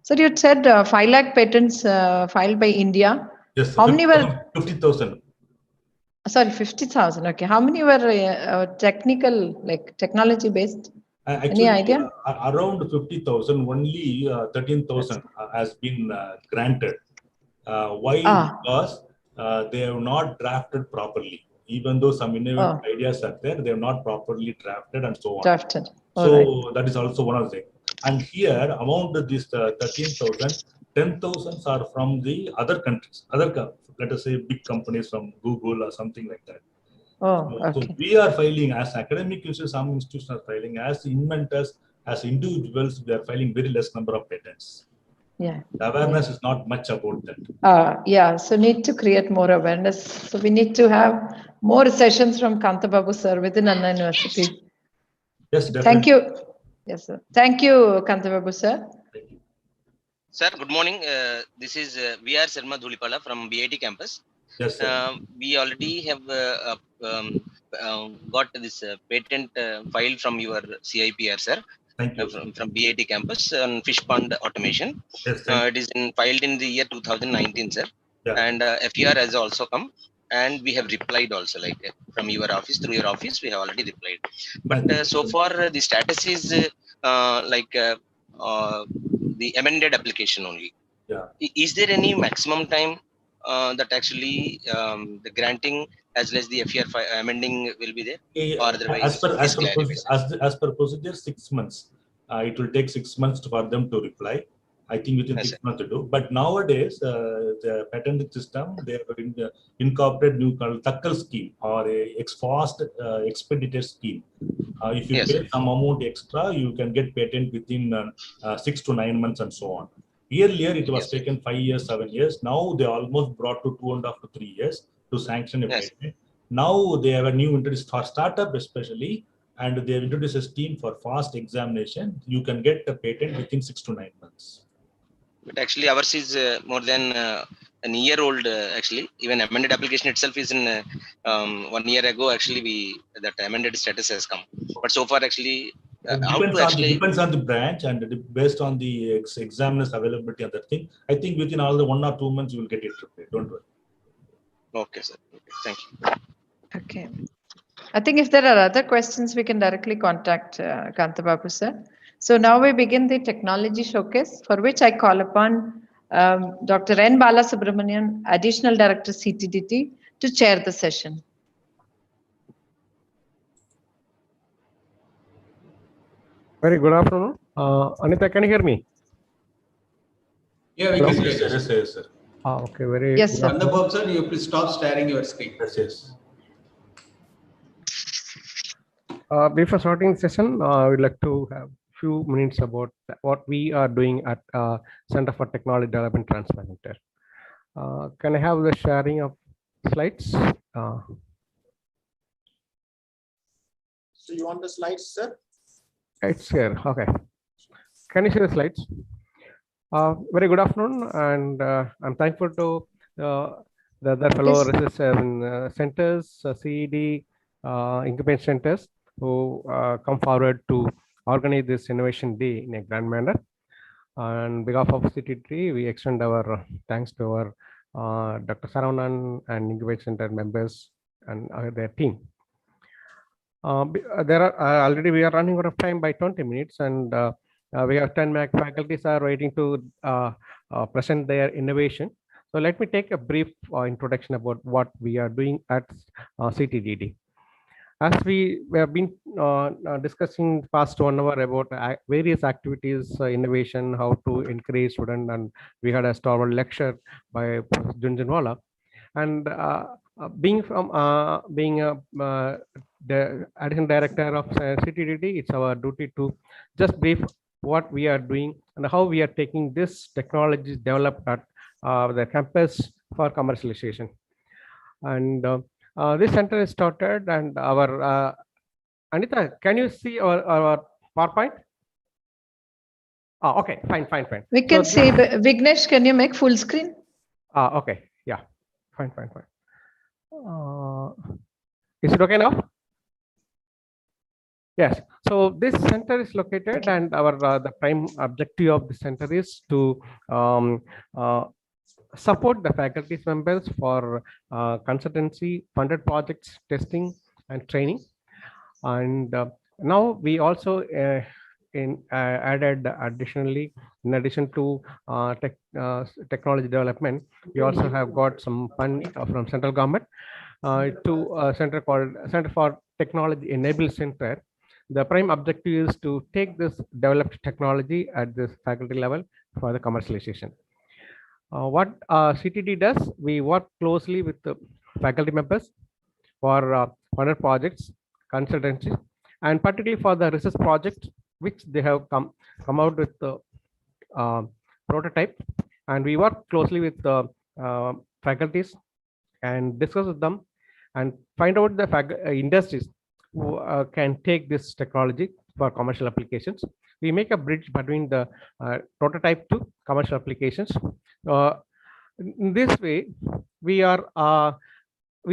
Sir, you said 5 lakh patents filed by India. Yes, how many were 50,000? Sorry, 50,000. Okay, how many were technical, like technology based? Any idea? Around 50,000, only 13,000 has been granted. Why? Because they have not drafted properly. Even though some innovative ideas are there, they have not properly drafted and so on. Drafted. So that is also one of the things. And here, among this 13,000, 10,000 are from the other countries, let us say big companies from Google or something like that. So we are filing as academic institutions, some institutions are filing as inventors, as individuals, we are filing very less number of patents. Yeah. The awareness is not much about that. Yeah, so need to create more awareness. So we need to have more sessions from Kanta Babu sir within Anna University. Yes, definitely. Thank you. Yes, sir. Thank you, Kanta Babu sir. Thank you. Sir, good morning. This is VR Sharma Dhulipala from BIT campus. Yes, sir. We already have got this patent file from your CIPR, sir. Thank you. From BIT campus on fish pond automation. Yes, it is filed in the year 2019, sir. Yeah. And FER has also come, and we have replied also, like from your office, through your office, we have already replied. But so far, the status is the amended application only. Yeah. Is there any maximum time that actually the granting as well as the FER amending will be there? Or otherwise, as per procedure, 6 months. It will take 6 months for them to reply. I think within 6 months to do. But nowadays, the patent system, they have incorporated new called Takkal scheme or a fast expedited scheme. If you pay some amount extra, you can get patent within 6 to 9 months and so on. Earlier, it was taken 5 years, 7 years. Now they almost brought to 2.5 to 3 years to sanction a patent. Now they have a new introduced for startup especially, and they have introduced a scheme for fast examination. You can get a patent within 6 to 9 months. But actually, ours is more than an year old. Actually, even amended application itself is in 1 year ago. Actually, that amended status has come. But so far, actually, depends on the branch and based on the examiner's availability and that thing. I think within all the 1 or 2 months you will get it repaired. Don't worry. Okay, sir. Okay, thank you. Okay. I think if there are other questions, we can directly contact Kanta Babu sir. So now we begin the technology showcase, for which I call upon Dr. N. Balasubramanian, Additional Director CTDT, to chair the session. Very good afternoon. Anita, can you hear me? Yeah, we can hear you. Yes, sir. Okay, very yes, sir. Bob, sir, you please stop staring your screen. Yes. Before starting the session, I would like to have a few minutes about what we are doing at Center for Technology Development Transparency. Can I have the sharing of slides? So you want the slides, sir? It's here. Okay. Can you see the slides? Very good afternoon, and I'm thankful to the other fellow research centers, CED, incubation centers, who come forward to organize this Innovation Day in a grand manner. On behalf of CTT, we extend our thanks to our Dr. Saravanan and incubation center members and their team. There are already we are running out of time by 20 minutes, and we have 10 faculties are waiting to present their innovation. So let me take a brief introduction about what we are doing at CTDD. As we have been discussing past 1 hour about various activities, innovation, how to encourage students, and we had a stalwart lecture by Professor Junjanwala. And being the additional director of CTDD, it's our duty to just brief what we are doing and how we are taking this technology developed at the campus for commercialization. And this center is started, and our Anita, can you see our PowerPoint? Oh, okay, fine. We can see. Vignesh, can you make full screen? Okay, yeah, fine. Is it okay now? Yes. So this center is located, and our the prime objective of the center is to support the faculty members for consultancy, funded projects, testing, and training. And Now we also added additionally, in addition to technology development, we also have got some fund from central government to a center called Center for Technology Enabled Center. The prime objective is to take this developed technology at this faculty level for the commercialization. What CTD does, we work closely with the faculty members for funded projects, consultancy, and particularly for the research project, which they have come out with the prototype. And we work closely with the faculties and discuss with them and find out the industries who can take this technology for commercial applications. We make a bridge between the prototype to commercial applications. In this way, we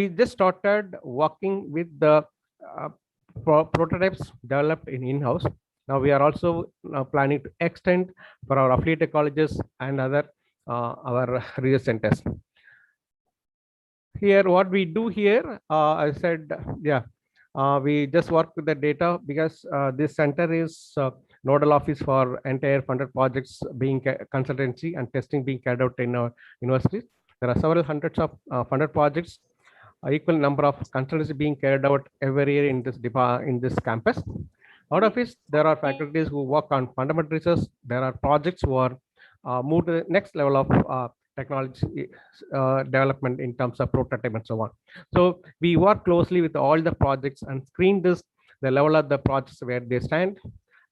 just started working with the prototypes developed in-house. Now we are also planning to extend for our affiliated colleges and other our research centers. Here, what we do here, I said, we just work with the data because this center is nodal office for entire funded projects being consultancy and testing being carried out in our universities. There are several hundreds of funded projects, equal number of consultancy being carried out every year in this campus. Out of it, there are faculties who work on fundamental research. There are projects who are moved to the next level of technology development in terms of prototype and so on. So we work closely with all the projects and screen the level of the projects where they stand.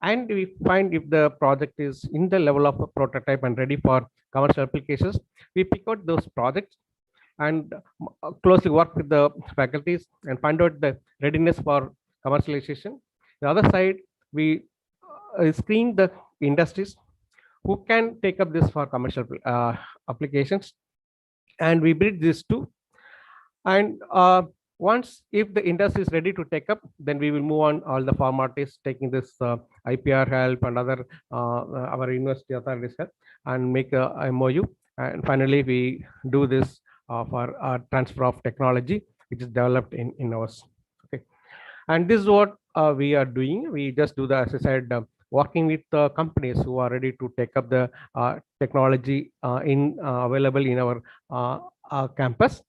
And we find if the project is in the level of a prototype and ready for commercial applications, we pick out those projects and closely work with the faculties and find out the readiness for commercialization. The other side, we screen the industries who can take up this for commercial applications, and we bridge these two. And once if the industry is ready to take up, then we will move on all the formalities, taking this IPR help and other our university authorities help, and make a MOU. And finally, we do this for transfer of technology, which is developed in-house. Okay, and this is what we are doing. We just do the, as I said, working with companies who are ready to take up the technology available in our campus,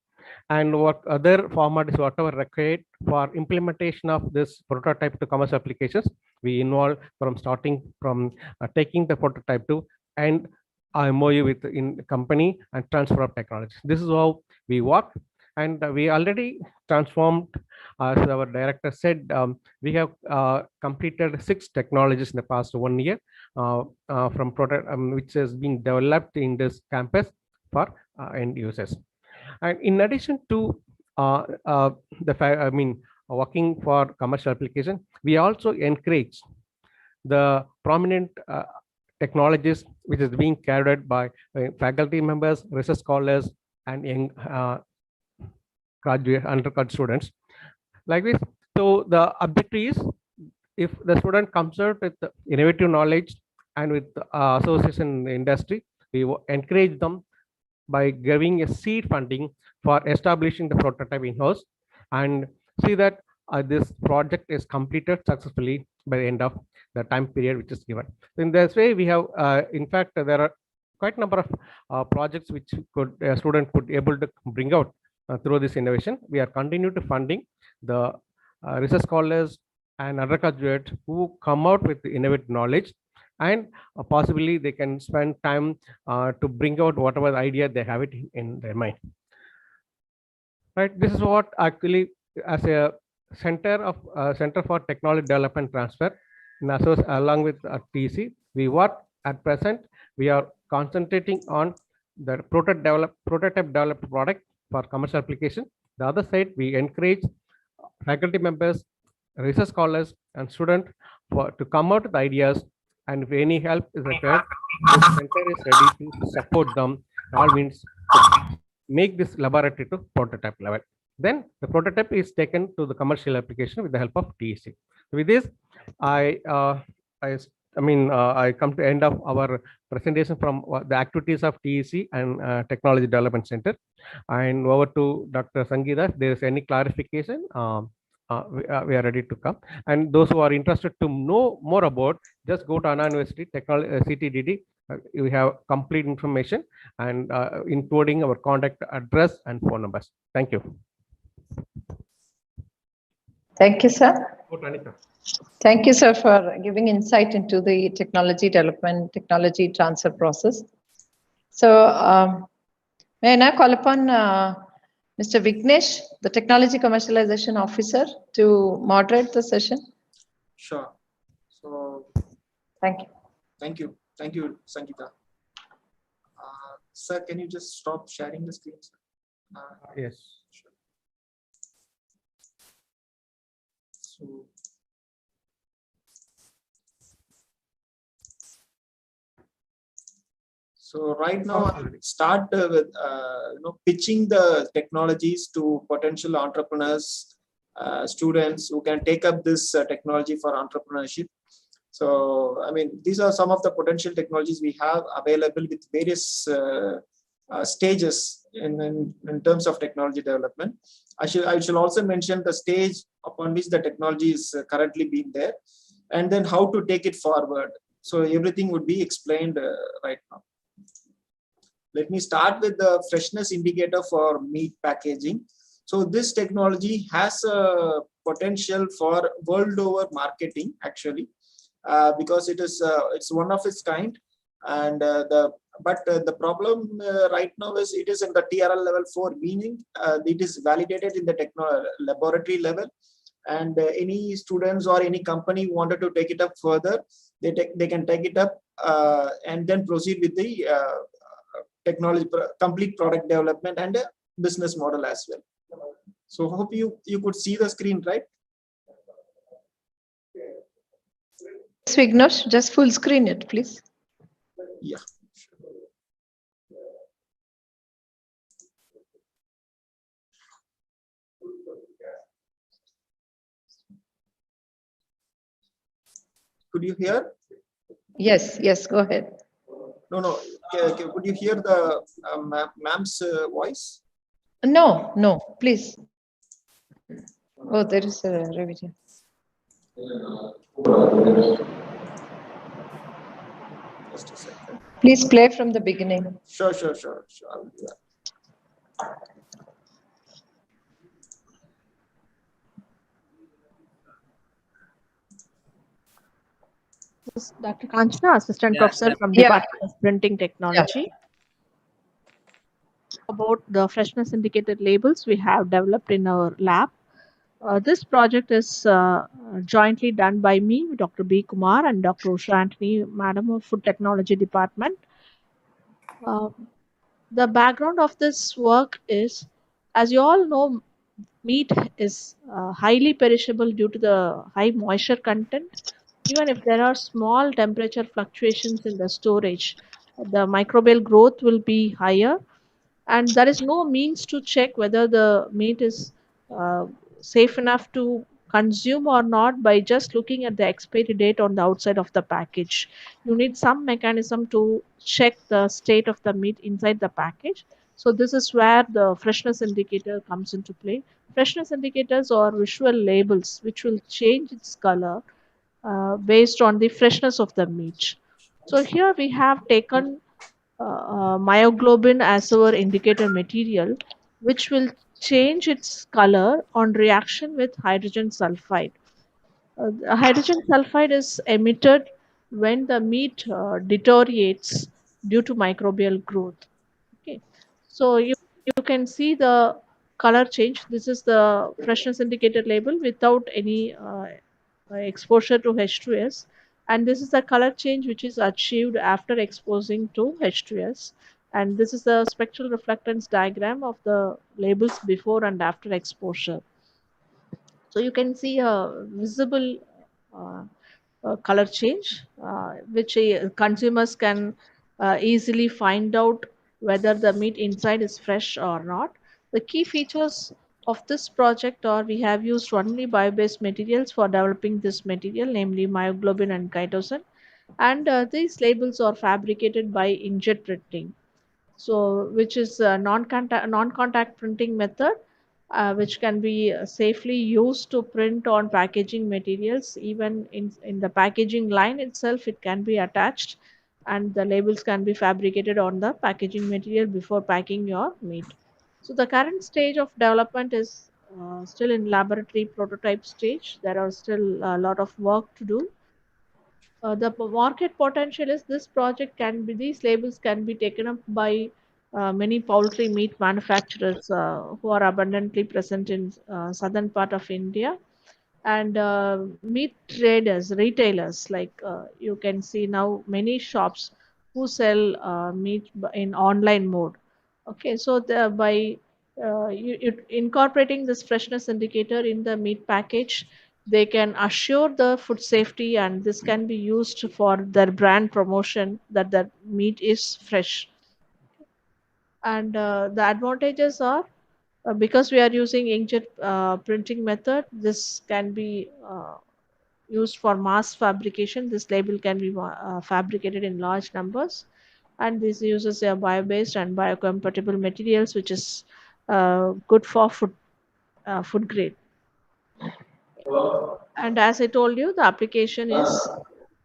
and what other formats, whatever required for implementation of this prototype to commercial applications. We involve from starting from taking the prototype to and MOU with in company and transfer of technology. This is how we work, and we already transformed, as our director said, we have completed 6 technologies in the past 1 year from product which has been developed in this campus for end users. And in addition to working for commercial application, we also encourage the prominent technologies which is being carried out by faculty members, research scholars, and young undergraduate students like this. So the objective is, if the student comes out with innovative knowledge and with association in the industry, we encourage them by giving a seed funding for establishing the prototype in-house, and see that this project is completed successfully by the end of the time period which is given. In this way, we have, in fact, there are quite a number of projects which a student could able to bring out through this innovation. We are continue to funding the research scholars and undergraduates who come out with innovative knowledge, and possibly they can spend time to bring out whatever the idea they have it in their mind. Right. This is what actually, as a Center for Technology Development Transfer, along with TC, we work at present. We are concentrating on the prototype developed product for commercial application. The other side, we encourage faculty members, research scholars, and students to come out with ideas. And if any help is required, the center is ready to support them. All means to make this laboratory to prototype level. Then the prototype is taken to the commercial application with the help of TEC. With this, I come to end of our presentation from the activities of TEC and Technology Development Center, and over to Dr. Sangeeta. If there is any clarification, we are ready to come. And those who are interested to know more about, just go to Anna University Technology CTDD. We have complete information and including our contact address and phone numbers. Thank you. Thank you, sir. Go to Anika. Thank you, sir, for giving insight into the technology development, technology transfer process. So, may I now call upon Mr. Vignesh, the Technology Commercialization Officer, to moderate the session? Sure. So, thank you. Thank you. Thank you, Sangeeta. Sir, can you just stop sharing the screen? Yes. Sure. So, right now, I'll start with pitching the technologies to potential entrepreneurs, students who can take up this technology for entrepreneurship. So, I mean, these are some of the potential technologies we have available with various stages in terms of technology development. I should also mention the stage upon which the technology is currently being there, and then how to take it forward. So everything would be explained right now. Let me start with the freshness indicator for meat packaging. So this technology has a potential for world over marketing, actually, because it's one of its kind, and the problem right now is it is in the TRL level 4, meaning it is validated in the laboratory level, and any students or any company wanted to take it up further, they can take it up and then proceed with the technology complete product development and a business model as well. So hope you could see the screen, right? Yes, Vignesh, just full screen it, please. Yeah. Could you hear? Yes, go ahead. No. Could you hear the ma'am's voice? No, please. Oh, there is a revision. Just a second. Please play from the beginning. Sure. I'll do that. This is Dr. Kanchana, Assistant Professor from Department of Printing Technology. About the freshness indicator labels we have developed in our lab. This project is jointly done by me, Dr. B. Kumar, and Dr. Usha Anthony, Madam of Food Technology Department. The background of this work is, as you all know, meat is highly perishable due to the high moisture content. Even if there are small temperature fluctuations in the storage, the microbial growth will be higher, and there is no means to check whether the meat is safe enough to consume or not by just looking at the expiry date on the outside of the package. You need some mechanism to check the state of the meat inside the package. So this is where the freshness indicator comes into play. Freshness indicators are visual labels which will change its color based on the freshness of the meat. So here we have taken myoglobin as our indicator material, which will change its color on reaction with hydrogen sulfide. Hydrogen sulfide is emitted when the meat deteriorates due to microbial growth. Okay, so you can see the color change. This is the freshness indicator label without any exposure to H2S, and this is the color change which is achieved after exposing to H2S, and this is the spectral reflectance diagram of the labels before and after exposure. So you can see a visible color change, which consumers can easily find out whether the meat inside is fresh or not. The key features of this project are we have used only bio-based materials for developing this material, namely myoglobin and chitosan, and these labels are fabricated by inkjet printing, so which is a non-contact printing method, which can be safely used to print on packaging materials. Even in the packaging line itself, it can be attached, and the labels can be fabricated on the packaging material before packing your meat. So the current stage of development is still in laboratory prototype stage. There are still a lot of work to do. The market potential is this project can be, these labels can be taken up by many poultry meat manufacturers who are abundantly present in southern part of India, and meat traders, retailers, like you can see now many shops who sell meat in online mode. Okay, so by incorporating this freshness indicator in the meat package, they can assure the food safety, and this can be used for their brand promotion that the meat is fresh. And the advantages are, because we are using inkjet printing method, this can be used for mass fabrication. This label can be fabricated in large numbers, and this uses a bio-based and biocompatible materials, which is good for food grade. And as I told you, the application is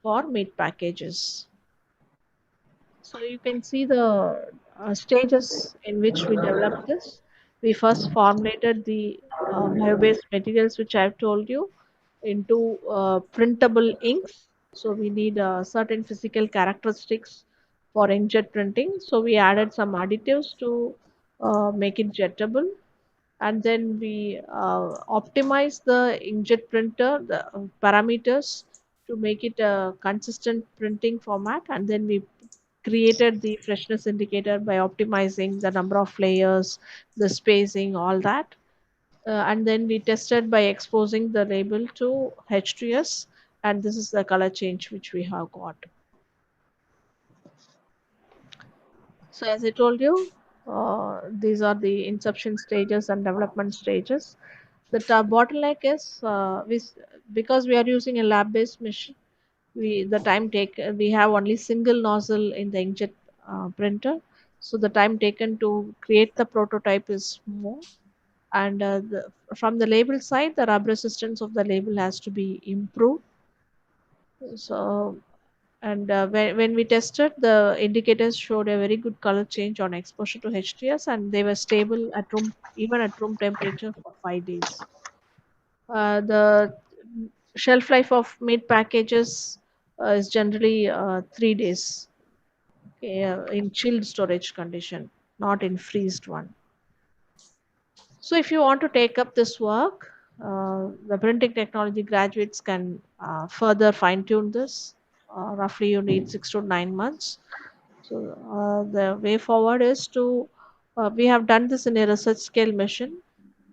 for meat packages. So you can see the stages in which we developed this. We first formulated the bio-based materials, which I've told you, into printable inks. So we need certain physical characteristics for inkjet printing. So we added some additives to make it jettable, and then we optimize the inkjet printer, the parameters, to make it a consistent printing format, and then we created the freshness indicator by optimizing the number of layers, the spacing, all that. And then we tested by exposing the label to H2S, and this is the color change which we have got. So as I told you, these are the inception stages and development stages. The bottleneck is because we are using a lab-based machine. We have only single nozzle in the inkjet printer, so the time taken to create the prototype is more. And from the label side, the rub resistance of the label has to be improved. So, and when we tested, the indicators showed a very good color change on exposure to HTS, and they were stable at even at room temperature for 5 days. The shelf life of meat packages is generally 3 days, okay, in chilled storage condition, not in freezed one. So if you want to take up this work, the printing technology graduates can further fine tune this. Roughly you need 6 to 9 months. So the way forward is to, we have done this in a research scale machine.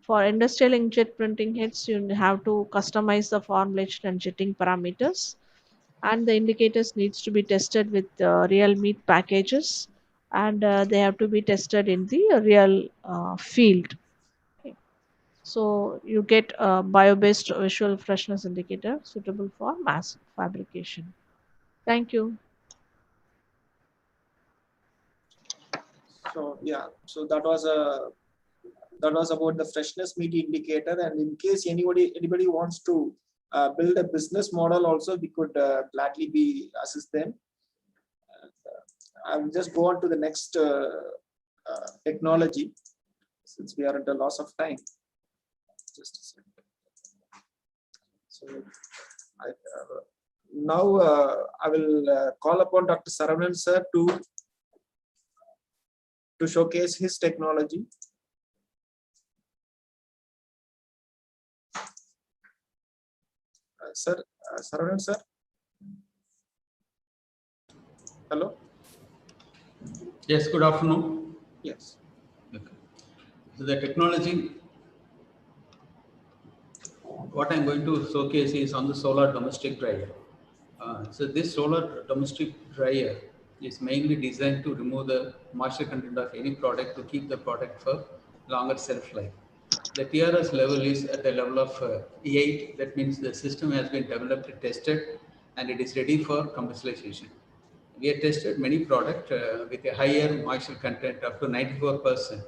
For industrial inkjet printing heads, you have to customize the formulation and jetting parameters, and the indicators needs to be tested with real meat packages, and they have to be tested in the real field. Okay. So you get a bio-based visual freshness indicator suitable for mass fabrication. Thank you. So yeah, so that was about the freshness meat indicator. And in case anybody wants to build a business model also, we could gladly assist them. I'll just go on to the next technology, since we are at a loss of time. Just a second. So now I will call upon Dr. Saravanan sir to showcase his technology. Sir, Saravanan sir. Hello. Yes, good afternoon. Yes. Okay. So the technology, what I'm going to showcase is on the solar domestic dryer. So this solar domestic dryer is mainly designed to remove the moisture content of any product to keep the product for longer shelf life. The TRS level is at the level of 8. That means the system has been developed, tested, and it is ready for commercialization. We have tested many products with a higher moisture content up to 94%,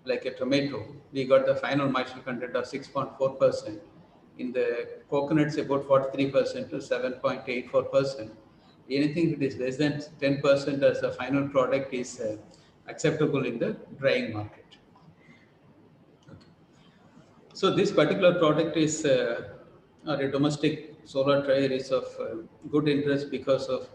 like a tomato, we got the final moisture content of 6.4%. In the coconuts, about 43% to 7.84%. Anything that is less than 10% as a final product is acceptable in the drying market. Okay. So this particular product is a domestic solar dryer is of good interest because of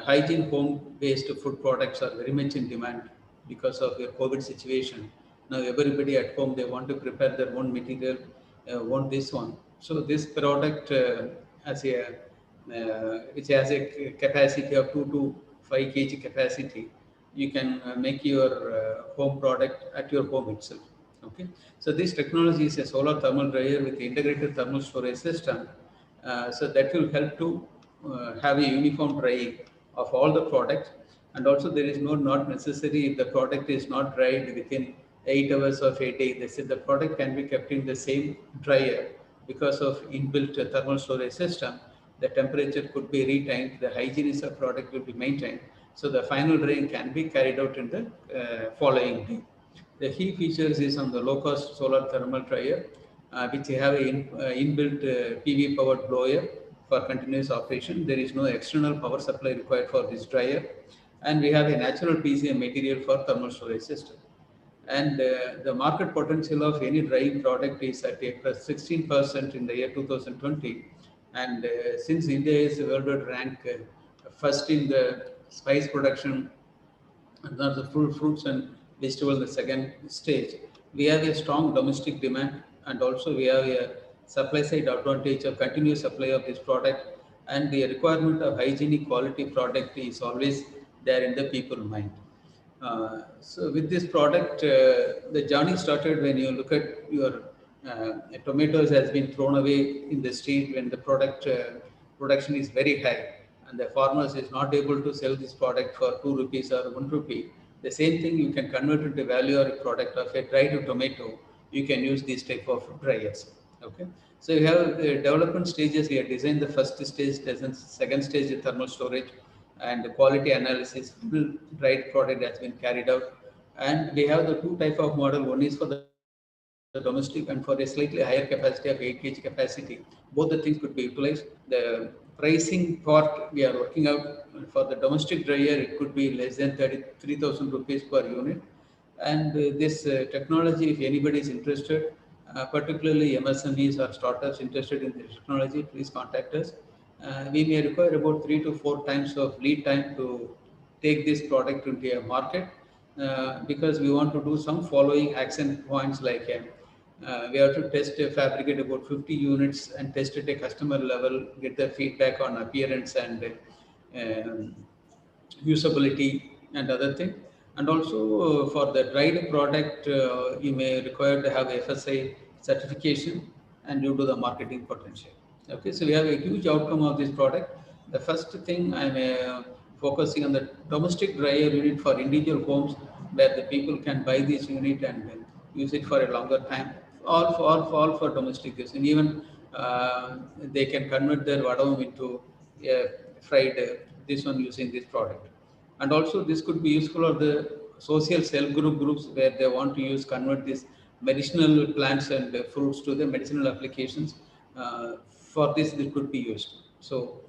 hygiene home-based food products are very much in demand because of the COVID situation. Now everybody at home, they want to prepare their own material, want this one. So this product has a which has a capacity of 2 to 5 kg capacity. You can make your home product at your home itself. Okay, so this technology is a solar thermal dryer with integrated thermal storage system. So that will help to have a uniform drying of all the products, and also there is not necessary if the product is not dried within 8 hours of a day. They said the product can be kept in the same dryer because of inbuilt thermal storage system. The temperature could be retained, the hygiene of product will be maintained, so the final drying can be carried out in the following day. The key features is on the low-cost solar thermal dryer, which have an inbuilt PV powered blower for continuous operation. There is no external power supply required for this dryer, and we have a natural PCM material for thermal storage system. And the market potential of any drying product is at a plus 16% in the year 2020. And since India is worldwide ranked first in the spice production, and the fruits and vegetables, the second stage, we have a strong domestic demand, and also we have a supply side advantage of continuous supply of this product, and the requirement of hygienic quality product is always there in the people's mind. So with this product, the journey started when you look at your tomatoes has been thrown away in the street when the product production is very high, and the farmers is not able to sell this product for 2 rupees or 1 rupee. The same thing you can convert into value or a product of a dried tomato. You can use these type of dryers. Okay, so you have the development stages. We have designed the first stage, second stage is thermal storage, and the quality analysis. Full dried product has been carried out, and we have the two type of model. One is for the domestic and for a slightly higher capacity of 8 kg capacity. Both the things could be utilized. The pricing part we are working out for the domestic dryer, it could be less than 33,000 rupees per unit. And this technology, if anybody is interested, particularly MSMEs or startups interested in this technology, please contact us. We may require about 3 to 4 times of lead time to take this product into a market, because we want to do some following action points like we have to test, fabricate about 50 units and test at a customer level, get the feedback on appearance and usability and other thing. And also for the dried product, you may require to have FSI certification, and due to the marketing potential. Okay, so we have a huge outcome of this product. The first thing I'm focusing on the domestic dryer unit for individual homes, where the people can buy this unit and use it for a longer time, all for domestic use, and even they can convert their vadam into fried this one using this product. And also this could be useful for the social self-group groups where they want to convert these medicinal plants and fruits to the medicinal applications. For this could be used. So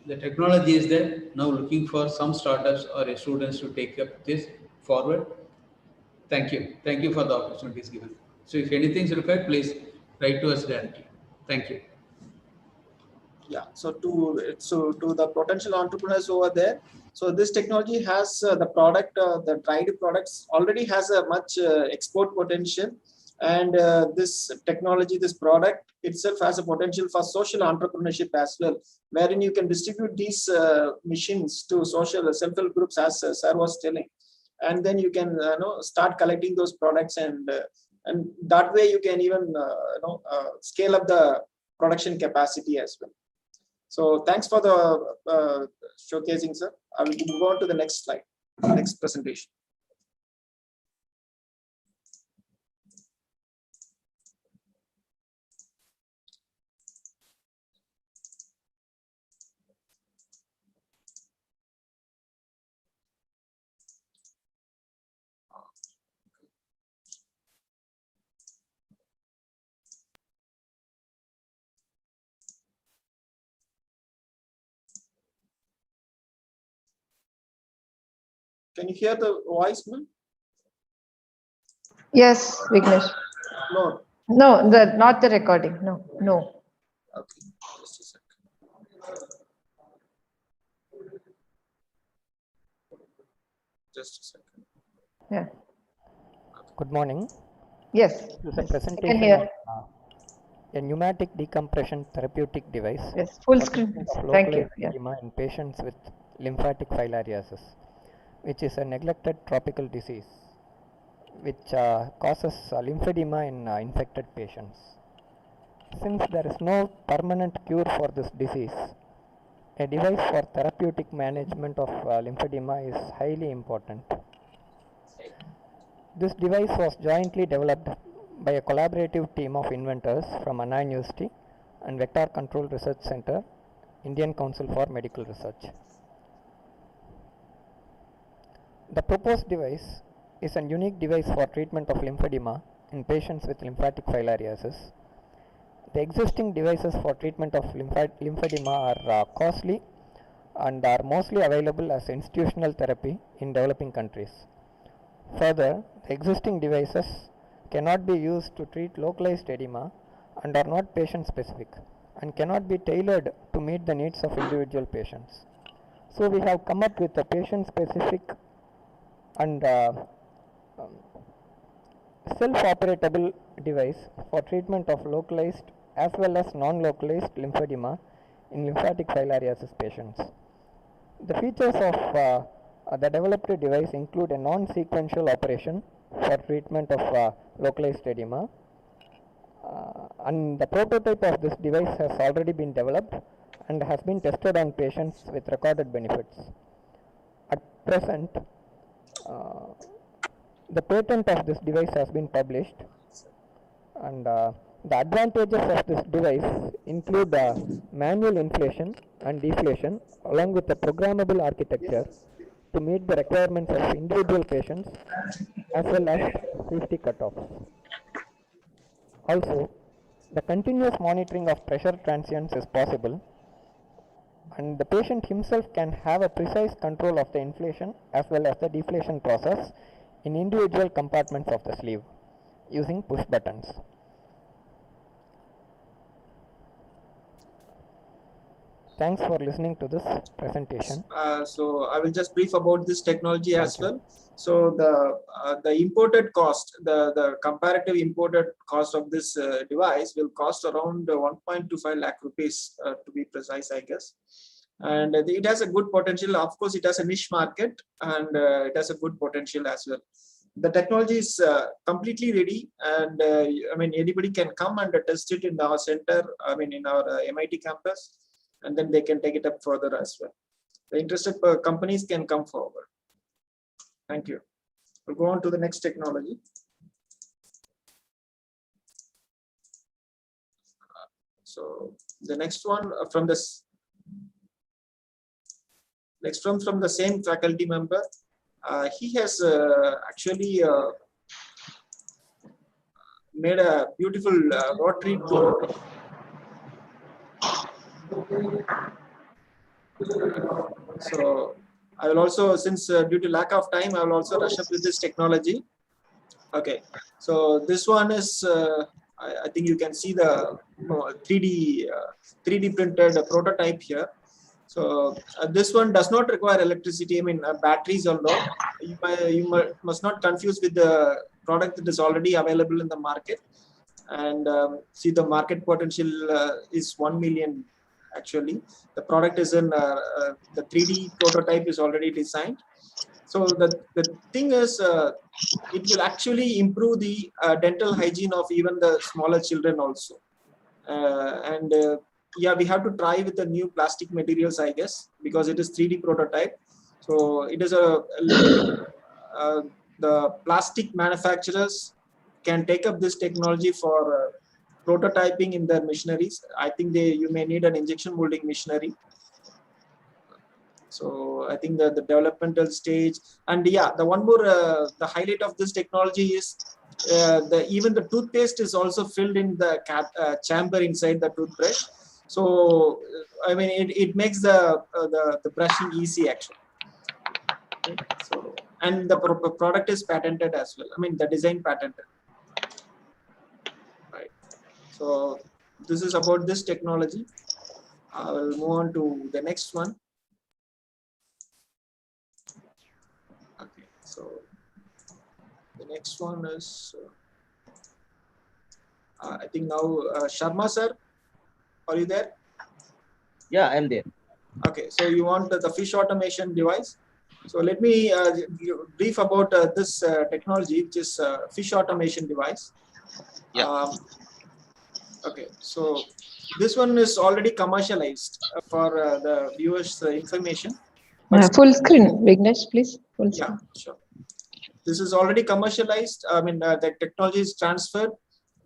the technology is there. Now looking for some startups or students to take up this forward. Thank you. Thank you for the opportunities given. So if anything is required, please write to us directly. Thank you. Yeah, so to the potential entrepreneurs over there, so this technology has the product, the dried products already has a much export potential, and this technology, this product itself has a potential for social entrepreneurship as well, wherein you can distribute these machines to social self-help groups, as Sir was telling, and then you can start collecting those products, and that way you can even scale up the production capacity as well. So thanks for the showcasing, sir. I will move on to the next slide, next presentation. Can you hear the voice, man? Yes, Vignesh. No. No, not the recording. No, no. Okay, just a second. Just a second. Yeah. Good morning. Yes. This is a Yes. presentation I can hear. on a pneumatic decompression therapeutic device. Yes, full for screen. treatment of Thank you. localized Yeah. edema in patients with lymphatic filariasis, which is a neglected tropical disease which causes lymphedema in infected patients. Since there is no permanent cure for this disease, a device for therapeutic management of lymphedema is highly important. This device was jointly developed by a collaborative team of inventors from Anna University and Vector Control Research Center, Indian Council for Medical Research. The proposed device is a unique device for treatment of lymphedema in patients with lymphatic filariasis. The existing devices for treatment of lymphedema are costly and are mostly available as institutional therapy in developing countries. Further, the existing devices cannot be used to treat localized edema and are not patient specific and cannot be tailored to meet the needs of individual patients. So we have come up with a patient specific and self-operatable device for treatment of localized as well as non-localized lymphedema in lymphatic filariasis patients. The features of the developed device include a non-sequential operation for treatment of localized edema, and the prototype of this device has already been developed and has been tested on patients with recorded benefits. At present, the patent of this device has been published, and the advantages of this device include manual inflation and deflation along with a programmable architecture to meet the requirements of individual patients as well as safety cutoffs. Also, the continuous monitoring of pressure transients is possible, and the patient himself can have a precise control of the inflation as well as the deflation process in individual compartments of the sleeve using push buttons. Thanks for listening to this presentation. So I will just brief about this technology as well. So the imported cost, the comparative imported cost of this device will cost around 1.25 lakh rupees to be precise, I guess. And it has a good potential. Of course, it has a niche market and it has a good potential as well. The technology is completely ready, and I mean, anybody can come and test it in our center, I mean, in our MIT campus, and then they can take it up further as well. The interested companies can come forward. Thank you. We'll go on to the next technology. So the next one from this, next one from the same faculty member. He has actually made a beautiful rotary tool. So I will also, since due to lack of time, I will also rush up with this technology. Okay, so this one is, I think you can see the 3D printed prototype here. So this one does not require electricity, I mean batteries or no. You must not confuse with the product that is already available in the market. And see, the market potential is 1 million actually. The product is in, the 3D prototype is already designed. So the thing is, it will actually improve the dental hygiene of even the smaller children also. Yeah, we have to try with the new plastic materials, I guess, because it is 3D prototype. So it is the plastic manufacturers can take up this technology for prototyping in their machineries. I think you may need an injection molding machinery. So I think the developmental stage, and yeah, the one more the highlight of this technology is even the toothpaste is also filled in the chamber inside the toothbrush. So I mean, it makes the brushing easy actually. Okay. So and the product is patented as well. I mean, the design patented. Right. So this is about this technology. I will move on to the next one. Okay. So the next one is, I think now, Sharma sir, are you there? Yeah, I'm there. Okay, so you want the fish automation device. So let me brief about this technology, which is fish automation device. Yeah. Okay, so this one is already commercialized for the viewers' information. Full screen, Vignesh, please. Full screen. Yeah, sure. This is already commercialized. I mean, the technology is transferred,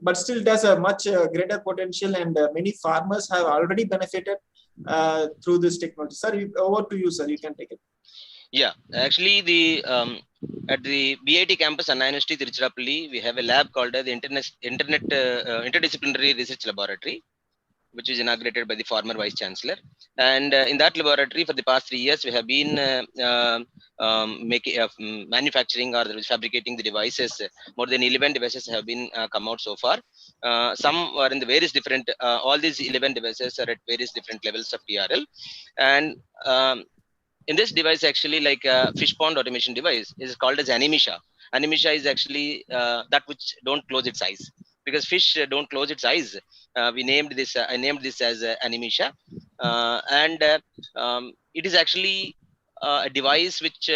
but still it has a much greater potential, and many farmers have already benefited through this technology. Sir, over to you, sir. You can take it. Yeah, actually, the at the BIT campus, Anna University, Tiruchirappalli, we have a lab called the Interdisciplinary Research Laboratory, which is inaugurated by the former Vice Chancellor. And in that laboratory, for the past 3 years, we have been manufacturing or fabricating the devices. More than 11 devices have been come out so far. Some are in the various different, all these 11 devices are at various different levels of TRL. And in this device, actually, like a fish pond automation device, is called as Animisha. Animisha is actually that which don't close its eyes, because fish don't close its eyes. We named this. I named this as Animisha, and it is actually a device which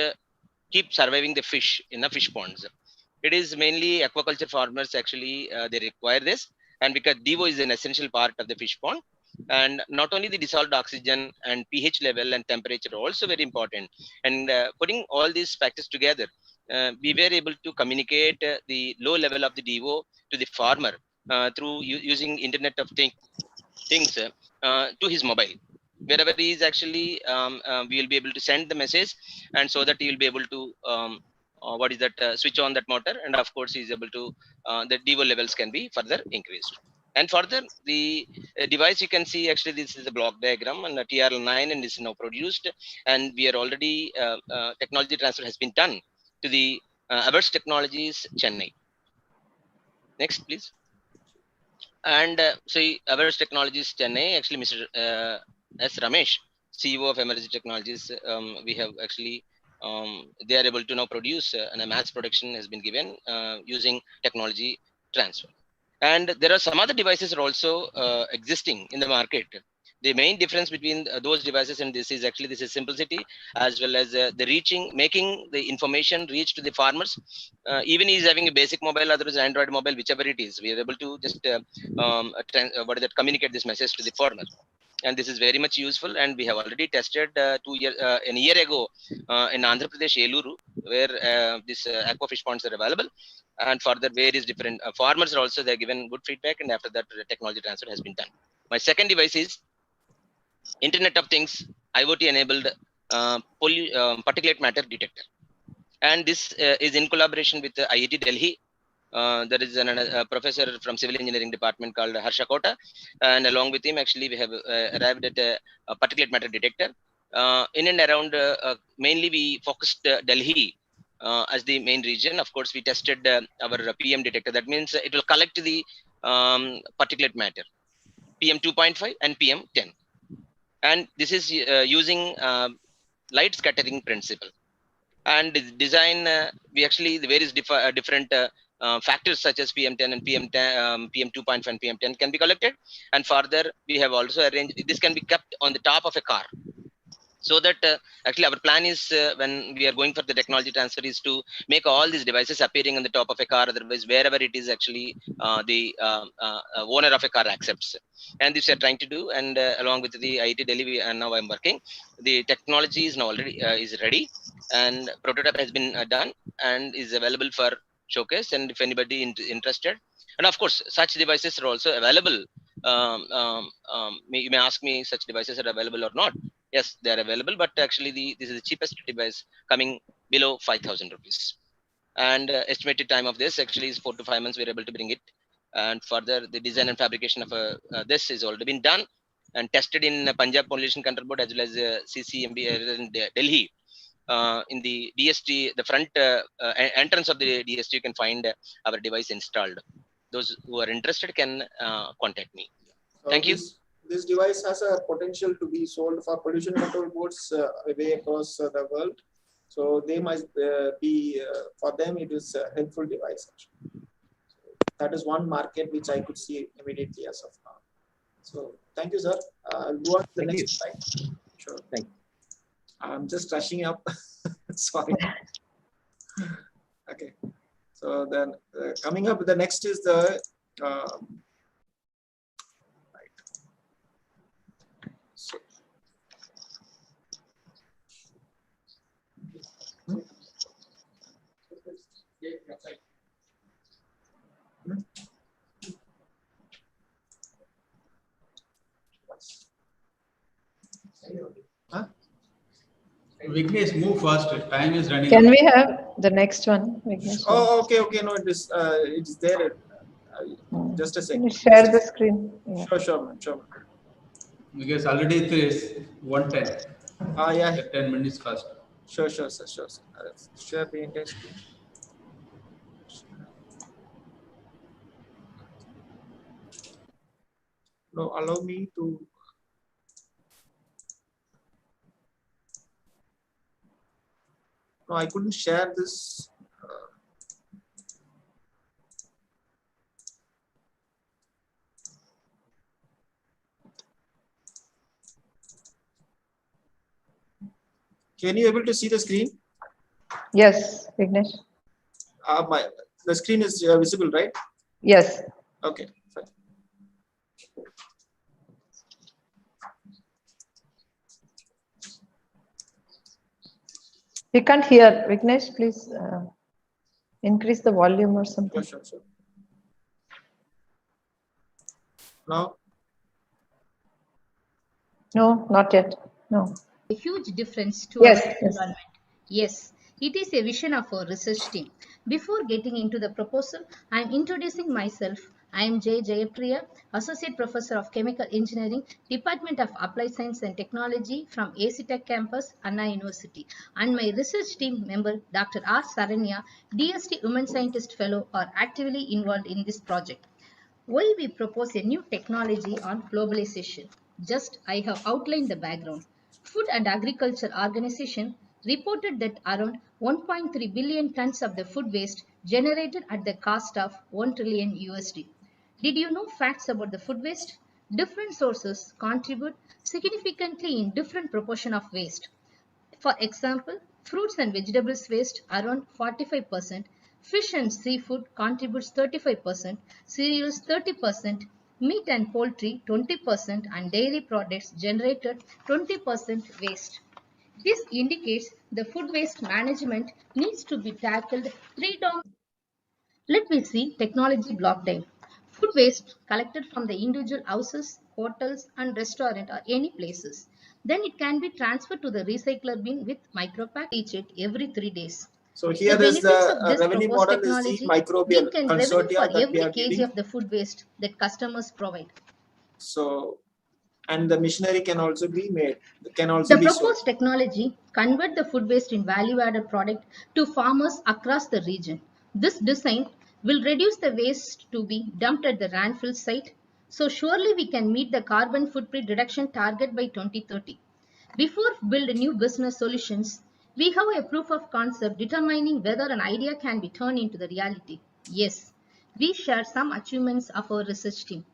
keeps surviving the fish in the fish ponds. It is mainly aquaculture farmers actually they require this, and because DEVO is an essential part of the fish pond. And not only the dissolved oxygen and pH level and temperature are also very important. And putting all these factors together, we were able to communicate the low level of the DEVO to the farmer through using Internet of Things to his mobile. Wherever he is actually, we will be able to send the message, and so that he will be able to switch on that motor, and of course he is able to the DEVO levels can be further increased. And further, the device, you can see actually this is a block diagram, and a TRL9, and is now produced, and we are already technology transfer has been done to the Avers Technologies, Chennai. Next, please. And Avers Technologies, Chennai, actually Mr. S. Ramesh, CEO of Emerging Technologies, we have actually they are able to now produce and a mass production has been given using technology transfer. And there are some other devices are also existing in the market. The main difference between those devices and this is actually this is simplicity, as well as the making the information reach to the farmers. Even he is having a basic mobile, otherwise Android mobile, whichever it is, we are able to just communicate this message to the farmer. And this is very much useful, and we have already tested a year ago in Andhra Pradesh, Eluru, where these aquafish ponds are available, and further various different farmers are also, they're given good feedback, and after that technology transfer has been done. My second device is Internet of Things IoT enabled particulate matter detector, and this is in collaboration with IIT Delhi. There is a professor from civil engineering department called Harsha Kota, and along with him actually we have arrived at a particulate matter detector. In and around mainly we focused Delhi as the main region. Of course, we tested our PM detector. That means it will collect the particulate matter, PM 2.5 and PM 10. And this is using light scattering principle. And design, we actually, the various different factors such as PM10 and PM 2.5 and PM10 can be collected. And further, we have also arranged, this can be kept on the top of a car. So that actually our plan is when we are going for the technology transfer is to make all these devices appearing on the top of a car, otherwise wherever it is actually the owner of a car accepts. And this we are trying to do, and along with the IIT Delhi, and now I'm working. The technology is now already is ready, and prototype has been done and is available for showcase, and if anybody interested. And of course, such devices are also available. You may ask me, such devices are available or not? Yes, they are available, but actually this is the cheapest device, coming below 5,000 rupees. And estimated time of this actually is 4 to 5 months. We're able to bring it. And further, the design and fabrication of this is already been done and tested in Punjab Pollution Control Board as well as CCMB in Delhi. in the DST, the front entrance of the DST, you can find our device installed. Those who are interested can contact me. So Thank you. This device has a potential to be sold for pollution control boards way across the world. So they must be, for them, it is a helpful device. Actually. So that is one market which I could see immediately as of now. So thank you, sir. I'll go on to the next slide. Sure. Thank you. I'm just rushing up. Sorry. Okay. So then coming up, the next is the Vignesh, move faster. Time is running. Can we have the next one, Vignesh? Oh, okay, okay. No, it's there. Just a second. Can you share the screen? Yeah. Sure. Because already it is 1:10. Yeah. 10 minutes fast. Sure, sir. Share the entire screen. No, allow me to. No, I couldn't share this. Can you able to see the screen? Yes, Vignesh. The screen is visible, right? Yes. Okay, fine. We can't hear. Vignesh, please increase the volume or something. Sure. Now? No, not yet. No. A huge difference to Yes, our environment. Yes, it is a vision of our research team. Before getting into the proposal, I am introducing myself. I am J. Jayapriya, Associate Professor of Chemical Engineering, Department of Applied Science and Technology from AC Tech Campus, Anna University, and my research team member, Dr. R. Saranya, DST Women Scientist Fellow, are actively involved in this project. Why we propose a new technology on globalization? Just I have outlined the background. Food and Agriculture Organization reported that around 1.3 billion tons of the food waste generated at the cost of 1 trillion USD. Did you know facts about the food waste? Different sources contribute significantly in different proportion of waste. For example, fruits and vegetables waste around 45%, fish and seafood contributes 35%, cereals 30%, meat and poultry 20%, and dairy products generated 20% waste. This indicates the food waste management needs to be tackled predominantly. Let me see technology block time. Food waste collected from the individual houses, hotels, and restaurants or any places. Then it can be transferred to the recycler bin with micropack each every 3 days. So here the is benefits the of this revenue proposed model is the technology, microbial we can revenue consortia for that we every are kg giving. of the food waste that customers provide. So, and the machinery can also be made, can also The be sold. proposed technology convert the food waste in value-added product to farmers across the region. This design will reduce the waste to be dumped at the landfill site. So surely we can meet the carbon footprint reduction target by 2030. Before build new business solutions, we have a proof of concept determining whether an idea can be turned into the reality. Yes, we share some achievements of our research team.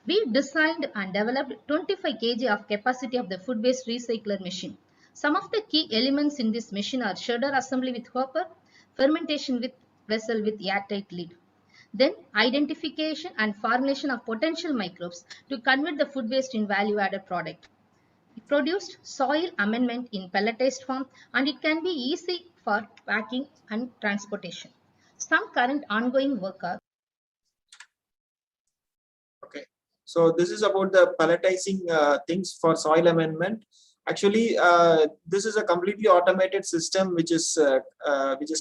We designed and developed 25 kg of capacity of the food waste recycler machine. Some of the key elements in this machine are shredder assembly with hopper, fermentation with vessel with airtight lid. Then identification and formulation of potential microbes to convert the food waste in value-added product. We produced soil amendment in pelletized form and it can be easy for packing and transportation. Some current ongoing work are. Okay, so this is about the pelletizing things for soil amendment. Actually, this is a completely automated system which is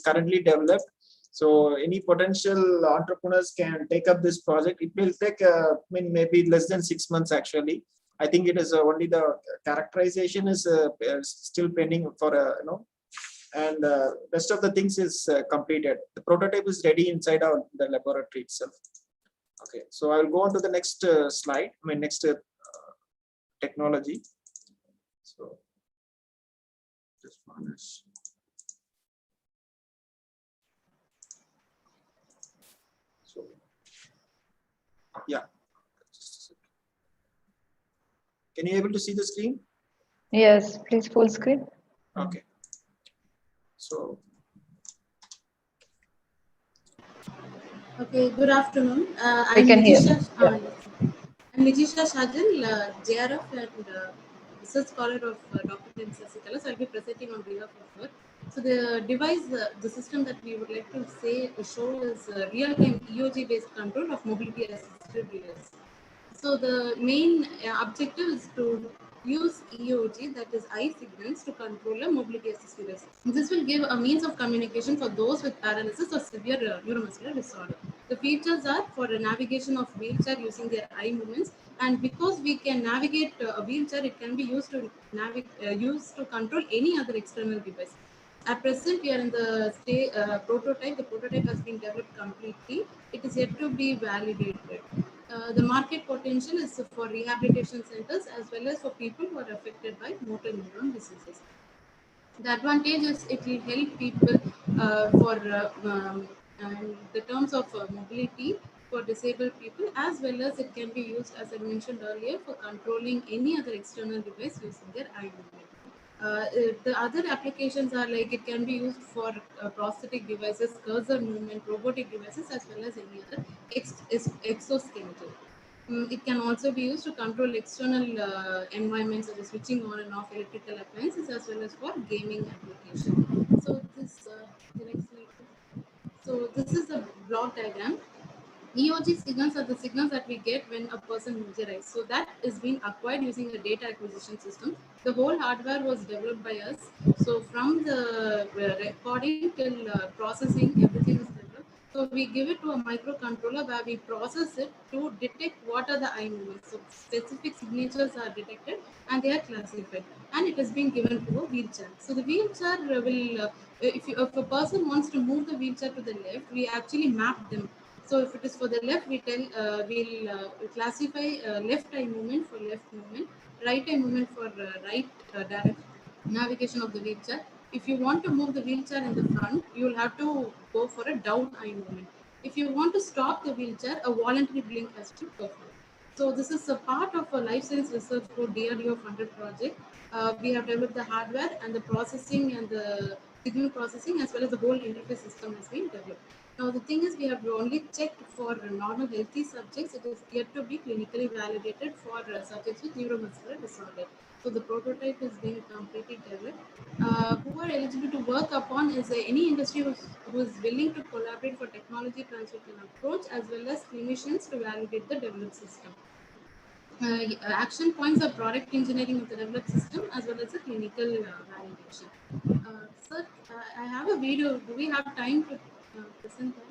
currently developed. So any potential entrepreneurs can take up this project. It will take maybe less than 6 months actually. I think it is only the characterization is still pending for and rest of the things is completed. The prototype is ready inside the laboratory itself. Okay, so I'll go on to the next slide. Next technology. So this one is. So yeah. Can you able to see the screen? Yes, please full screen. Okay. So. Okay, good afternoon. We can hear. I'm Nijisha Shajal, JRF and research scholar of Dr. M. Sasikala. So I'll be presenting on behalf of her. So the device, the system that we would like to show is real-time EOG-based control of mobility-assisted relays. So the main objective is to use EOG, that is eye signals, to control a mobility assisted relays. This will give a means of communication for those with paralysis or severe neuromuscular disorder. The features are for the navigation of wheelchair using their eye movements, and because we can navigate a wheelchair, it can be used to control any other external device. At present, we are in the prototype. The prototype has been developed completely. It is yet to be validated. The market potential is for rehabilitation centers as well as for people who are affected by motor neuron diseases. The advantage is it will help people for the terms of mobility for disabled people, as well as it can be used, as I mentioned earlier, for controlling any other external device using their eye movement. The other applications are like it can be used for prosthetic devices, cursor movement, robotic devices, as well as any other exoskeleton. It can also be used to control external environments such as switching on and off electrical appliances, as well as for gaming application. So this the next slide. So this is the block diagram. EOG signals are the signals that we get when a person moves their eyes. So that is being acquired using a data acquisition system. The whole hardware was developed by us. So from the recording till processing, everything is developed. So we give it to a microcontroller where we process it to detect what are the eye movements. So specific signatures are detected and they are classified. And it is being given to a wheelchair. So the wheelchair will, if a person wants to move the wheelchair to the left, we actually map them. So if it is for the left, we'll classify left eye movement for left movement, right eye movement for right direct navigation of the wheelchair. If you want to move the wheelchair in the front, you will have to go for a down eye movement. If you want to stop the wheelchair, a voluntary blink has to perform. So this is a part of a life science research code DRDO funded project. We have developed the hardware and the processing and the signal processing, as well as the whole interface system has been developed. Now the thing is, we have only checked for normal healthy subjects. It is yet to be clinically validated for subjects with neuromuscular disorder. So the prototype is being completely developed. Who are eligible to work upon is any industry who is willing to collaborate for technology transfer and approach, as well as clinicians to validate the developed system. Action points are product engineering of the developed system, as well as the clinical validation. Sir, I have a video. Do we have time to present that?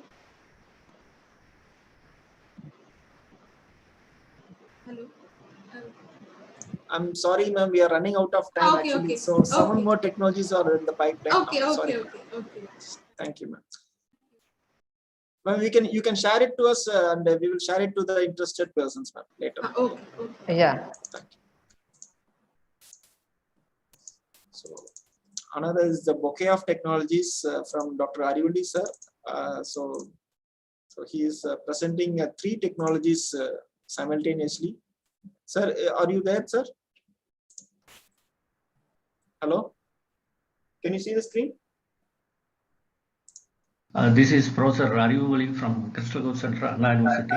Hello. I'm sorry, ma'am. We are running out of time actually. So some more technologies are in the pipeline. Okay. Thank you, ma'am. Ma'am, you can share it to us, and we will share it to the interested persons, ma'am, later. Okay. Yeah. Thank you. So another is the bouquet of technologies from Dr. Arivalli, sir. So he is presenting 3 technologies simultaneously. Sir, are you there, sir? Hello? Can you see the screen? This is Professor Arivalli from Crystal Growth Center, Anna University.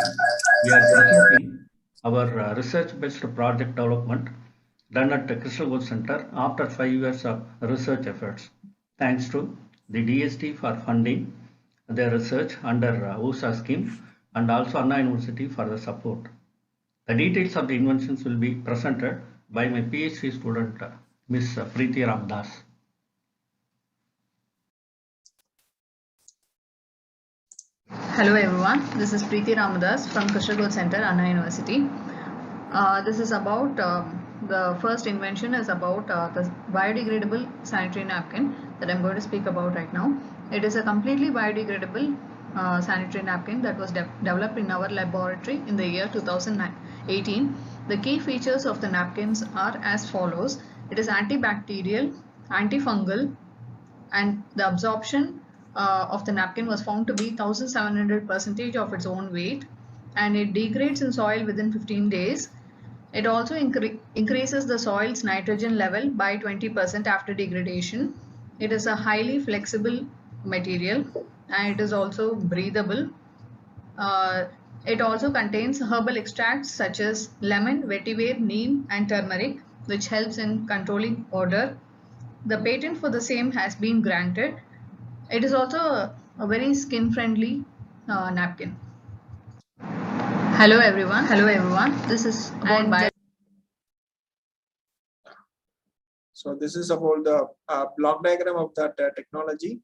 We are presenting our research-based project development done at the Crystal Growth Center after 5 years of research efforts. Thanks to the DST for funding the research under OSA scheme, and also Anna University for the support. The details of the inventions will be presented by my PhD student, Ms. Preeti Ramdas. Hello everyone, this is Preeti Ramadas from Crystal Growth Center, Anna University. This is about the first invention is about the biodegradable sanitary napkin. that I'm going to speak about right now. It is a completely biodegradable sanitary napkin that was developed in our laboratory in the year 2018. The key features of the napkins are as follows. It is antibacterial, antifungal, and the absorption of the napkin was found to be 1700% of its own weight, and it degrades in soil within 15 days. It also increases the soil's nitrogen level by 20% after degradation. It is a highly flexible material and it is also breathable. It also contains herbal extracts such as lemon, vetiver, neem, and turmeric, which helps in controlling odor. The patent for the same has been granted. It is also a very skin-friendly napkin. Hello everyone. Hello everyone. This is about bio. So this is about the block diagram of that technology.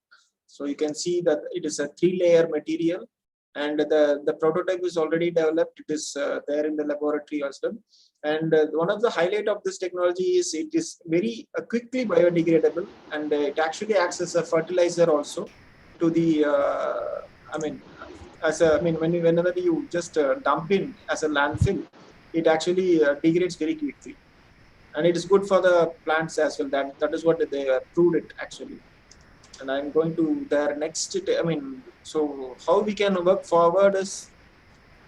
So you can see that it is a 3-layer material, and the prototype is already developed. It is there in the laboratory as well. And one of the highlight of this technology is it is very quickly biodegradable, and it actually acts as a fertilizer also to the whenever you just dump in as a landfill, it actually degrades very quickly, and it is good for the plants as well. That is what they proved it actually. And I'm going to their next. So how we can work forward is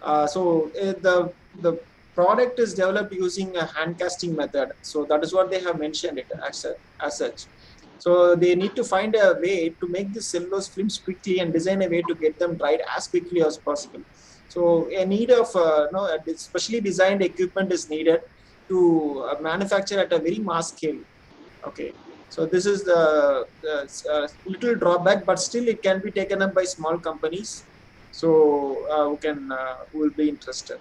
the product is developed using a hand casting method. So that is what they have mentioned it as such. So they need to find a way to make the cellulose films quickly and design a way to get them dried as quickly as possible. So a need of specially designed equipment is needed to manufacture at a very mass scale. Okay, so this is the little drawback, but still it can be taken up by small companies. So who will be interested.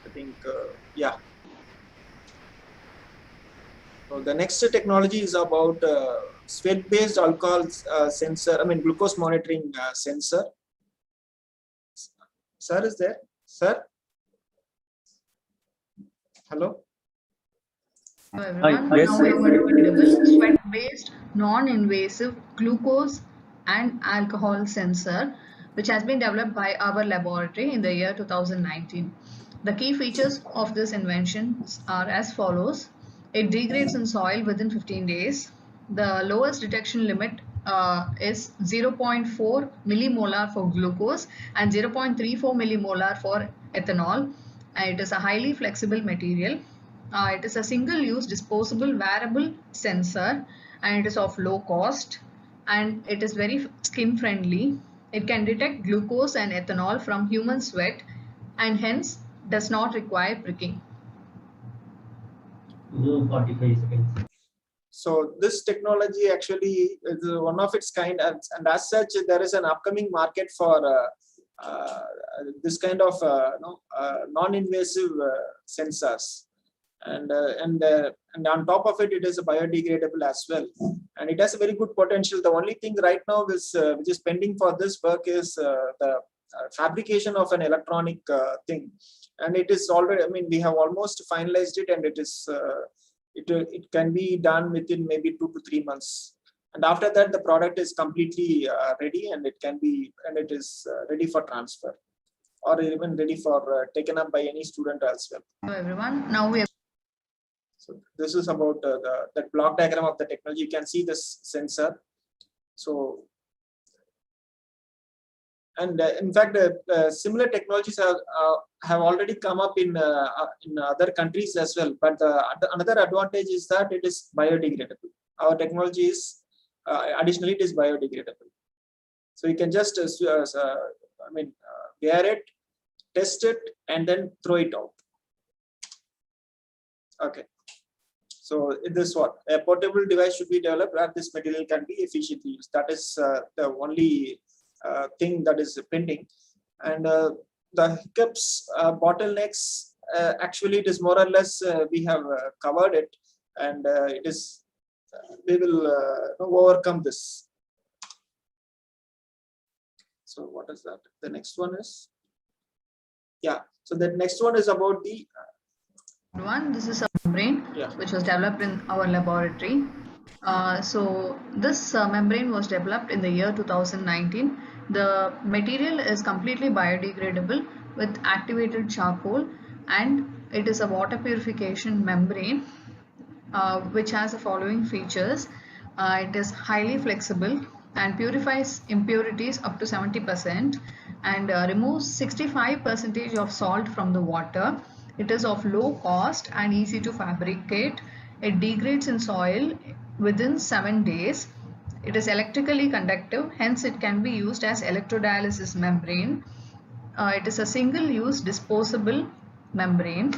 I think yeah. So the next technology is about sweat-based alcohol sensor. Glucose monitoring sensor. Sir is there? Sir? Hello? Hello everyone. Yes. Now we are going to develop sweat-based, non-invasive glucose and alcohol sensor, which has been developed by our laboratory in the year 2019. The key features of this invention are as follows. It degrades in soil within 15 days. The lowest detection limit is 0.4 millimolar for glucose and 0.34 millimolar for ethanol. And it is a highly flexible material. It is a single-use disposable wearable sensor, and it is of low cost, and it is very skin friendly. It can detect glucose and ethanol from human sweat and hence does not require pricking. 45 seconds. So this technology actually is one of its kind, and as such there is an upcoming market for this kind of non-invasive sensors. And on top of it, it is biodegradable as well, and it has a very good potential. The only thing right now is which is pending for this work is the fabrication of an electronic thing, and it is already. We have almost finalized it, and it is it can be done within maybe 2 to 3 months. And after that, the product is completely ready, and it is ready for transfer, or even ready for taken up by any student as well. Hello everyone. Now we are. So this is about the block diagram of the technology. You can see this sensor. So, and in fact, similar technologies have already come up in other countries as well. But another advantage is that it is biodegradable. Our technology is additionally it is biodegradable. So you can just wear it, test it, and then throw it out. Okay. So this what a portable device should be developed where this material can be efficiently used. That is the only thing that is pending. And the hiccups, bottlenecks, actually it is more or less we have covered it, and it is we will overcome this. So what is that? The next one is So the next one is about the this is a membrane which was developed in our laboratory. So this membrane was developed in the year 2019. The material is completely biodegradable with activated charcoal, and it is a water purification membrane which has the following features. It is highly flexible and purifies impurities up to 70% and removes 65% of salt from the water. It is of low cost and easy to fabricate. It degrades in soil within 7 days. It is electrically conductive, hence it can be used as electrodialysis membrane. It is a single-use disposable membrane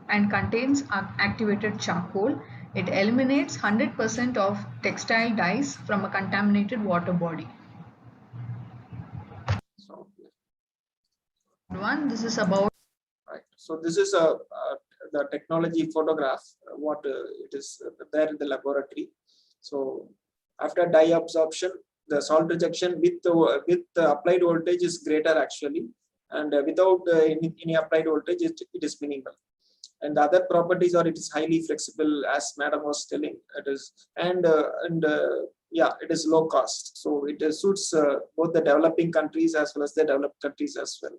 and contains activated charcoal. It eliminates 100% of textile dyes from a contaminated water body. This is about. Right. So this is the technology photograph, what it is there in the laboratory. So after dye absorption, the salt rejection with the applied voltage is greater actually, and without any applied voltage, it is minimal. And the other properties are it is highly flexible, as Madam was telling. It is yeah, it is low cost. So it suits both the developing countries as well as the developed countries as well.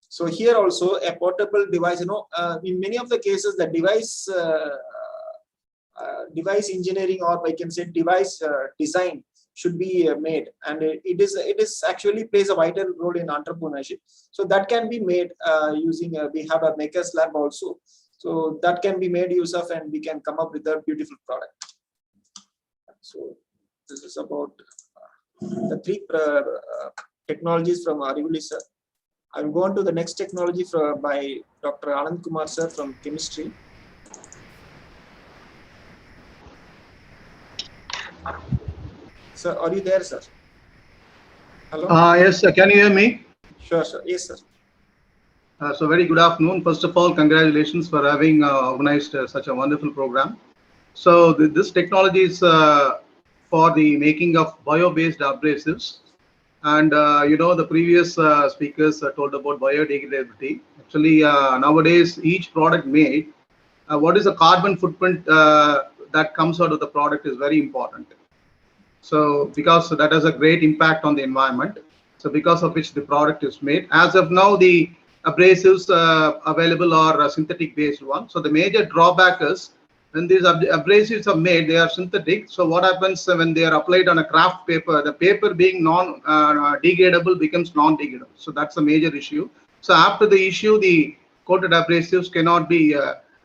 So here also a portable device, in many of the cases, the device engineering, or I can say device design should be made, and it is actually plays a vital role in entrepreneurship. So that can be made using we have a maker's lab also. So that can be made use of, and we can come up with a beautiful product. So this is about the three technologies from Arivuli sir. I will go on to the next technology by Dr. Anand Kumar sir from chemistry. Sir, are you there, sir? Hello? Yes, sir. Can you hear me? Sure, sir. Yes, sir. So very good afternoon. First of all, congratulations for having organized such a wonderful program. So this technology is for the making of bio-based abrasives. And the previous speakers told about biodegradability. Actually, nowadays, each product made, what is the carbon footprint that comes out of the product is very important. So because that has a great impact on the environment. So because of which the product is made. As of now, the abrasives available are synthetic based ones. So the major drawback is when these abrasives are made, they are synthetic. So what happens when they are applied on a craft paper, the paper being non-degradable becomes non-degradable. So that's a major issue. So after the issue, the coated abrasives cannot be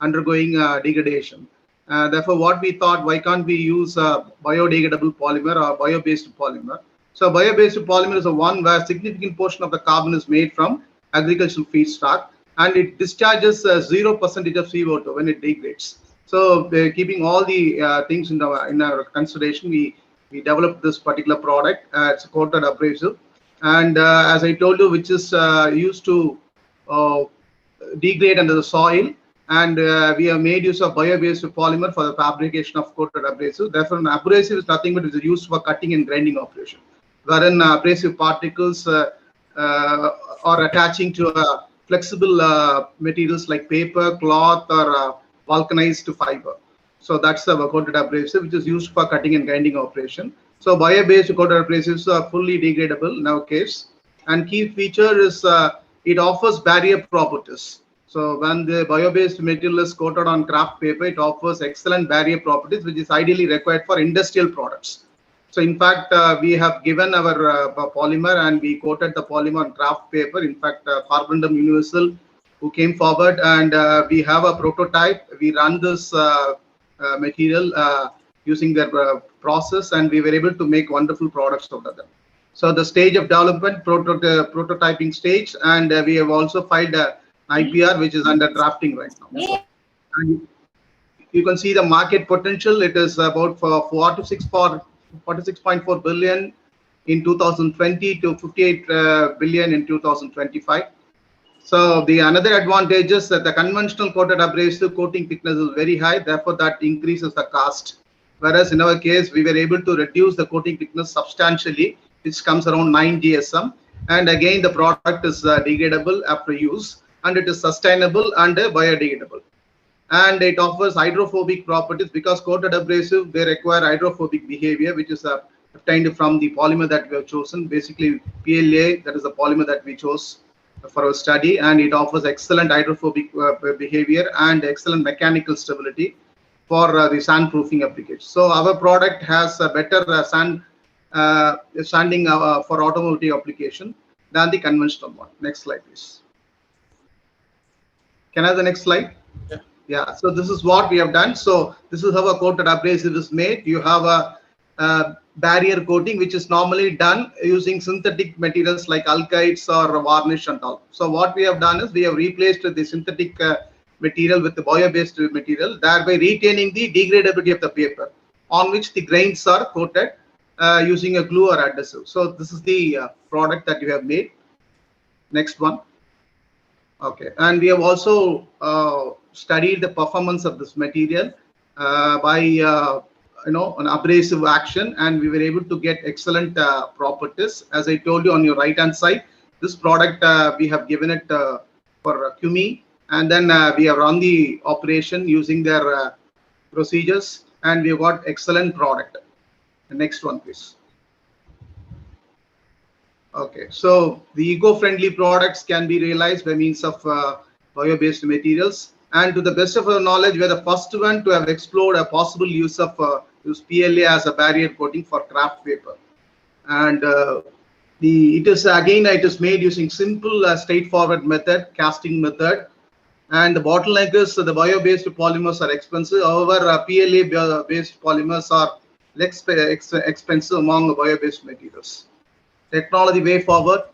undergoing degradation. Therefore, what we thought, why can't we use biodegradable polymer or bio-based polymer? So bio-based polymer is the one where a significant portion of the carbon is made from agricultural feedstock, and it discharges 0% of CO2 when it degrades. So keeping all the things in our consideration, we developed this particular product. It's a coated abrasive, and as I told you, which is used to degrade under the soil. And we have made use of bio-based polymer for the fabrication of coated abrasive. Therefore, an abrasive is nothing but it is used for cutting and grinding operation, wherein abrasive particles are attaching to flexible materials like paper, cloth, or vulcanized fiber. So that's the coated abrasive, which is used for cutting and grinding operation. So bio-based coated abrasives are fully degradable in our case. And key feature is it offers barrier properties. So when the bio-based material is coated on craft paper, it offers excellent barrier properties, which is ideally required for industrial products. So in fact, we have given our polymer and we coated the polymer on craft paper. In fact, Carbondum Universal, who came forward, and we have a prototype. We run this material using their process, and we were able to make wonderful products out of them. So the stage of development, prototyping stage, and we have also filed a IPR, which is under drafting right now. And you can see the market potential. It is about 46.4 billion in 2020 to 58 billion in 2025. So the another advantage is that the conventional coated abrasive coating thickness is very high. Therefore, that increases the cost. Whereas in our case, we were able to reduce the coating thickness substantially, which comes around 9 GSM. And again, the product is degradable after use, and it is sustainable and biodegradable. and it offers hydrophobic properties because coated abrasive, they require hydrophobic behavior, which is obtained from the polymer that we have chosen. Basically, PLA, that is the polymer that we chose for our study, and it offers excellent hydrophobic behavior and excellent mechanical stability for the sandproofing application. So our product has a better sanding for automotive application than the conventional one. Next slide, please. Can I have the next slide? Yeah, so this is what we have done. So this is how a coated abrasive is made. You have a barrier coating, which is normally done using synthetic materials like alkyds or varnish and all. So what we have done is we have replaced the synthetic material with the bio-based material, thereby retaining the degradability of the paper on which the grains are coated using a glue or adhesive. So this is the product that we have made. Next one. Okay, and we have also studied the performance of this material by an abrasive action, and we were able to get excellent properties. As I told you on your right hand side, this product we have given it for QME, and then we have run the operation using their procedures, and we have got excellent product. The next one, please. Okay, so the eco-friendly products can be realized by means of bio-based materials, and to the best of our knowledge, we are the first one to have explored a possible use of use PLA as a barrier coating for craft paper. And it is made using simple, straightforward method, casting method. And the bottleneck is the bio-based polymers are expensive. However, PLA-based polymers are less expensive among the bio-based materials. Technology way forward.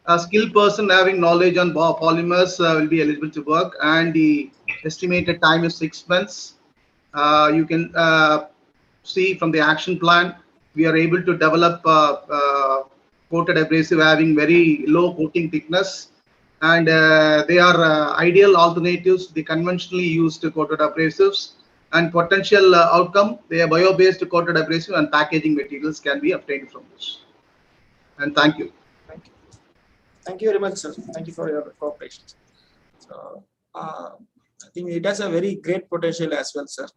A skilled person having knowledge on polymers will be eligible to work, and the estimated time is 6 months. You can see from the action plan, we are able to develop coated abrasive having very low coating thickness, and they are ideal alternatives to the conventionally used coated abrasives. And potential outcome, they are bio-based coated abrasive and packaging materials can be obtained from this. And thank you. Thank you very much, sir. Thank you for your cooperation. So, I think it has a very great potential as well, sir.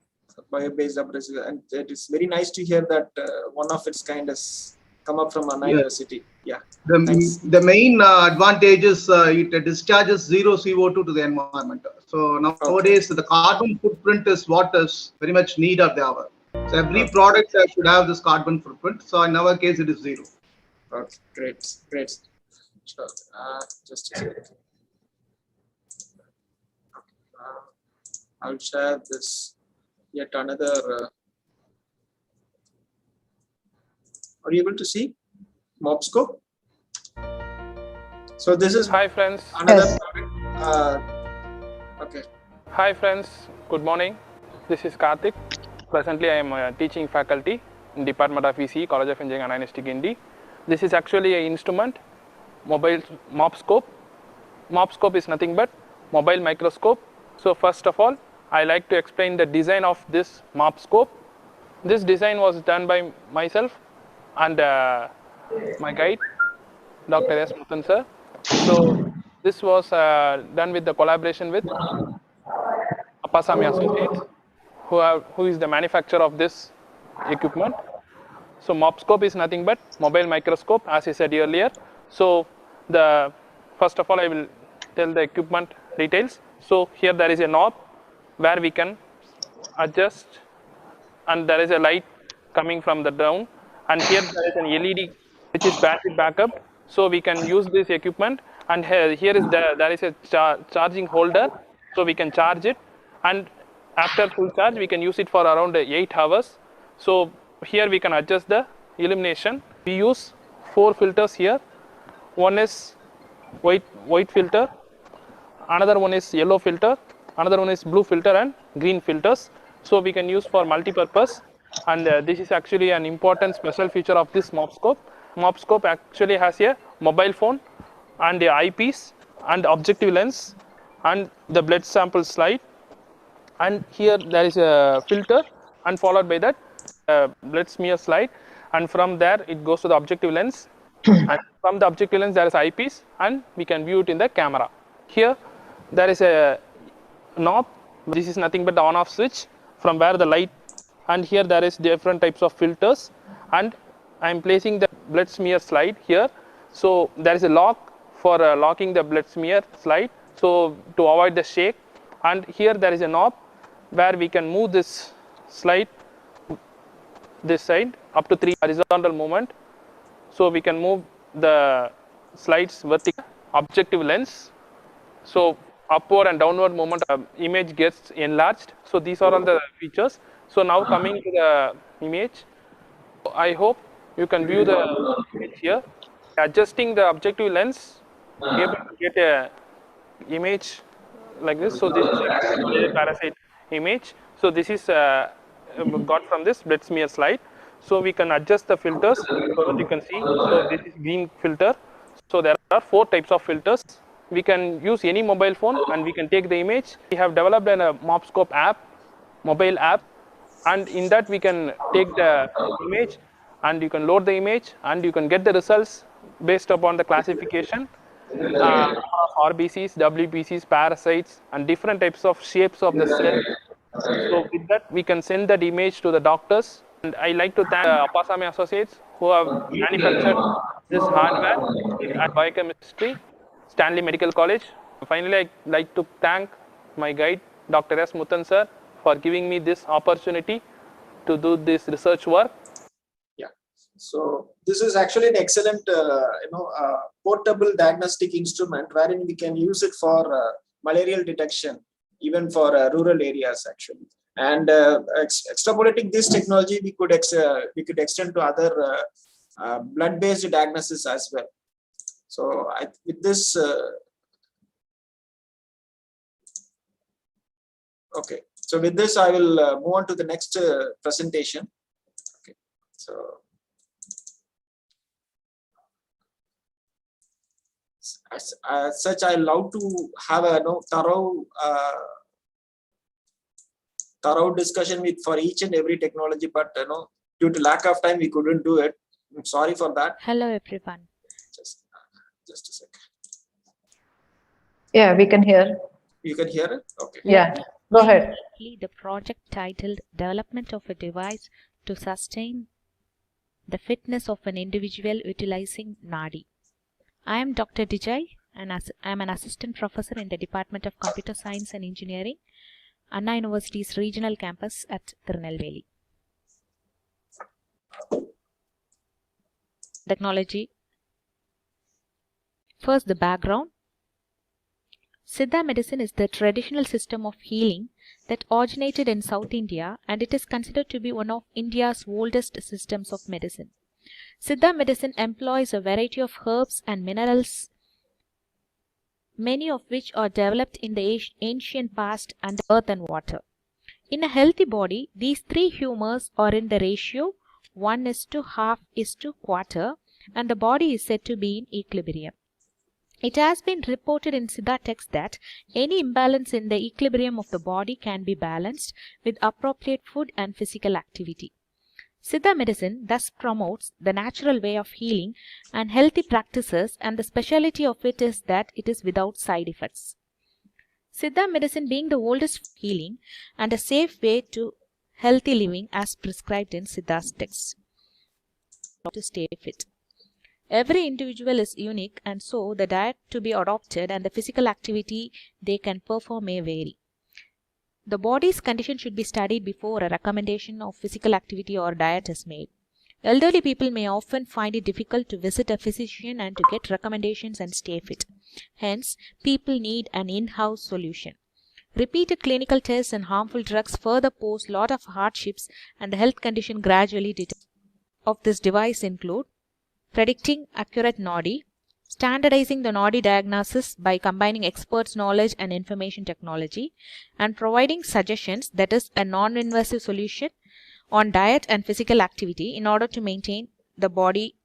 Bio-based abrasive, and it is very nice to hear that one of its kind has come up from Anna University. Yeah. The main advantage is it discharges zero CO2 to the environment. So nowadays the carbon footprint is what is very much need of the hour. So every product should have this carbon footprint. So in our case, it is zero. Okay, great. Sure. Just a second. I'll share this. Yet another. Are you able to see mob scope? So this is hi friends. Another okay. Hi friends. Good morning. This is Karthik. Presently, I am a teaching faculty in Department of ECE, College of Engineering and Analytics, India. This is actually an instrument, mobile mob scope. Mob scope is nothing but mobile microscope. So first of all, I like to explain the design of this mob scope. This design was done by myself and my guide, Dr. S. Muthan sir. So this was done with the collaboration with Appasamy Associates, who is the manufacturer of this equipment. So mob scope is nothing but mobile microscope, as I said earlier. So first of all, I will tell the equipment details. So here there is a knob where we can adjust, and there is a light coming from the down, and here there is an LED which is battery backup. So we can use this equipment, and here is there is a charging holder, so we can charge it, and after full charge we can use it for around 8 hours. So here we can adjust the illumination. We use 4 filters here. One is white filter, another one is yellow filter, another one is blue filter, and green filters. So we can use for multi-purpose, and this is actually an important special feature of this mob scope. Mob scope actually has a mobile phone and the eyepiece and objective lens and the blood sample slide, and here there is a filter and followed by that blood smear slide, and from there it goes to the objective lens and from the objective lens there is eyepiece, and we can view it in the camera. Here there is a knob. This is nothing but the on off switch from where the light, and here there is different types of filters, and I am placing the blood smear slide here. So there is a lock for locking the blood smear slide, so to avoid the shake, and here there is a knob where we can move this slide this side up to 3 horizontal movement, so we can move the slides vertical. Objective lens, so upward and downward movement, image gets enlarged. So these are all the features. So now coming to the image, I hope you can view the image here. Adjusting the objective lens, be able to get a image like this. So this is a parasite image. So this is got from this blood smear slide. So we can adjust the filters, so that you can see. So this is green filter. So there are 4 types of filters. We can use any mobile phone and we can take the image. We have developed a Mobscope app, mobile app, and in that we can take the image and you can load the image and you can get the results based upon the classification of RBCs, WBCs, parasites, and different types of shapes of the cell. So with that we can send that image to the doctors. And I like to thank Appasamy Associates who have manufactured this hardware at biochemistry, Stanley Medical College. Finally, I'd like to thank my guide, Dr. S. Muthan sir, for giving me this opportunity to do this research work. Yeah. So this is actually an excellent, portable diagnostic instrument wherein we can use it for malarial detection, even for rural areas actually. And extrapolating this technology, we could extend to other blood-based diagnosis as well. So with this, okay. So with this, I will move on to the next presentation. Okay. So as such, I love to have a thorough discussion for each and every technology, but due to lack of time, we couldn't do it. I'm sorry for that. Hello, everyone. Just a second. Yeah, we can hear. You can hear it? Okay. Yeah, go ahead. The project titled Development of a Device to Sustain the Fitness of an Individual Utilizing Nadi. I am Dr. Dijay, and I am an assistant professor in the Department of Computer Science and Engineering, Anna University's regional campus at Tirunelveli. Technology. First, the background. Siddha medicine is the traditional system of healing that originated in South India, and it is considered to be one of India's oldest systems of medicine. Siddha medicine employs a variety of herbs and minerals, many of which are developed in the ancient past under earth and water. In a healthy body, these 3 humors are in the ratio 1:1/2:1, and the body is said to be in equilibrium. It has been reported in Siddha texts that any imbalance in the equilibrium of the body can be balanced with appropriate food and physical activity. Siddha medicine thus promotes the natural way of healing and healthy practices, and the speciality of it is that it is without side effects. Siddha medicine being the oldest healing and a safe way to healthy living as prescribed in Siddha's texts. To stay fit. Every individual is unique, and so the diet to be adopted and the physical activity they can perform may vary. The body's condition should be studied before a recommendation of physical activity or diet is made. Elderly people may often find it difficult to visit a physician and to get recommendations and stay fit. Hence, people need an in-house solution. Repeated clinical tests and harmful drugs further pose a lot of hardships, and the health condition gradually deteriorates. Of this device include predicting accurate Nadi, standardizing the Nadi diagnosis by combining experts' knowledge and information technology, and providing suggestions, that is, a non-invasive solution on diet and physical activity in order to maintain the body,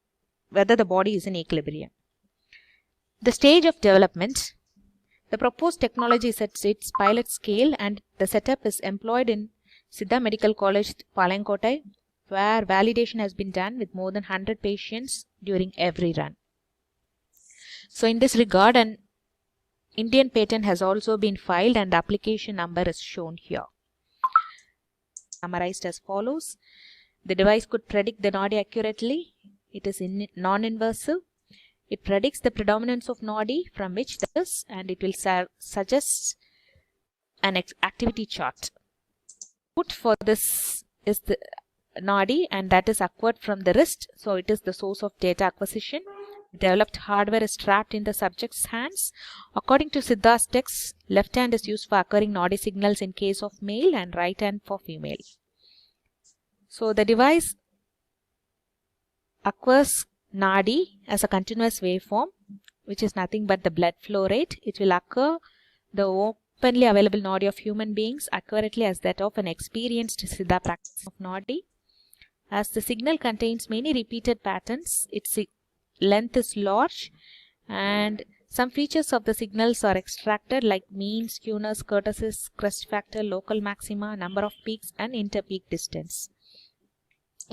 whether the body is in equilibrium. The stage of development. The proposed technology is at its pilot scale, and the setup is employed in Siddha Medical College, Palankotai, where validation has been done with more than 100 patients during every run. So in this regard, an Indian patent has also been filed and the application number is shown here. Summarized as follows. The device could predict the noddy accurately. It is non-invasive. It predicts the predominance of noddy from which there is, and it will suggest an activity chart. Input for this is the noddy, and that is acquired from the wrist, so it is the source of data acquisition. Developed hardware is trapped in the subject's hands. According to Siddha's text, left hand is used for acquiring noddy signals in case of male and right hand for female. So the device acquires noddy as a continuous waveform, which is nothing but the blood flow rate. It will acquire the openly available noddy of human beings accurately as that of an experienced Siddha practice of noddy. As the signal contains many repeated patterns, its length is large, and some features of the signals are extracted like mean, skewness, kurtosis, crest factor, local maxima, number of peaks, and interpeak distance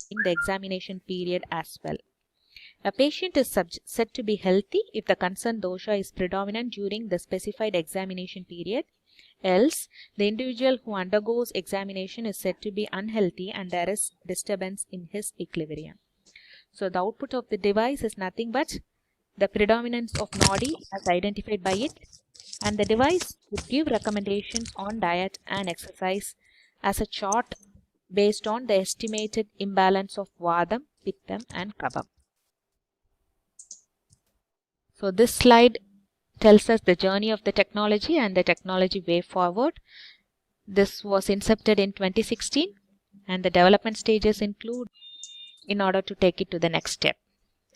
in the examination period as well. A patient is said to be healthy if the concerned dosha is predominant during the specified examination period. Else, the individual who undergoes examination is said to be unhealthy and there is disturbance in his equilibrium. So the output of the device is nothing but the predominance of noddy as identified by it, and the device would give recommendations on diet and exercise as a chart based on the estimated imbalance of Vadam, Pittam and Kabam. So this slide tells us the journey of the technology and the technology way forward. This was incepted in 2016 and the development stages include in order to take it to the next step.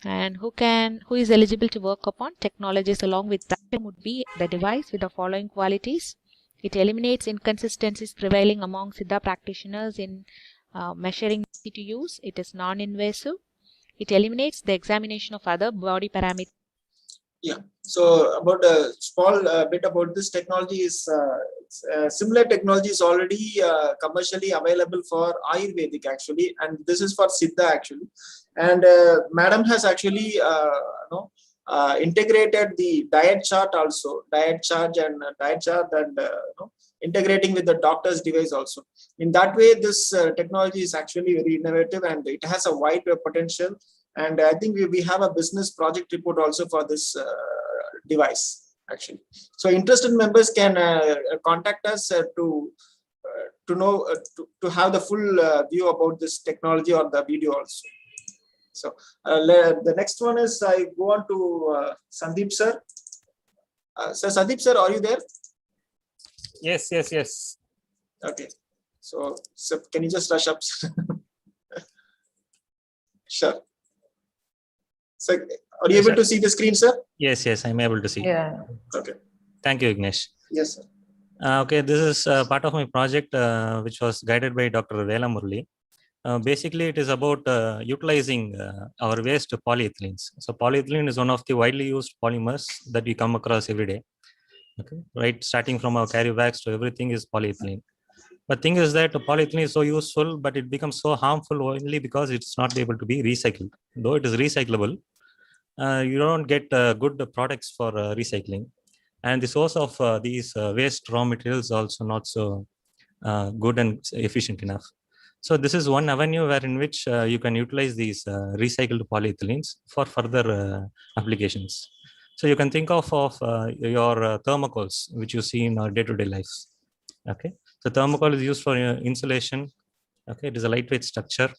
And who is eligible to work upon technologies along with that would be the device with the following qualities. It eliminates inconsistencies prevailing among Siddha practitioners in measuring to use. It is non-invasive. It eliminates the examination of other body parameters. Yeah. So about a small bit about this technology is similar technology is already commercially available for Ayurvedic actually, and this is for Siddha actually. And Madam has actually integrated the diet chart also, and integrating with the doctor's device also. In that way, this technology is actually very innovative and it has a wide potential. And I think we have a business project report also for this device actually. So interested members can contact us to know to have the full view about this technology or the video also. So the next one is I go on to Sandeep sir. So Sandeep sir, are you there? Yes. Okay. So can you just rush up? Sure. So are you able to see the screen, sir? Yes, I'm able to see. Yeah. Okay. Thank you, Ignesh. Yes, sir. Okay, this is part of my project, which was guided by Dr. Vela Murli. Basically, it is about utilizing our waste polyethylenes. So polyethylene is one of the widely used polymers that we come across every day. Okay, right, starting from our carry bags to everything is polyethylene. But thing is that polyethylene is so useful, but it becomes so harmful only because it's not able to be recycled. Though it is recyclable, you don't get good products for recycling. And the source of these waste raw materials also not so good and efficient enough. So this is one avenue where in which you can utilize these recycled polyethylenes for further applications. So you can think of your thermocols, which you see in our day-to-day lives. Okay, so thermocol is used for insulation. Okay, it is a lightweight structure,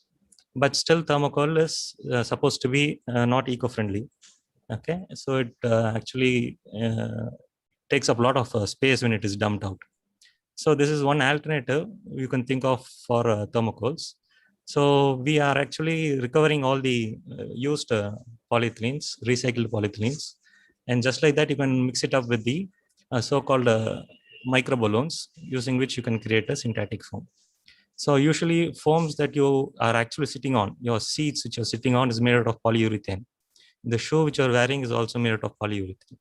but still thermocol is supposed to be not eco-friendly. Okay, so it actually takes up a lot of space when it is dumped out. So this is one alternative you can think of for thermocols. So we are actually recovering all the used polyethylenes, recycled polyethylenes, and just like that you can mix it up with the so-called microballoons, using which you can create a synthetic foam. So usually foams that you are actually sitting on, your seats which you're sitting on is made out of polyurethane. The shoe which you're wearing is also made out of polyurethane.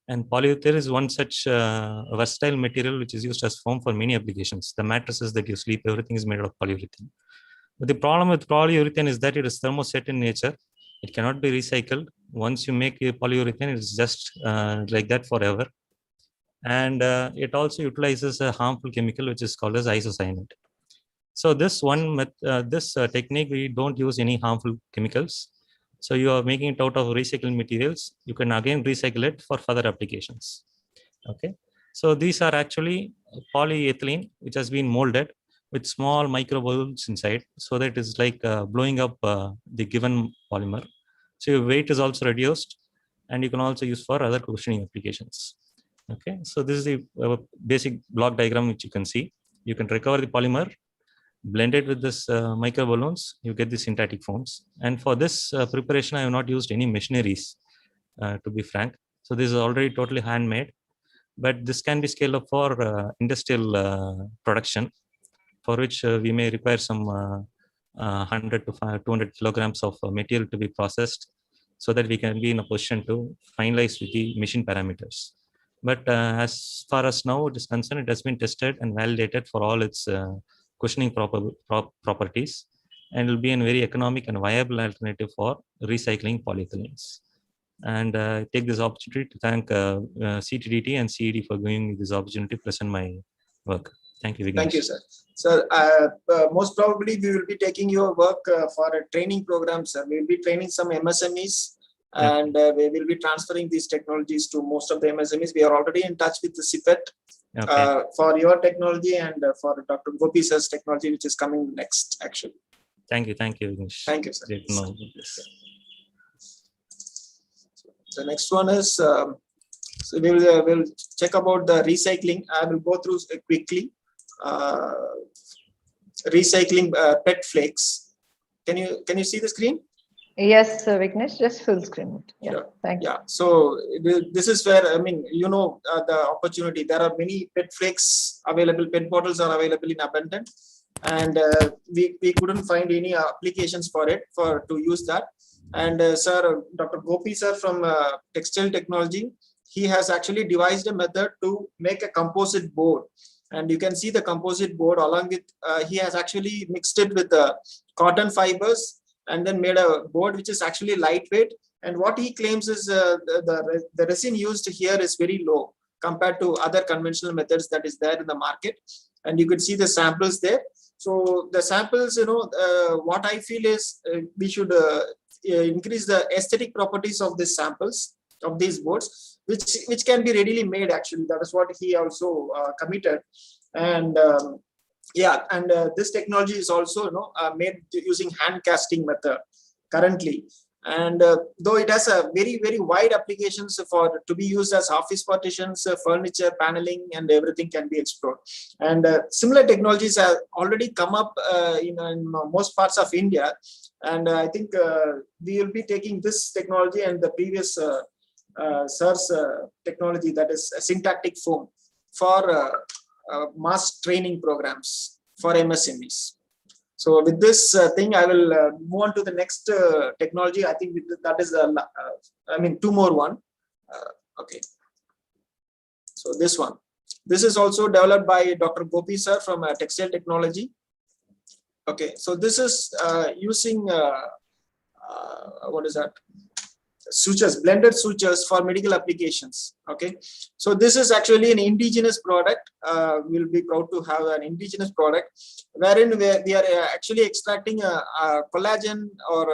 And polyurethane is one such versatile material which is used as foam for many applications. The mattresses that you sleep, everything is made out of polyurethane. But the problem with polyurethane is that it is thermoset in nature. It cannot be recycled. Once you make a polyurethane, it's just like that forever. and it also utilizes a harmful chemical which is called as isocyanate. So this technique, we don't use any harmful chemicals. So you are making it out of recycled materials. You can again recycle it for further applications. Okay. So these are actually polyethylene, which has been molded with small micro balloons inside, so that it is like blowing up the given polymer. So your weight is also reduced, and you can also use for other cushioning applications. Okay. So this is the basic block diagram which you can see. You can recover the polymer, blend it with this micro balloons, you get the syntactic forms. And for this preparation, I have not used any machineries, to be frank. So this is already totally handmade, but this can be scaled up for industrial production, for which we may require some 100 to 200 kilograms of material to be processed, so that we can be in a position to finalize with the machine parameters. But as far as now it is concerned, it has been tested and validated for all its cushioning properties, and will be a very economic and viable alternative for recycling polyethylenes. And take this opportunity to thank CTDT and CED for giving me this opportunity to present my work. Thank you, Vignesh. Thank you, sir. Sir, most probably we will be taking your work for a training program, sir. We will be training some MSMEs, and we will be transferring these technologies to most of the MSMEs. We are already in touch with the CPET for your technology and for Dr. Gopi sir's technology, which is coming next, actually. Thank you, Vignesh. Thank you, sir. Great to know about this. The next one is, so we'll check about the recycling. I will go through quickly. Recycling PET flakes. Can you see the screen? Yes, Vignesh, just full screen. Yeah, sure. Thank you. Yeah, so this is where, I mean, the opportunity. There are many PET flakes available, PET bottles are available in abundance, and we couldn't find any applications for it to use that. And sir, Dr. Gopi sir from Textile Technology, he has actually devised a method to make a composite board. And you can see the composite board along with, he has actually mixed it with the cotton fibers and then made a board which is actually lightweight. And what he claims is the resin used here is very low compared to other conventional methods that is there in the market. And you could see the samples there. So the samples, what I feel is we should increase the aesthetic properties of these samples, of these boards, which can be readily made, actually. That is what he also committed. And this technology is also made using hand casting method currently. And though it has a very, very wide applications to be used as office partitions, furniture, paneling, and everything can be explored. And similar technologies have already come up in most parts of India. And I think we will be taking this technology and the previous SIR's technology, that is syntactic foam, for mass training programs for MSMEs. So with this thing, I will move on to the next technology. I think that is, two more one. Okay. So this one. This is also developed by Dr. Gopi sir from Textile Technology. Okay. So this is using, what is that? Sutures, blended sutures for medical applications. Okay, so this is actually an indigenous product. We'll be proud to have an indigenous product wherein we are actually extracting a collagen or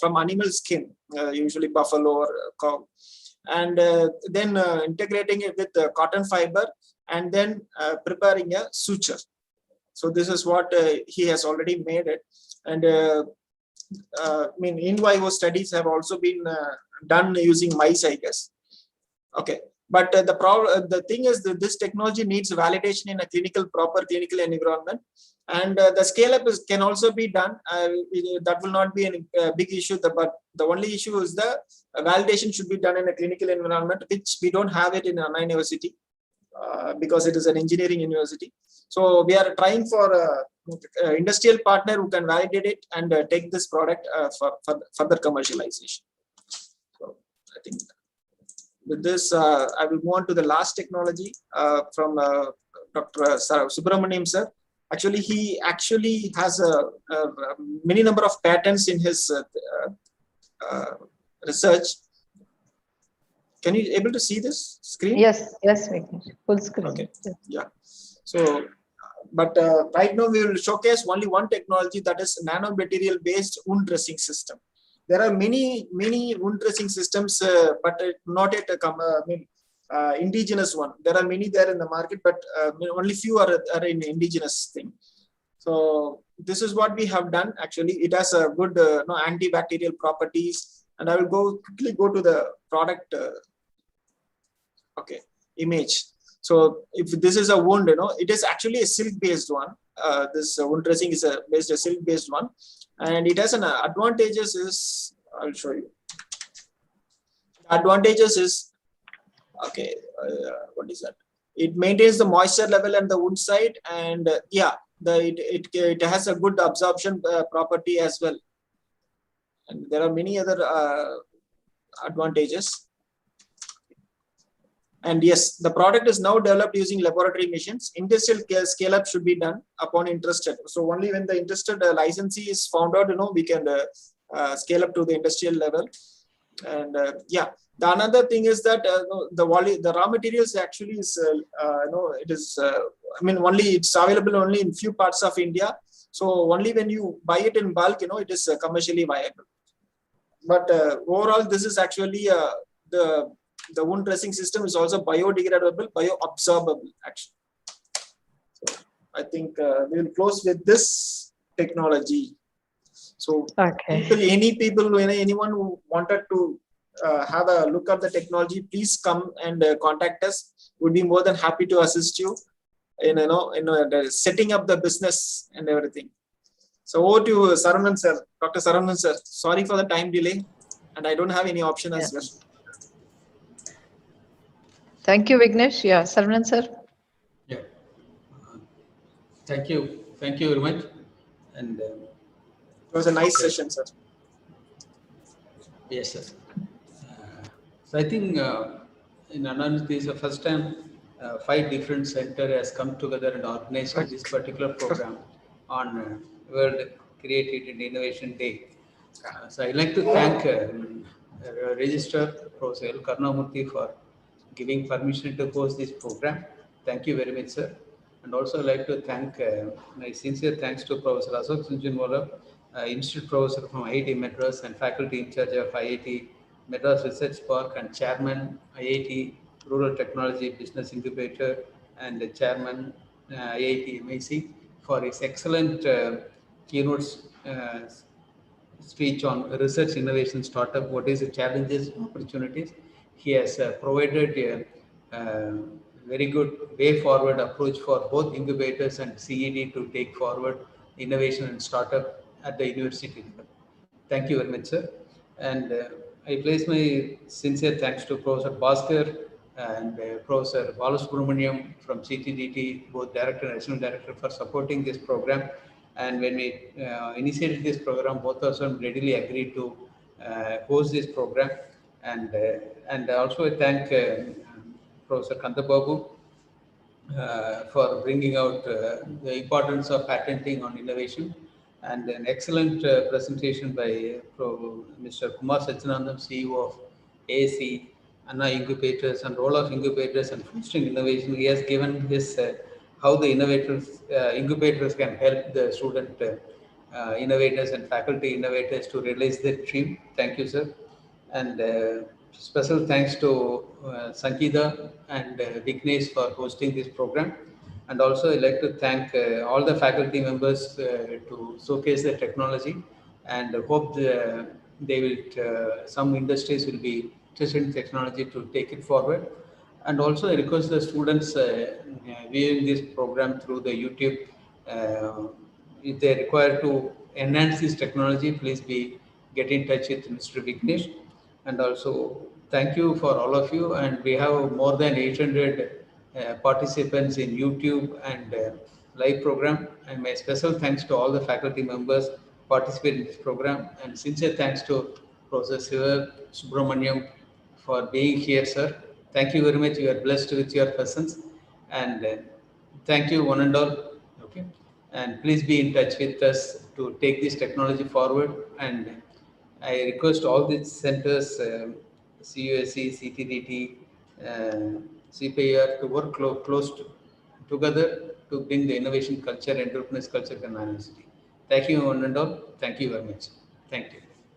from animal skin, usually buffalo or cow, and then integrating it with cotton fiber and then preparing a suture. So this is what he has already made it. And in vivo studies have also been done using mice, I guess. Okay, but the thing is that this technology needs validation in a proper clinical environment, and the scale up can also be done. That will not be a big issue. But the only issue is the validation should be done in a clinical environment, which we don't have it in Anna University because it is an engineering university. So we are trying for industrial partner who can validate it and take this product for further commercialization. So I think with this, I will move on to the last technology from Dr. Subramaniam sir. Actually, he actually has a many number of patents in his research. Can you able to see this screen? Yes, yes, Vignesh. Full screen. Okay. Yes. Yeah. So, but right now we will showcase only one technology, that is nanomaterial based wound dressing system. There are many wound dressing systems, but not yet indigenous one. There are many there in the market, but only few are in indigenous thing. So this is what we have done. Actually, it has a good antibacterial properties, and I will quickly go to the product image. So if this is a wound, it is actually a silk based one. This wound dressing is a silk based one, and it has an advantages is, I'll show you. Advantages is, what is that? It maintains the moisture level and the wound site, and it has a good absorption property as well. And there are many other advantages. And yes, the product is now developed using laboratory machines. Industrial scale up should be done upon interested. So only when the interested licensee is found out, we can scale up to the industrial level. And the another thing is that the raw materials actually is it is only it's available only in few parts of India. So only when you buy it in bulk, it is commercially viable. But overall, this is actually the wound dressing system is also biodegradable, bioabsorbable actually. So I think we will close with this technology. So anyone who wanted to have a look at the technology, please come and contact us. We'd be more than happy to assist you in the setting up the business and everything. So over to Saravanan sir, Dr. Saravanan sir. Sorry for the time delay, and I don't have any option as well. Thank you, Vignesh. Yeah, Saravanan sir. Yeah. Thank you very much. And it was a nice session, sir. Yes, sir. So I think in Anand, this is the first time 5 different centers has come together and organized this particular program on World Creativity and Innovation Day. So I'd like to thank Registrar Professor L. Karnamurthy for giving permission to host this program. Thank you very much, sir. And also I'd like to thank my sincere thanks to Professor Ashok Sunjunwala, Institute Professor from IIT Madras and faculty in charge of IIT Madras Research Park and Chairman IIT Rural Technology Business Incubator and the Chairman IIT MIC for his excellent keynote speech on research, innovation, startup, what is the challenges, opportunities. He has provided a very good way forward approach for both incubators and CED to take forward innovation and startup at the university level. Thank you very much, sir. And I place my sincere thanks to Professor Bhaskar and Professor Balasubramaniam from CTDT, both director and assistant director, for supporting this program. And when we initiated this program, both of them readily agreed to host this program. And also I thank Professor Kantababu for bringing out the importance of patenting on innovation, and an excellent presentation by Mr. Kumar Satyanandam, CEO of ASC, Anna Incubators, and role of incubators and fostering innovation. He has given his how the incubators can help the student innovators and faculty innovators to realize their dream. Thank you, sir. And special thanks to Sangeeta and Vignesh for hosting this program. And also I'd like to thank all the faculty members to showcase the technology, and hope they will, some industries will be interested in technology to take it forward. And also I request the students viewing this program through the YouTube, if they require to enhance this technology, please get in touch with Mr. Vignesh. And also thank you for all of you. And we have more than 800 participants in YouTube and live program. And my special thanks to all the faculty members participating in this program. And sincere thanks to Professor Siva Subramaniam for being here, sir. Thank you very much. You are blessed with your presence. And thank you, one and all. Okay. And please be in touch with us to take this technology forward. And I request all these centers CUSC, CTDT, CPIR to work close together to bring the innovation culture, entrepreneurship culture to Anna University. Thank you, one and all. Thank you very much. Thank you.